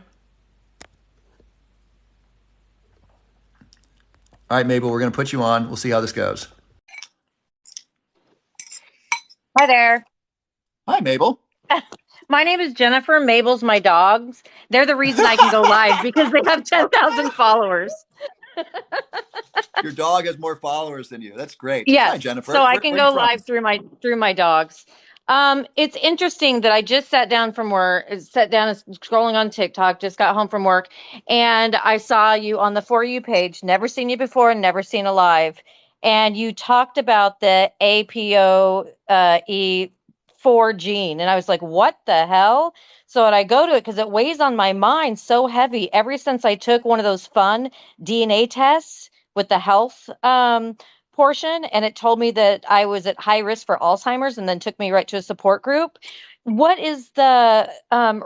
All right, Mabel, we're going to put you on. We'll see how this goes. Hi there. Hi, Mabel. My name is Jennifer. Mabel's my dogs. They're the reason I can go live because they have 10,000 followers. Your dog has more followers than you. That's great. Hi, Yes, Jennifer. so I Where can are you go from? live through my dogs. It's interesting that I just sat down from work, sat down and scrolling on TikTok, just got home from work, and I saw you on the For You page. Never seen you before, never seen a live, and you talked about the APOE4 gene, and I was like, "What the hell?" So I go to it because it weighs on my mind so heavy. Ever since I took one of those fun DNA tests with the health portion, and it told me that I was at high risk for Alzheimer's and then took me right to a support group. What is the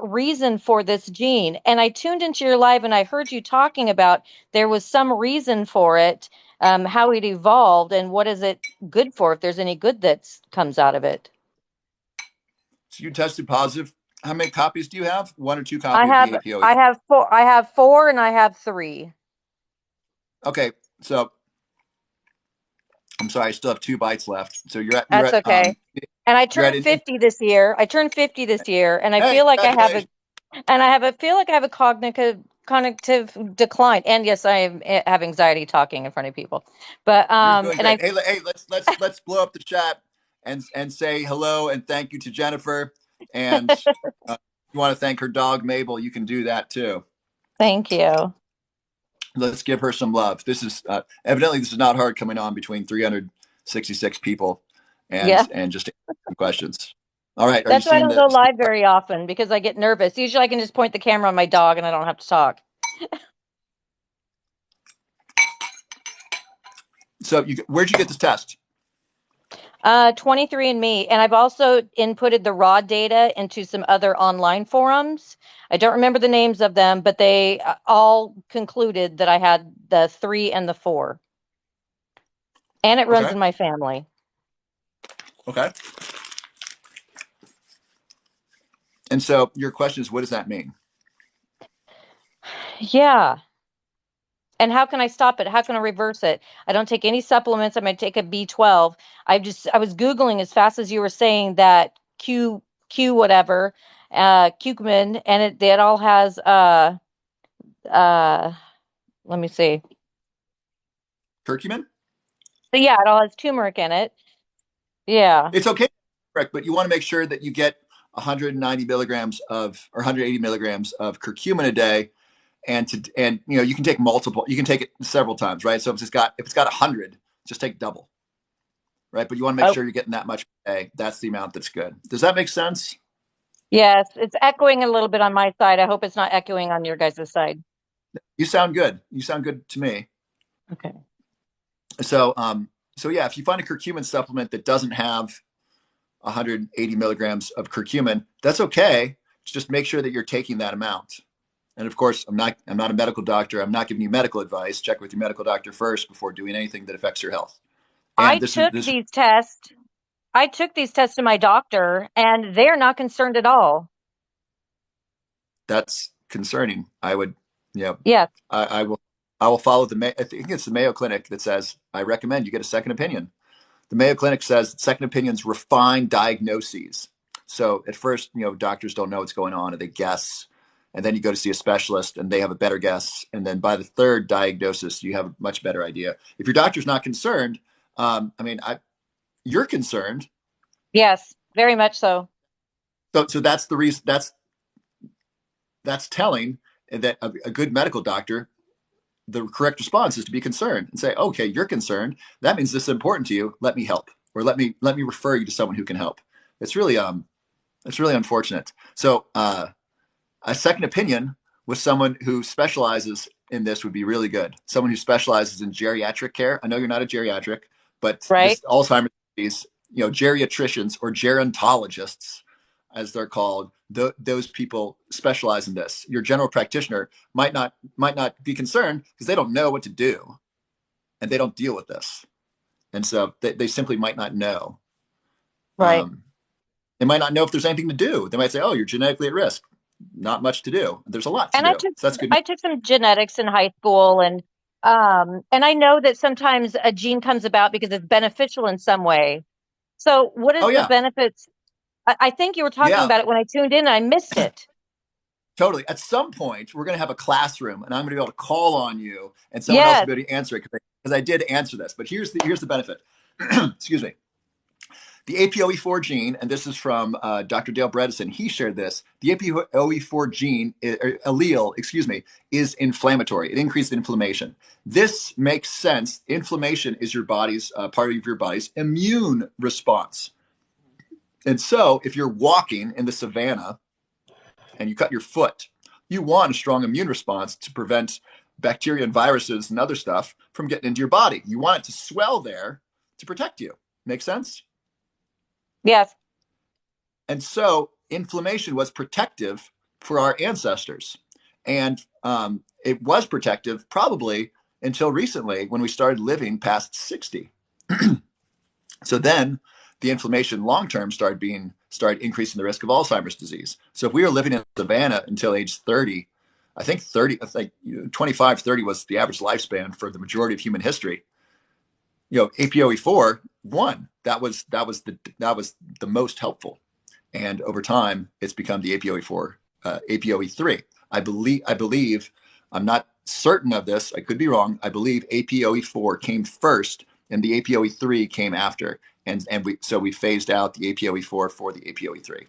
reason for this gene? And I tuned into your live and I heard you talking about there was some reason for it, how it evolved, and what is it good for, if there's any good that comes out of it. So you tested positive. How many copies do you have? One or two copies of the APO? I have four and I have three. Okay, so I'm sorry, I still have 2 bites left. So That's okay. And I you're at turned 50 this year. I turned 50 this year, and I hey, feel like congratulations. feel like I have a cognitive decline. And yes, have anxiety talking in front of people. But You're doing and great. I Hey, let's blow up the chat and say hello and thank you to Jennifer. And you want to thank her dog Mabel, you can do that too. thank you. Let's give her some love. This is evidently this is not hard coming on between 366 people Yeah. and just some questions. All right, are you That's why I seeing don't go the live very often because I get nervous. Usually I can just point the camera on my dog and I don't have to talk. where'd you get this test? 23andMe, and I've also inputted the raw data into some other online forums. I don't remember the names of them, but they all concluded that I had the 3 and the 4. And it runs Okay. in my family. Okay. And so your question is, what does that mean? Yeah. And how can I stop it? How can I reverse it? I don't take any supplements. I'm going to take a B12. I was Googling as fast as you were saying that Q whatever, curcumin, and it all has uh let me see. Curcumin? So yeah, it all has turmeric in it. Yeah. It's okay, correct, but you want to make sure that you get 190 milligrams of or 180 milligrams of curcumin a day, and you can take multiple. You can take it several times, right? So if it's got 100, just take double, right? But you want to make Oh, sure you're getting that much a day. That's the amount that's good. Does that make sense? yes. It's echoing a little bit on my side. I hope it's not echoing on your guys' side. You sound good. You sound good to me. Okay. So yeah, if you find a curcumin supplement that doesn't have 180 milligrams of curcumin, that's okay. Just make sure that you're taking that amount. And of course, I'm not a medical doctor. I'm not giving you medical advice. Check with your medical doctor first before doing anything that affects your health. And I this is took this these tests. I took these tests to my doctor, and they're not concerned at all. that's concerning. I would, Yes. I will follow I think it's the Mayo Clinic that says I recommend you get a second opinion. The Mayo Clinic says second opinions refine diagnoses. So at first, doctors don't know what's going on and they guess. And then you go to see a specialist and they have a better guess. And then by the third diagnosis, you have a much better idea. If your doctor's not concerned, you're concerned. Yes, very much so. So that's the reason. that's telling that a good medical doctor, the correct response is to be concerned and say, okay, you're concerned. That means this is important to you. Let me help, or let me refer you to someone who can help. It's really unfortunate. So a second opinion with someone who specializes in this would be really good. Someone who specializes in geriatric care. I know you're not a geriatric, but Right? this Alzheimer's disease, geriatricians or gerontologists, as they're called, those people specialize in this. Your general practitioner might not be concerned because they don't know what to do and they don't deal with this, and so they simply might not know. Right. Um, they might not know if there's anything to do. They might say, "Oh, you're genetically at risk." Not much to do. There's a lot to And I do. took So that's good news. I took some genetics in high school, and I know that sometimes a gene comes about because it's beneficial in some way. So what Oh is the yeah, benefits? I think you were talking yeah, about it when I tuned in and I missed it. totally. At some point, we're going to have a classroom, and I'm going to be able to call on you, and someone else will Yes. be able to answer it because I did answer this. But here's the benefit. Excuse me. The APOE4 gene, and this is from Dr. Dale Bredesen, he shared this. The APOE4 gene, allele, excuse me, is inflammatory. It increases inflammation. This makes sense. Inflammation is your body's part of your body's immune response. And so, if you're walking in the savannah and you cut your foot, you want a strong immune response to prevent bacteria and viruses and other stuff from getting into your body. You want it to swell there to protect you. Make sense? Yes. And so inflammation was protective for our ancestors. And it was protective probably until recently when we started living past 60. So then the inflammation long term started increasing the risk of Alzheimer's disease. So if we were living in Savannah until age 30, I think 25, 30 was the average lifespan for the majority of human history. APOE4 won. That was the most helpful. And over time, it's become the APOE4, APOE3. I believe, I'm not certain of this. I could be wrong. I believe APOE4 came first, and the APOE3 came after, and we phased out the APOE4 for the APOE3.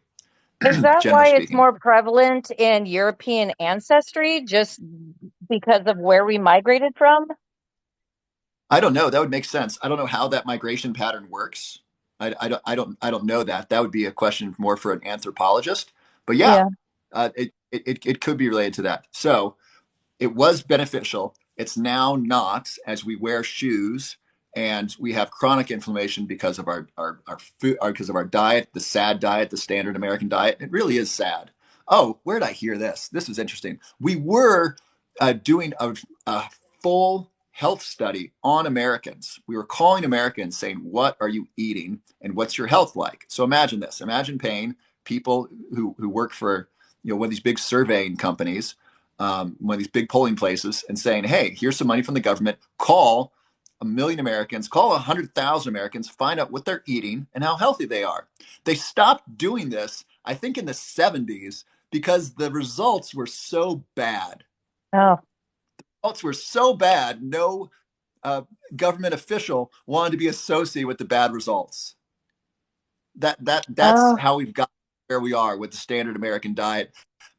Is that Generally why it's speaking, more prevalent in European ancestry, just because of where we migrated from? I don't know. That would make sense. I don't know how that migration pattern works. I don't know that. That would be a question more for an anthropologist. But yeah, Yeah. it could be related to that. So it was beneficial. It's now not, as we wear shoes and we have chronic inflammation because of our food, because of our diet, the SAD diet, the standard American diet. It really is sad. Oh, where did I hear this? This was interesting. We were doing a full health study on Americans. We were calling Americans saying, what are you eating and what's your health like? So imagine this. Imagine paying people who work for one of these big surveying companies, one of these big polling places, and saying, hey, here's some money from the government. Call 1 million Americans, call 100,000 Americans, find out what they're eating and how healthy they are. They stopped doing this, I think, in the 70s because the results were so bad. Oh. Results were so bad, no uh, government official wanted to be associated with the bad results. That's Oh. how we've got where we are with the standard American diet,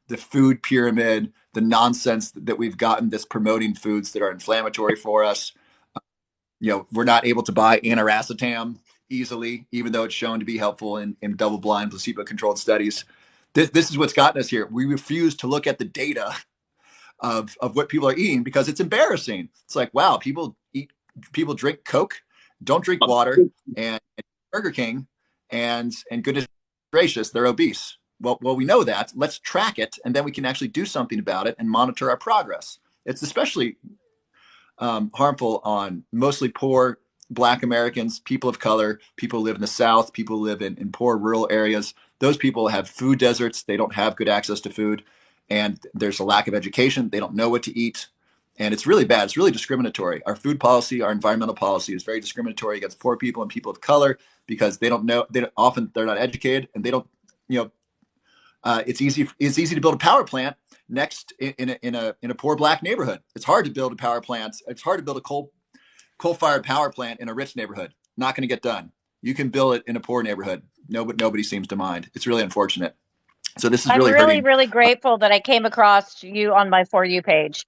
the food pyramid, the nonsense that we've gotten that's promoting foods that are inflammatory for us. We're not able to buy Aniracetam easily, even though it's shown to be helpful in double-blind, placebo-controlled studies. This is what's gotten us here. We refuse to look at the data of what people are eating because it's embarrassing. It's like, wow, people drink Coke, don't drink water, and Burger King, and goodness gracious, they're obese. Well, we know that. Let's track it, and then we can actually do something about it and monitor our progress. It's especially harmful on mostly poor Black Americans, people of color, people who live in the South, people who live in poor rural areas. Those people have food deserts. They don't have good access to food. And there's a lack of education. They don't know what to eat. And it's really bad. It's really discriminatory. Our food policy, our environmental policy is very discriminatory against poor people and people of color because they don't know. Often they're not educated, and they don't. You know, it's easy to build a power plant next in a poor Black neighborhood. It's hard to build a power plant. It's hard to build a coal-fired power plant in a rich neighborhood. Not going to get done. You can build it in a poor neighborhood. Nobody seems to mind. It's really unfortunate. So this is I'm really really, hurting. really grateful that I came across you on my For You page.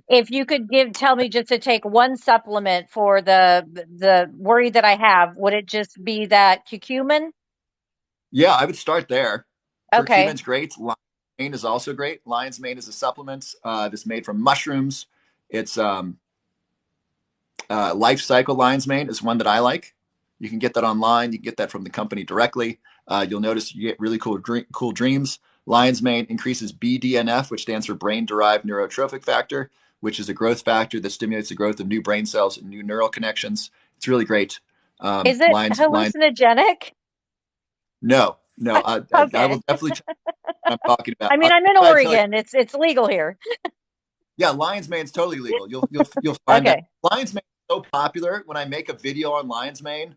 If you could tell me just to take one supplement for the worry that I have, would it just be that curcumin? Yeah, I would start there. Okay. Curcumin's great. Lion's mane is also great. Lion's mane is a supplement that's made from mushrooms. It's Life Cycle Lion's Mane is one that I like. You can get that online. You can get that from the company directly. You'll notice you get really cool dreams. Lion's Mane increases BDNF, which stands for brain-derived neurotrophic factor, which is a growth factor that stimulates the growth of new brain cells and new neural connections. It's really great. Is it Lions. hallucinogenic? No, no. I Okay. will definitely check what I'm talking about. I mean, I'm in I tell you, Oregon. It's legal here. yeah, lion's mane's totally legal. You'll find that Okay. lion's mane is so popular. When I make a video on lion's mane,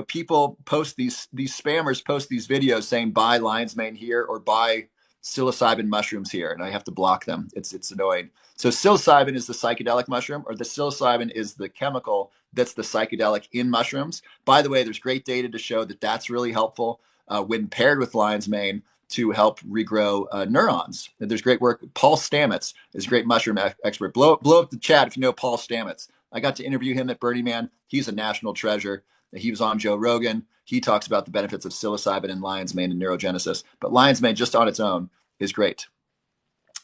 people post these spammers post these videos saying buy lion's mane here or buy psilocybin mushrooms here, and I have to block them. It's annoying. So psilocybin is the psychedelic mushroom, or the psilocybin is the chemical that's the psychedelic in mushrooms. By the way, there's great data to show that that's really helpful when paired with lion's mane to help regrow neurons. And there's great work. Paul Stamets is a great mushroom expert. Blow up the chat if you know Paul Stamets. I got to interview him at Burning Man. He's a national treasure. He was on Joe Rogan. He talks about the benefits of psilocybin and lion's mane and neurogenesis. But lion's mane just on its own is great.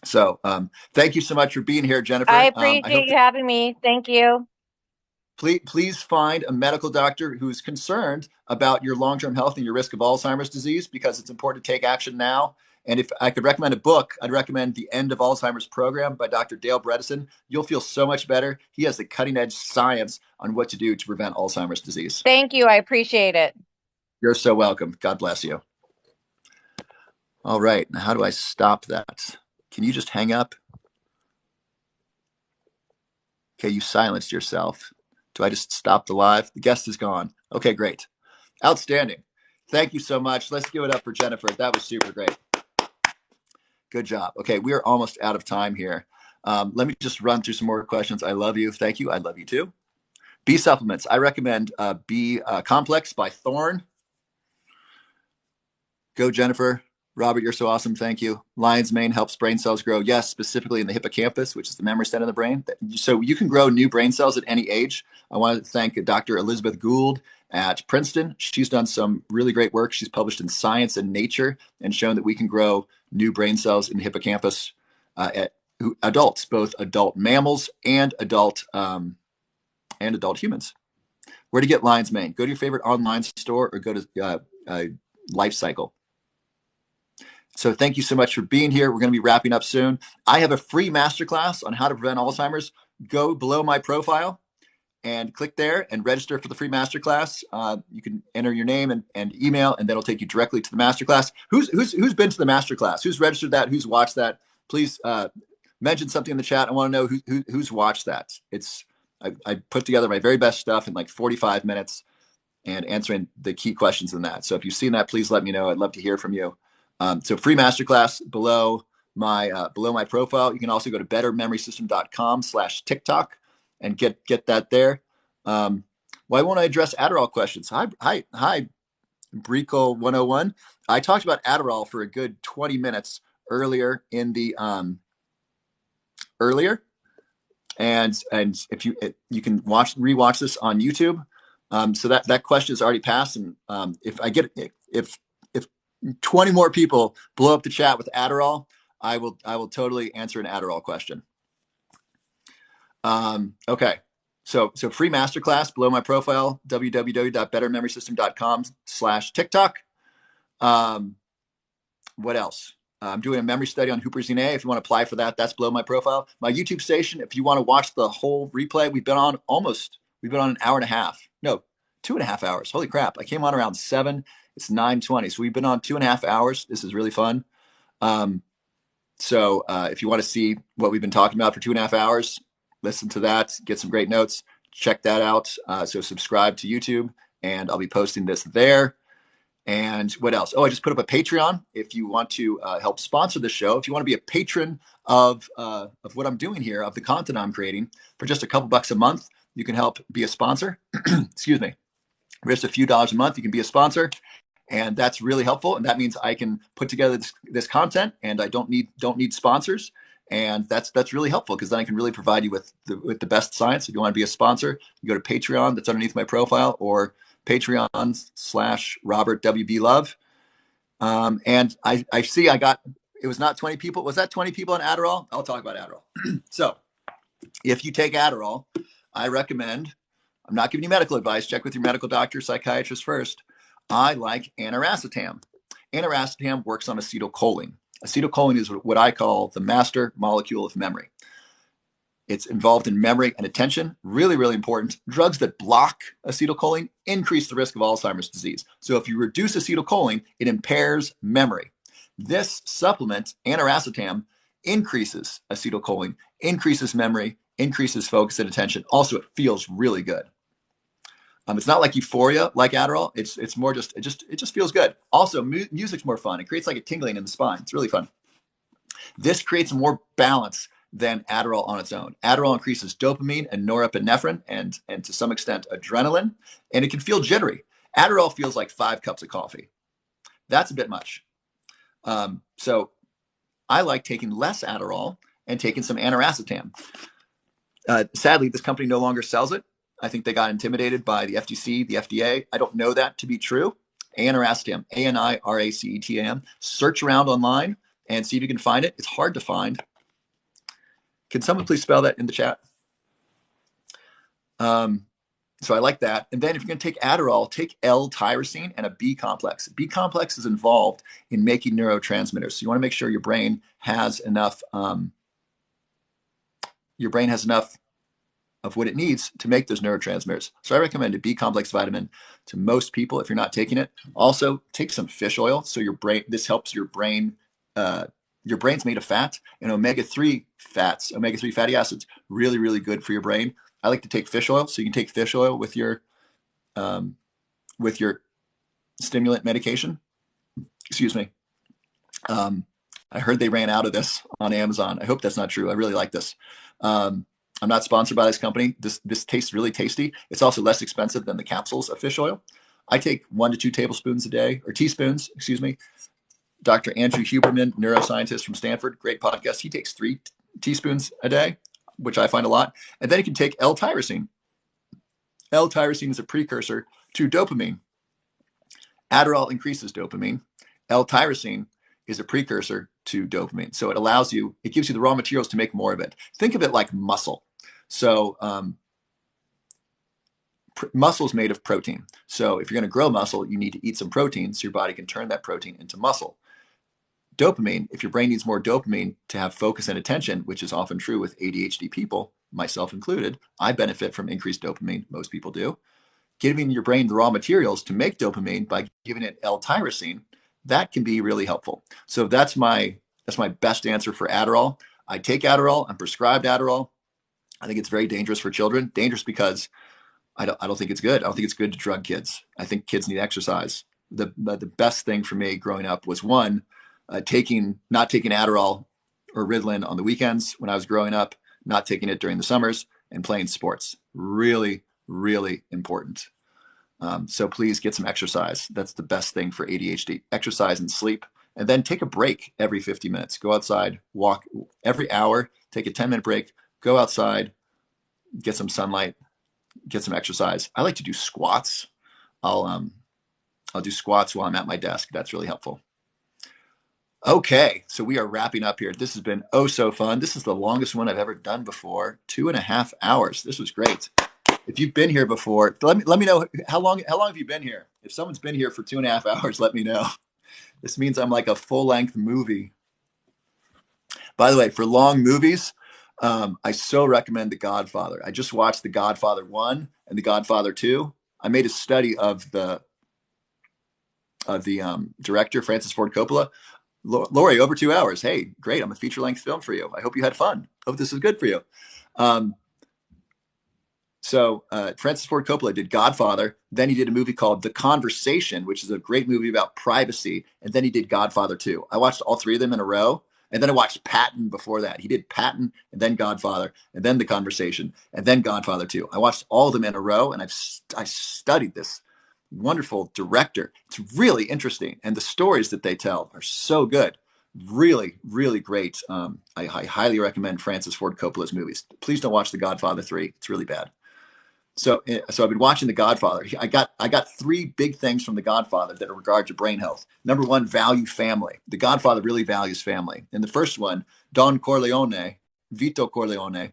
So thank you so much for being here, I Jennifer. I appreciate hope you having me. Thank you. please find a medical doctor who's concerned about your long-term health and your risk of Alzheimer's disease, because it's important to take action now. And if I could recommend a book, I'd recommend The End of Alzheimer's Program by Dr. Dale Bredesen. You'll feel so much better. He has the cutting edge science on what to do to prevent Alzheimer's disease. Thank you. I appreciate it. You're so welcome. God bless you. All right. Now, how do I stop that? Can you just hang up? Okay, you silenced yourself. Do I just stop the live? The guest is gone. Okay, great. Outstanding. Thank you so much. Let's give it up for Jennifer. That was super great. Good job. Okay, we are almost out of time here. Let me just run through some more questions. I love you. Thank you. I love you too. B supplements. I recommend B Complex by Thorne. Go, Jennifer. Robert, you're so awesome. Thank you. Lion's mane helps brain cells grow. Yes, specifically in the hippocampus, which is the memory center of the brain. So you can grow new brain cells at any age. I want to thank Dr. Elizabeth Gould at Princeton. She's done some really great work. She's published in Science and Nature and shown that we can grow new brain cells in the hippocampus at adults, both adult mammals and adult humans. Where to get lion's mane? Go to your favorite online store or go to Life Cycle. So thank you so much for being here. We're going to be wrapping up soon. I have a free masterclass on how to prevent Alzheimer's. Go below my profile and click there and register for the free masterclass. You can enter your name and email, and that'll take you directly to the masterclass. Who's been to the masterclass? Who's registered that? Who's watched that? Please mention something in the chat. I want to know who's watched that. I put together my very best stuff in like 45 minutes and answering the key questions in that. So if you've seen that, please let me know. I'd love to hear from you. So free masterclass below my profile. You can also go to bettermemorysystem.com/TikTok and get that there. Why won't I address Adderall questions? Hi, Brico 101. I talked about Adderall for a good 20 minutes earlier in the and if you can rewatch this on YouTube. So that question is already passed, and if 20 more people blow up the chat with Adderall, I will totally answer an Adderall question. Okay. So free masterclass below my profile, www.bettermemorysystem.com/TikTok. What else? I'm doing a memory study on Huperzine A. If you want to apply for that, that's below my profile. My YouTube station, if you want to watch the whole replay, we've been on an hour and a half. No, 2.5 hours. Holy crap. I came on around 7. It's 9:20. So we've been on 2.5 hours. This is really fun. So if you want to see what we've been talking about for 2.5 hours, listen to that, get some great notes, check that out. So subscribe to YouTube, and I'll be posting this there. And what else? Oh, I just put up a Patreon if you want to help sponsor the show. If you want to be a patron of what I'm doing here, of the content I'm creating, for just a couple bucks a month, you can help be a sponsor. Excuse me. For just a few dollars a month, you can be a sponsor. And that's really helpful. And that means I can put together this content, and I don't need sponsors. And that's really helpful, because then I can really provide you with the best science. If you want to be a sponsor, you go to Patreon, that's underneath my profile, or Patreon/Robert WB Love. And I see it was not 20 people. Was that 20 people on Adderall? I'll talk about Adderall. So if you take Adderall, I recommend, I'm not giving you medical advice, check with your medical doctor, psychiatrist first. I like Aniracetam. Aniracetam works on acetylcholine. Acetylcholine is what I call the master molecule of memory. It's involved in memory and attention. Really, really important. Drugs that block acetylcholine increase the risk of Alzheimer's disease. So if you reduce acetylcholine, it impairs memory. This supplement, Aniracetam, increases acetylcholine, increases memory, increases focus and attention. Also, it feels really good. It's not like euphoria like Adderall. It's more just, it just feels good. Also, music's more fun. It creates like a tingling in the spine. It's really fun. This creates more balance than Adderall on its own. Adderall increases dopamine and norepinephrine and to some extent adrenaline, and it can feel jittery. Adderall feels like 5 cups of coffee. That's a bit much. So I like taking less Adderall and taking some Aniracetam. Sadly, this company no longer sells it. I think they got intimidated by the FTC, the FDA. I don't know that to be true. Aniracetam, Aniracetam. Search around online and see if you can find it. It's hard to find. Can someone please spell that in the chat? So I like that. And then if you're going to take Adderall, take L-tyrosine and a B complex. B complex is involved in making neurotransmitters. So you want to make sure your brain has enough. Your brain has enough of what it needs to make those neurotransmitters. So I recommend a B complex vitamin to most people if you're not taking it. Also, take some fish oil. So this helps your brain. Your brain's made of fat, and omega-3 fatty acids, really, really good for your brain. I like to take fish oil. So you can take fish oil with your stimulant medication. Excuse me. I heard they ran out of this on Amazon. I hope that's not true. I really like this. I'm not sponsored by this company. This tastes really tasty. It's also less expensive than the capsules of fish oil. I take 1 to 2 tablespoons a day, or teaspoons, excuse me. Dr. Andrew Huberman, neuroscientist from Stanford, great podcast. He takes 3 teaspoons a day, which I find a lot. And then you can take L-tyrosine. L-tyrosine is a precursor to dopamine. Adderall increases dopamine. L-tyrosine is a precursor to dopamine. So it gives you the raw materials to make more of it. Think of it like muscle. So muscle is made of protein. So if you're going to grow muscle, you need to eat some protein so your body can turn that protein into muscle. Dopamine, if your brain needs more dopamine to have focus and attention, which is often true with ADHD people, myself included, I benefit from increased dopamine. Most people do. Giving your brain the raw materials to make dopamine by giving it L-tyrosine, that can be really helpful. So that's my best answer for Adderall. I take Adderall. I'm prescribed Adderall. I think it's very dangerous for children. Dangerous because I don't think it's good. I don't think it's good to drug kids. I think kids need exercise. The best thing for me growing up was not taking Adderall or Ritalin on the weekends when I was growing up, not taking it during the summers, and playing sports. Really, really important. So please get some exercise. That's the best thing for ADHD. Exercise and sleep. And then take a break every 50 minutes. Go outside, walk every hour, take a 10-minute break, go outside, get some sunlight, get some exercise. I like to do squats. I'll do squats while I'm at my desk. That's really helpful. Okay, so we are wrapping up here. This has been oh so fun. This is the longest one I've ever done before. 2.5 hours. This was great. If you've been here before, let me know how long have you been here? If someone's been here for 2.5 hours, let me know. This means I'm like a full-length movie. By the way, for long movies, I so recommend The Godfather. I just watched The Godfather 1 and The Godfather 2. I made a study of the director, Francis Ford Coppola. Lori, over 2 hours. Hey, great. I'm a feature-length film for you. I hope you had fun. Hope this is good for you. So Francis Ford Coppola did Godfather. Then he did a movie called The Conversation, which is a great movie about privacy. And then he did Godfather 2. I watched all 3 of them in a row. And then I watched Patton before that. He did Patton and then Godfather and then The Conversation and then Godfather 2. I watched all of them in a row, and I studied this wonderful director. It's really interesting. And the stories that they tell are so good. Really, really great. I highly recommend Francis Ford Coppola's movies. Please don't watch The Godfather 3. It's really bad. So I've been watching The Godfather. I got three big things from The Godfather that are regard to brain health. Number one, value family. The Godfather really values family. In the first one, Don Corleone, Vito Corleone,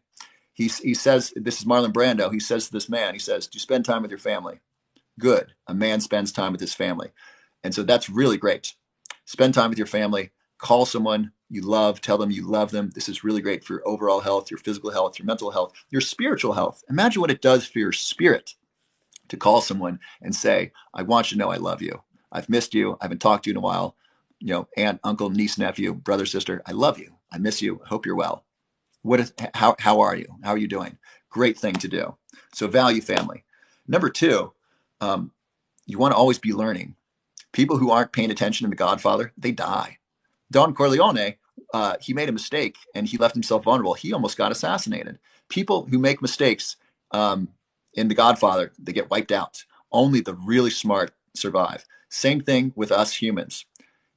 he says, this is Marlon Brando, he says to this man, he says, do you spend time with your family? Good. A man spends time with his family. And so that's really great. Spend time with your family. Call someone you love, tell them you love them. This is really great for your overall health, your physical health, your mental health, your spiritual health. Imagine what it does for your spirit to call someone and say, I want you to know I love you. I've missed you. I haven't talked to you in a while. Aunt, uncle, niece, nephew, brother, sister, I love you. I miss you. I hope you're well. How are you? How are you doing? Great thing to do. So value family. Number two, you want to always be learning. People who aren't paying attention in The Godfather, they die. Don Corleone, he made a mistake and he left himself vulnerable. He almost got assassinated. People who make mistakes in The Godfather, they get wiped out. Only the really smart survive. Same thing with us humans.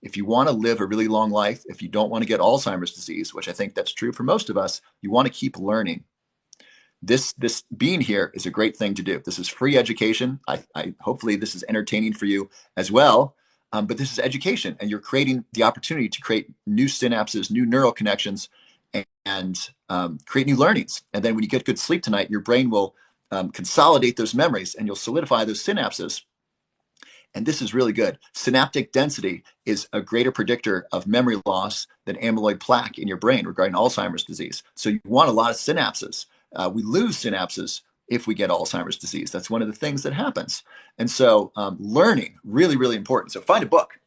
If you want to live a really long life, if you don't want to get Alzheimer's disease, which I think that's true for most of us, you want to keep learning. This being here is a great thing to do. This is free education. I hopefully this is entertaining for you as well. But this is education, and you're creating the opportunity to create new synapses, new neural connections, and create new learnings. And then when you get good sleep tonight, your brain will consolidate those memories, and you'll solidify those synapses. And this is really good. Synaptic density is a greater predictor of memory loss than amyloid plaque in your brain regarding Alzheimer's disease. So you want a lot of synapses. We lose synapses if we get Alzheimer's disease. That's one of the things that happens. And so learning, really, really important. So find a book.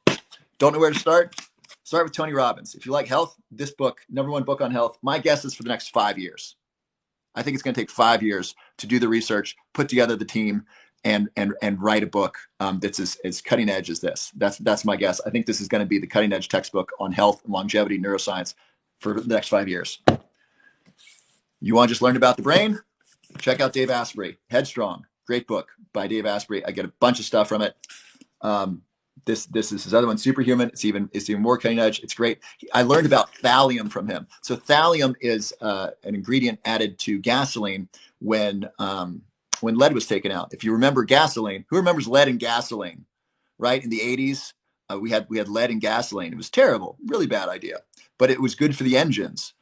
Don't know where to start? Start with Tony Robbins. If you like health, this book, number one book on health, my guess is for the next 5 years. I think it's going to take 5 years to do the research, put together the team, and write a book that's as cutting edge as this. That's my guess. I think this is going to be the cutting edge textbook on health, longevity, neuroscience for the next 5 years. You want to just learn about the brain? Check out Dave Asprey, Headstrong. Great book by Dave Asprey. I get a bunch of stuff from it. This is his other one, Superhuman. It's even more cutting edge. It's great. I learned about thallium from him. So thallium is an ingredient added to gasoline when lead was taken out. If you remember gasoline, who remembers lead in gasoline? Right in the 80s, we had lead in gasoline. It was terrible, really bad idea, but it was good for the engines.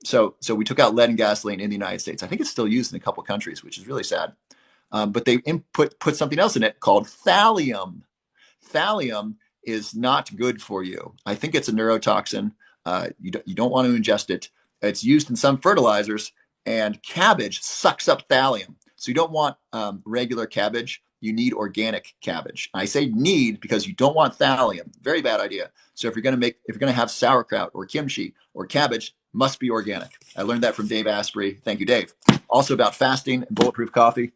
So we took out lead in gasoline in the United States. I think it's still used in a couple of countries, which is really sad. But they put something else in it called thallium. Thallium is not good for you. I think it's a neurotoxin. You don't want to ingest it. It's used in some fertilizers, and cabbage sucks up thallium. So you don't want regular cabbage. You need organic cabbage. I say need because you don't want thallium. Very bad idea. So if you're going to have sauerkraut or kimchi or cabbage, must be organic. I learned that from Dave Asprey. Thank you, Dave. Also about fasting and bulletproof coffee.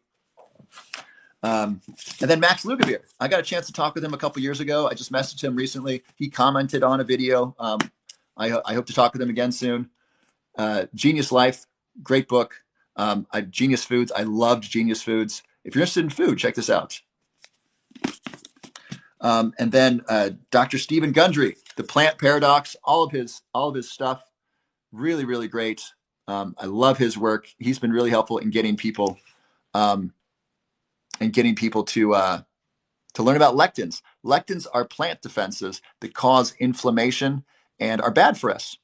And then Max Lugavere. I got a chance to talk with him a couple years ago. I just messaged him recently. He commented on a video. I hope to talk with him again soon. Genius Life, great book. Genius Foods. I loved Genius Foods. If you're interested in food, check this out. And then Dr. Stephen Gundry, The Plant Paradox, all of his stuff, really, really great. I love his work. He's been really helpful in getting people to learn about lectins. Lectins are plant defenses that cause inflammation and are bad for us.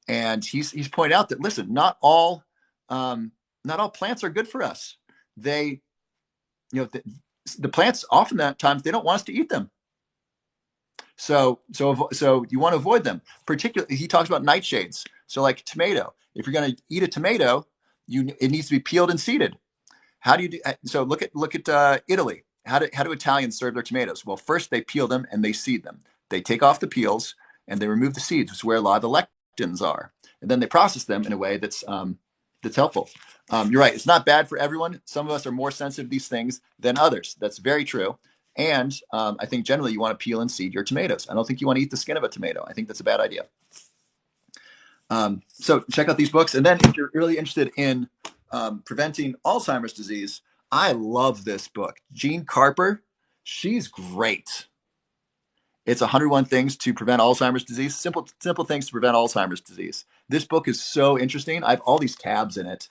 And he's pointed out that, listen, not all plants are good for us. The plants oftentimes they don't want us to eat them. So you want to avoid them. Particularly, he talks about nightshades. So like tomato, if you're going to eat a tomato, it needs to be peeled and seeded. How do you do? So look at Italy. How do Italians serve their tomatoes? Well, first they peel them and they seed them. They take off the peels and they remove the seeds, which is where a lot of the lectins are, and then they process them in a way that's helpful. You're right. It's not bad for everyone. Some of us are more sensitive to these things than others. That's very true. And I think generally you want to peel and seed your tomatoes. I don't think you want to eat the skin of a tomato. I think that's a bad idea. So check out these books. And then if you're really interested in preventing Alzheimer's disease, I love this book. Jean Carper. She's great. It's 101 Things to Prevent Alzheimer's Disease. Simple things to prevent Alzheimer's disease. This book is so interesting. I have all these tabs in it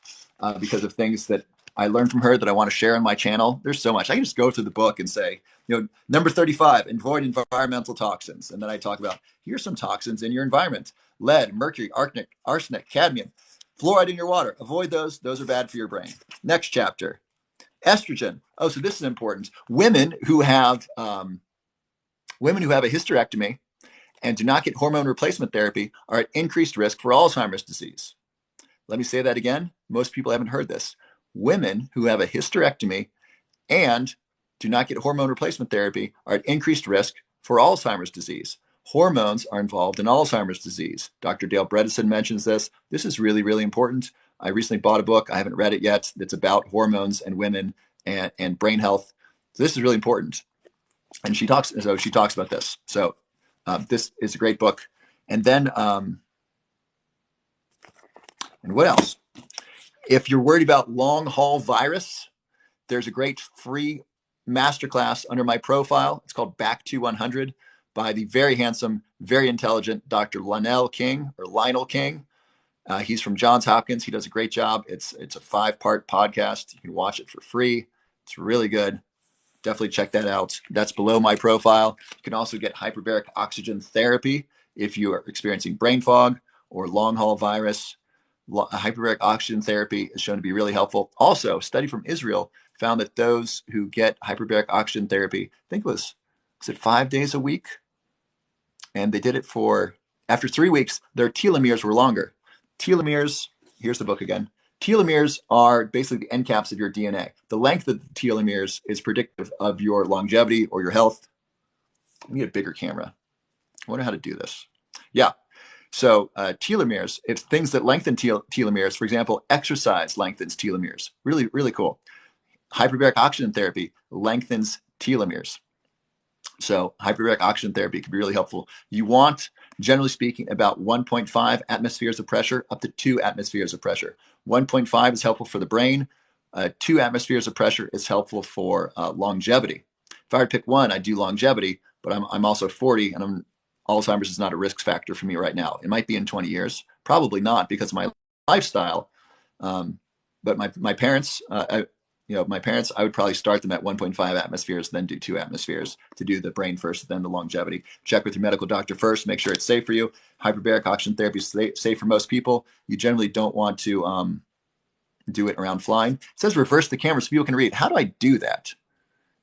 because of things that I learned from her that I want to share on my channel. There's so much. I can just go through the book and say, number 35, avoid environmental toxins. And then I talk about, here's some toxins in your environment: lead, mercury, arsenic, cadmium, fluoride in your water. Avoid those. Those are bad for your brain. Next chapter, estrogen. Oh, so this is important. Women who have a hysterectomy and do not get hormone replacement therapy are at increased risk for Alzheimer's disease. Let me say that again. Most people haven't heard this. Women who have a hysterectomy and do not get hormone replacement therapy are at increased risk for Alzheimer's disease. Hormones are involved in Alzheimer's disease. Dr. Dale Bredesen mentions this. This is really, really important. I recently bought a book. I haven't read it yet. That's about hormones and women and brain health. So this is really important. And she talks about this. So this is a great book. And then, and what else? If you're worried about long haul virus, there's a great free masterclass under my profile. It's called Back to 100 by the very handsome, very intelligent Dr. Lionel King. He's from Johns Hopkins. He does a great job. It's a 5-part podcast. You can watch it for free. It's really good. Definitely check that out. That's below my profile. You can also get hyperbaric oxygen therapy if you are experiencing brain fog or long haul virus. Hyperbaric oxygen therapy is shown to be really helpful. Also, a study from Israel found that those who get hyperbaric oxygen therapy, I think was it 5 days a week? And they did it after 3 weeks, their telomeres were longer. Telomeres, here's the book again. Telomeres are basically the end caps of your DNA. The length of the telomeres is predictive of your longevity or your health. Let me get a bigger camera. I wonder how to do this. Yeah. So telomeres, it's things that lengthen telomeres. For example, exercise lengthens telomeres. Really, really cool. Hyperbaric oxygen therapy lengthens telomeres. So hyperbaric oxygen therapy can be really helpful. You want, generally speaking, about 1.5 atmospheres of pressure up to 2 atmospheres of pressure. 1.5 is helpful for the brain. 2 atmospheres of pressure is helpful for longevity. If I were to pick one, I'd do longevity, but I'm also 40 and Alzheimer's is not a risk factor for me right now. It might be in 20 years. Probably not because of my lifestyle. But my parents, I would probably start them at 1.5 atmospheres, then do 2 atmospheres to do the brain first, then the longevity. Check with your medical doctor first, make sure it's safe for you. Hyperbaric oxygen therapy is safe for most people. You generally don't want to do it around flying. It says reverse the camera so people can read. How do I do that?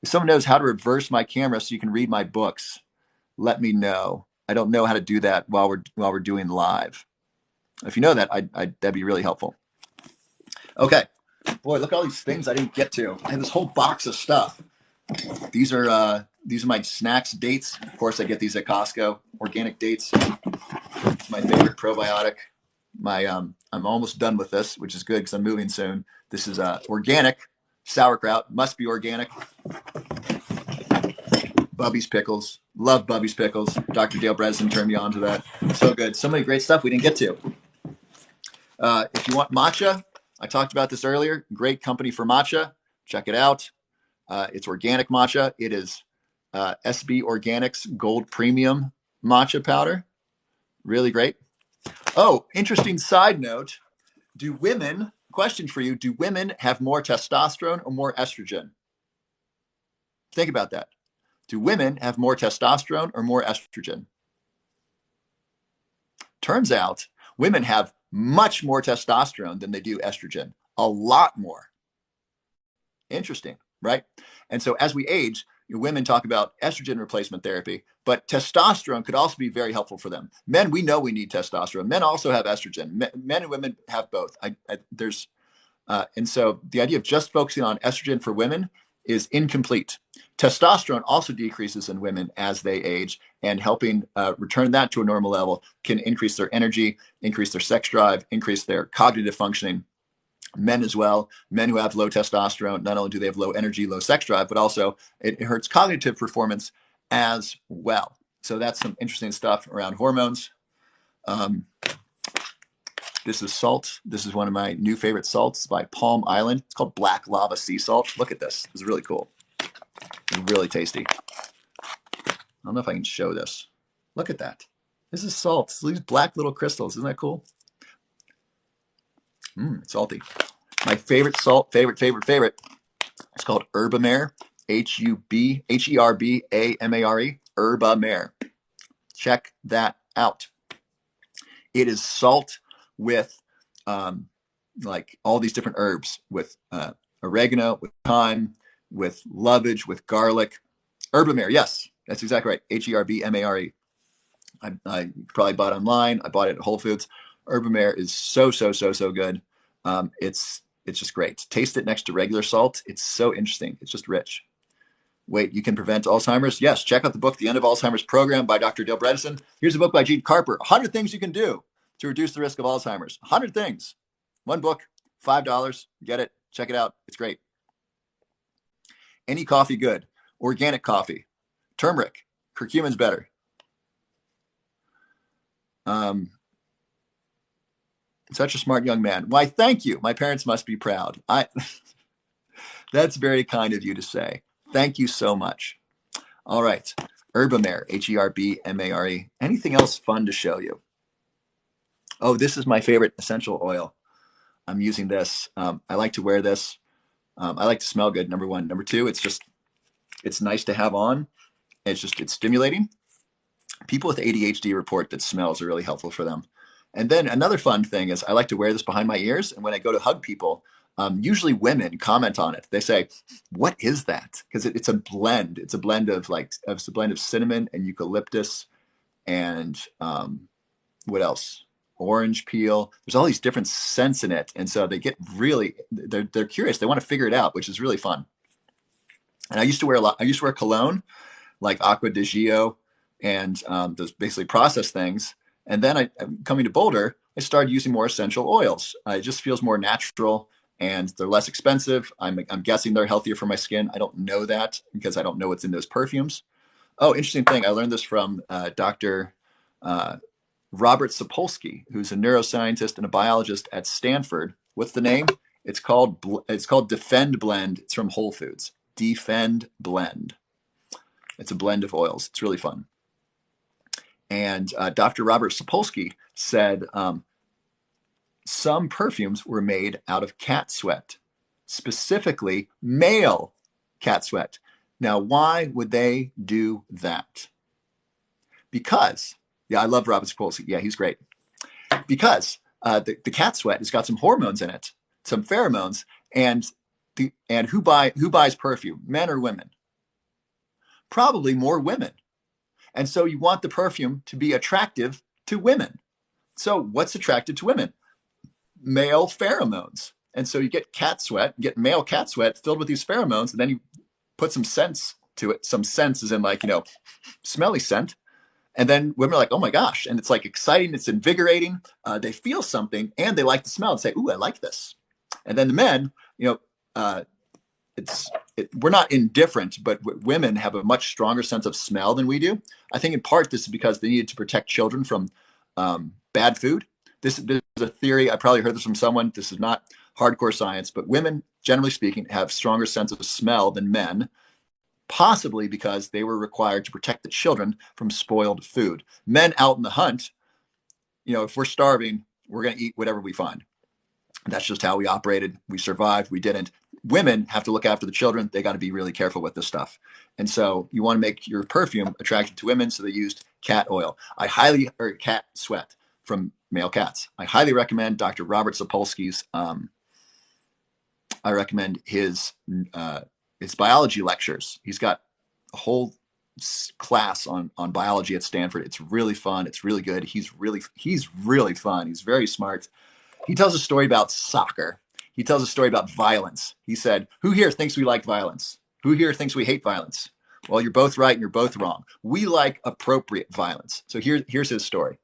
If someone knows how to reverse my camera so you can read my books, let me know. I don't know how to do that while we're doing live. If you know that, that'd be really helpful. Okay. Boy, look at all these things I didn't get to. I have this whole box of stuff. These are my snacks, dates. Of course, I get these at Costco. Organic dates. It's my favorite probiotic. I'm almost done with this, which is good because I'm moving soon. This is organic sauerkraut. Must be organic. Bubby's pickles. Love Bubby's pickles. Dr. Dale Bredesen turned me on to that. So good. So many great stuff we didn't get to. If you want matcha, I talked about this earlier. Great company for matcha. Check it out. It's organic matcha. It is SB Organics Gold Premium matcha powder. Really great. Oh, interesting side note. Question for you, do women have more testosterone or more estrogen? Think about that. Do women have more testosterone or more estrogen? Turns out women have much more testosterone than they do estrogen. A lot more. Interesting, right? And so as we age, women talk about estrogen replacement therapy, but testosterone could also be very helpful for them. Men, we know we need testosterone. Men also have estrogen. Men and women have both. And so the idea of just focusing on estrogen for women is incomplete. Testosterone also decreases in women as they age, and helping return that to a normal level can increase their energy, increase their sex drive, increase their cognitive functioning. Men as well. Men who have low testosterone, not only do they have low energy, low sex drive, but also it hurts cognitive performance as well. So that's some interesting stuff around hormones. This is salt. This is one of my new favorite salts by Palm Island. It's called Black Lava Sea Salt. Look at this. This is really cool. Really tasty. I don't know if I can show this. Look at that. This is salt. It's these black little crystals. Isn't that cool? Salty. My favorite salt, favorite. It's called Herbamare. Herbamare. Herbamare. Check that out. It is salt with like all these different herbs, with oregano, with thyme, with lovage, with garlic. Herbamare, yes, that's exactly right. Herbamare. I probably bought it online. I bought it at Whole Foods. Herbamare is so good. It's just great. Taste it next to regular salt. It's so interesting. It's just rich. Wait, you can prevent Alzheimer's? Yes. Check out the book, The End of Alzheimer's Program by Dr. Dale Bredesen. Here's a book by Gene Carper, 100 Things You Can Do to Reduce the Risk of Alzheimer's. 100 things. One book, $5. Get it. Check it out. It's great. Any coffee good. Organic coffee. Turmeric. Curcumin's better. Such a smart young man. Why, thank you. My parents must be proud. That's very kind of you to say. Thank you so much. All right. Herbamare, Herbamare. Anything else fun to show you? Oh, this is my favorite essential oil. I'm using this. I like to wear this. I like to smell good, number one. Number two, it's nice to have on. It's stimulating. People with ADHD report that smells are really helpful for them. And then another fun thing is I like to wear this behind my ears. And when I go to hug people, usually women comment on it. They say, "What is that?" Because it's a blend. It's a blend of cinnamon and eucalyptus and what else? Orange peel. There's all these different scents in it, and so they get they're curious. They want to figure it out, which is really fun. And I used to wear cologne like Acqua di Gio and those basically processed things. And then coming to Boulder, I started using more essential oils. It just feels more natural. And they're less expensive. I'm guessing they're healthier for my skin. I don't know that because I don't know what's in those perfumes. Oh, interesting thing. I learned this from Dr. Robert Sapolsky, who's a neuroscientist and a biologist at Stanford. What's the name? It's called Defend Blend. It's from Whole Foods. Defend Blend. It's a blend of oils. It's really fun. And Dr. Robert Sapolsky said some perfumes were made out of cat sweat, specifically male cat sweat. Now, why would they do that? Because, yeah, I love Robert Sapolsky. Yeah, he's great. Because the cat sweat has got some hormones in it, some pheromones, and who buys perfume, men or women? Probably more women. And so you want the perfume to be attractive to women. So what's attractive to women? Male pheromones. And so you get cat sweat, you get male cat sweat filled with these pheromones, and then you put some scents to it. Some scents is in smelly scent. And then women are like, oh my gosh. And it's like exciting. It's invigorating. They feel something and they like the smell and say, ooh, I like this. And then the men, we're not indifferent, but women have a much stronger sense of smell than we do. I think in part this is because they needed to protect children from bad food. There's a theory, I probably heard this from someone, this is not hardcore science, but women, generally speaking, have stronger sense of smell than men, possibly because they were required to protect the children from spoiled food. Men out in the hunt, if we're starving, we're going to eat whatever we find. That's just how we operated. We survived. We didn't. Women have to look after the children. They got to be really careful with this stuff. And so you want to make your perfume attractive to women. So they used cat oil. Or cat sweat from male cats. I highly recommend Dr. Robert Sapolsky's. I recommend his biology lectures. He's got a whole class on biology at Stanford. It's really fun. It's really good. He's really fun. He's very smart. He tells a story about soccer. He tells a story about violence. He said, who here thinks we like violence? Who here thinks we hate violence? Well, you're both right and you're both wrong. We like appropriate violence. So here's his story.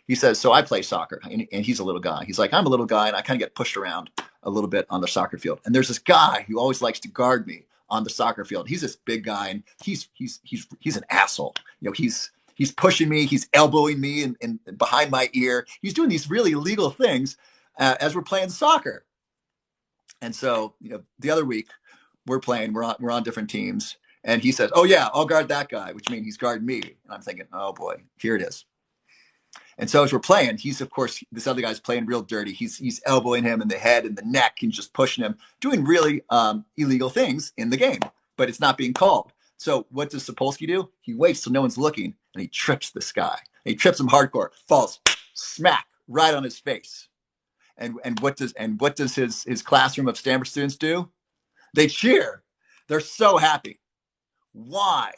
He says, so I play soccer, and he's a little guy. He's like, I'm a little guy, and I kind of get pushed around a little bit on the soccer field. And there's this guy who always likes to guard me on the soccer field. He's this big guy, and he's an asshole. He's pushing me. He's elbowing me and behind my ear. He's doing these really illegal things as we're playing soccer. And so, the other week we're on different teams, And he says, oh yeah, I'll guard that guy, which means he's guarding me. And I'm thinking, oh boy, here it is. And so as we're playing, he's, of course, this other guy's playing real dirty. He's elbowing him in the head and the neck and just pushing him, doing really illegal things in the game, but it's not being called. So what does Sapolsky do? He waits till no one's looking, and he trips this guy. And he trips him hardcore, falls smack right on his face. And what does his classroom of Stanford students do? They cheer. They're so happy. Why?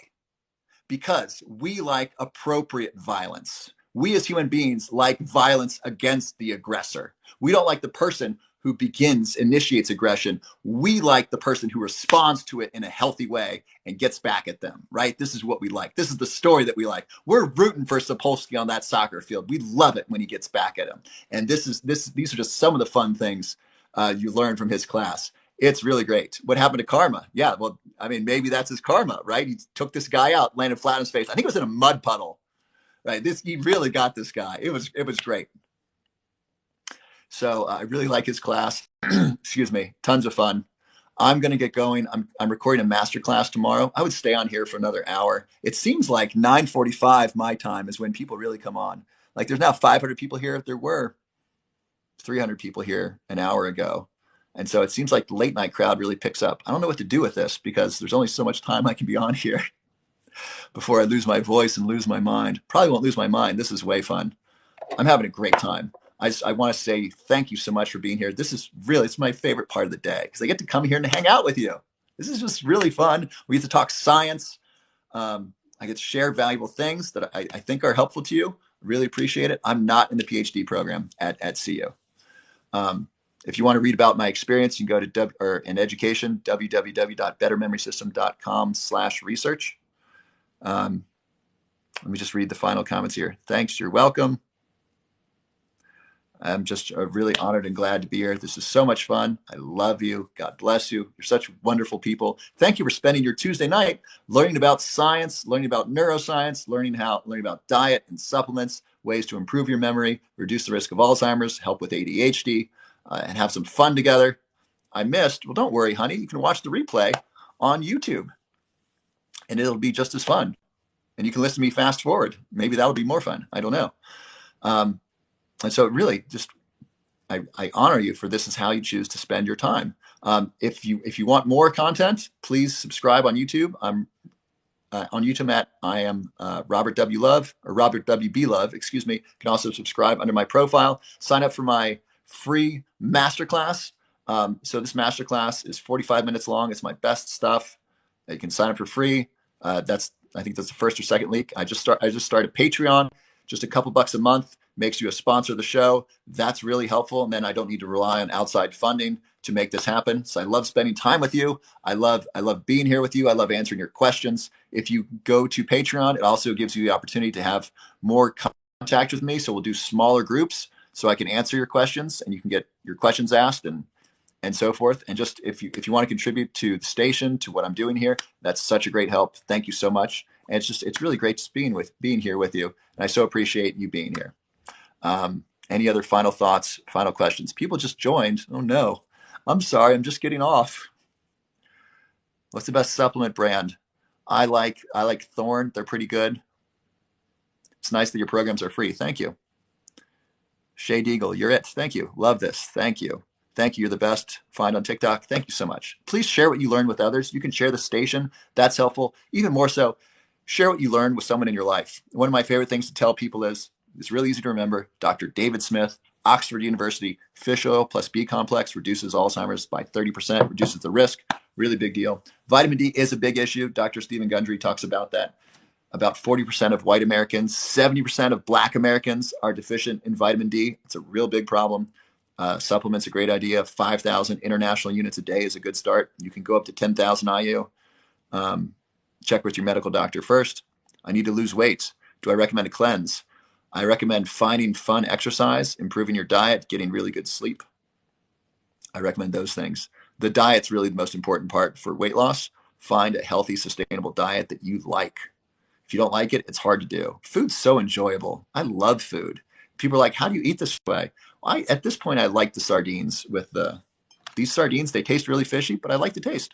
Because we like appropriate violence. We as human beings like violence against the aggressor. We don't like the person who initiates aggression. We like the person who responds to it in a healthy way and gets back at them, right? This is what we like. This is the story that we like. We're rooting for Sapolsky on that soccer field. We love it when he gets back at him. And these are just some of the fun things you learn from his class. It's really great. What happened to karma? Yeah, well, I mean, maybe that's his karma, right? He took this guy out, landed flat on his face. I think it was in a mud puddle, right? He really got this guy. It was great. So I really like his class. Excuse me, tons of fun. I'm going to get going. I'm recording a master class tomorrow. I would stay on here for another hour. It seems like 9:45 my time is when people really come on. Like there's now 500 people here. There were 300 people here an hour ago. And so it seems like the late night crowd really picks up. I don't know what to do with this because there's only so much time I can be on here before I lose my voice and lose my mind. Probably won't lose my mind. This is way fun. I'm having a great time. I want to say thank you so much for being here. It's my favorite part of the day because I get to come here and hang out with you. This is just really fun. We get to talk science. I get to share valuable things that I think are helpful to you. Really appreciate it. I'm not in the PhD program at CU. If you want to read about my experience, you can go to in education, www.bettermemorysystem.com/research. Let me just read the final comments here. Thanks. You're welcome. I'm just really honored and glad to be here. This is so much fun. I love you. God bless you. You're such wonderful people. Thank you for spending your Tuesday night learning about science, learning about neuroscience, learning about diet and supplements, ways to improve your memory, reduce the risk of Alzheimer's, help with ADHD, and have some fun together. I missed. Well, don't worry, honey. You can watch the replay on YouTube, and it'll be just as fun. And you can listen to me fast forward. Maybe that'll be more fun. I don't know. And so really just, I honor you for this is how you choose to spend your time. If you want more content, please subscribe on YouTube. I'm on YouTube I am Robert W. Love or Robert W.B. Love, excuse me. You can also subscribe under my profile. Sign up for my free masterclass. So this masterclass is 45 minutes long. It's my best stuff. You can sign up for free. I think that's the first or second link. I just started Patreon, just a couple bucks a month. Makes you a sponsor of the show. That's really helpful. And then I don't need to rely on outside funding to make this happen. So I love spending time with you. I love being here with you. I love answering your questions. If you go to Patreon, it also gives you the opportunity to have more contact with me. So we'll do smaller groups so I can answer your questions and you can get your questions asked and so forth. And just if you want to contribute to the station, to what I'm doing here, that's such a great help. Thank you so much. And it's really great just being here with you. And I so appreciate you being here. Any other final thoughts, final questions? People just joined. Oh no, I'm sorry. I'm just getting off. What's the best supplement brand? I like Thorne. They're pretty good. It's nice that your programs are free. Thank you. Shay Deagle, you're it. Thank you. Love this. Thank you. Thank you. You're the best. Find on TikTok. Thank you so much. Please share what you learned with others. You can share the station. That's helpful. Even more so, share what you learned with someone in your life. One of my favorite things to tell people is, it's really easy to remember. Dr. David Smith, Oxford University, fish oil plus B complex reduces Alzheimer's by 30%, reduces the risk. Really big deal. Vitamin D is a big issue. Dr. Stephen Gundry talks about that. About 40% of white Americans, 70% of Black Americans are deficient in vitamin D. It's a real big problem. Supplements a great idea. 5,000 international units a day is a good start. You can go up to 10,000 IU. Check with your medical doctor first. I need to lose weight. Do I recommend a cleanse? I recommend finding fun exercise, improving your diet, getting really good sleep. I recommend those things. The diet's really the most important part for weight loss. Find a healthy, sustainable diet that you like. If you don't like it, it's hard to do. Food's so enjoyable. I love food. People are like, how do you eat this way? Well, at this point, I like the sardines these sardines. They taste really fishy, but I like the taste.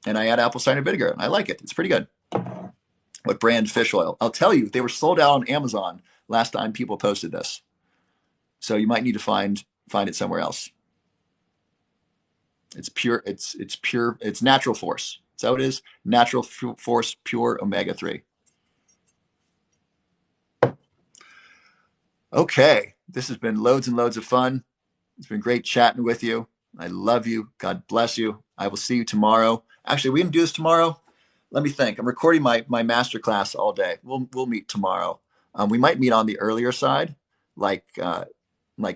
and I add apple cider vinegar, and I like it. It's pretty good. What brand fish oil? I'll tell you, they were sold out on Amazon last time people posted this. So you might need to find it somewhere else. It's pure. It's pure. It's natural force. Is that what it is? Natural force, pure omega-3. Okay, this has been loads and loads of fun. It's been great chatting with you. I love you. God bless you. I will see you tomorrow. Actually, we can do this tomorrow. Let me think. I'm recording my master class all day. We'll meet tomorrow. We might meet on the earlier side, like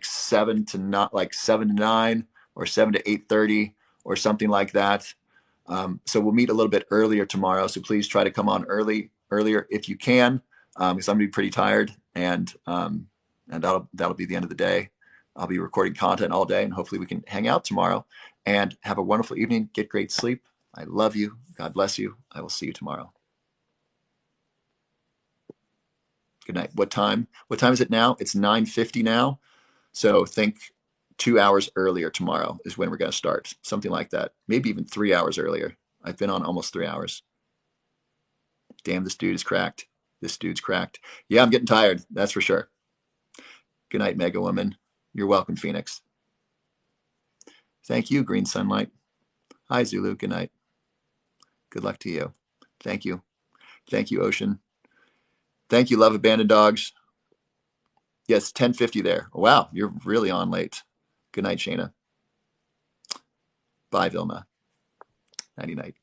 7 to 9 or 7 to 8:30 or something like that. So we'll meet a little bit earlier tomorrow. So please try to come on earlier if you can, because I'm gonna be pretty tired, and that'll be the end of the day. I'll be recording content all day, and hopefully we can hang out tomorrow and have a wonderful evening. Get great sleep. I love you. God bless you. I will see you tomorrow. Good night. What time? What time is it now? It's 9:50 now. So think 2 hours earlier tomorrow is when we're going to start. Something like that. Maybe even 3 hours earlier. I've been on almost 3 hours. Damn, this dude is cracked. This dude's cracked. Yeah, I'm getting tired. That's for sure. Good night, Mega Woman. You're welcome, Phoenix. Thank you, Green Sunlight. Hi, Zulu. Good night. Good luck to you. Thank you. Thank you, Ocean. Thank you, Love Abandoned Dogs. Yes, 10:50 there. Wow, you're really on late. Good night, Shayna. Bye, Vilma. Nighty night.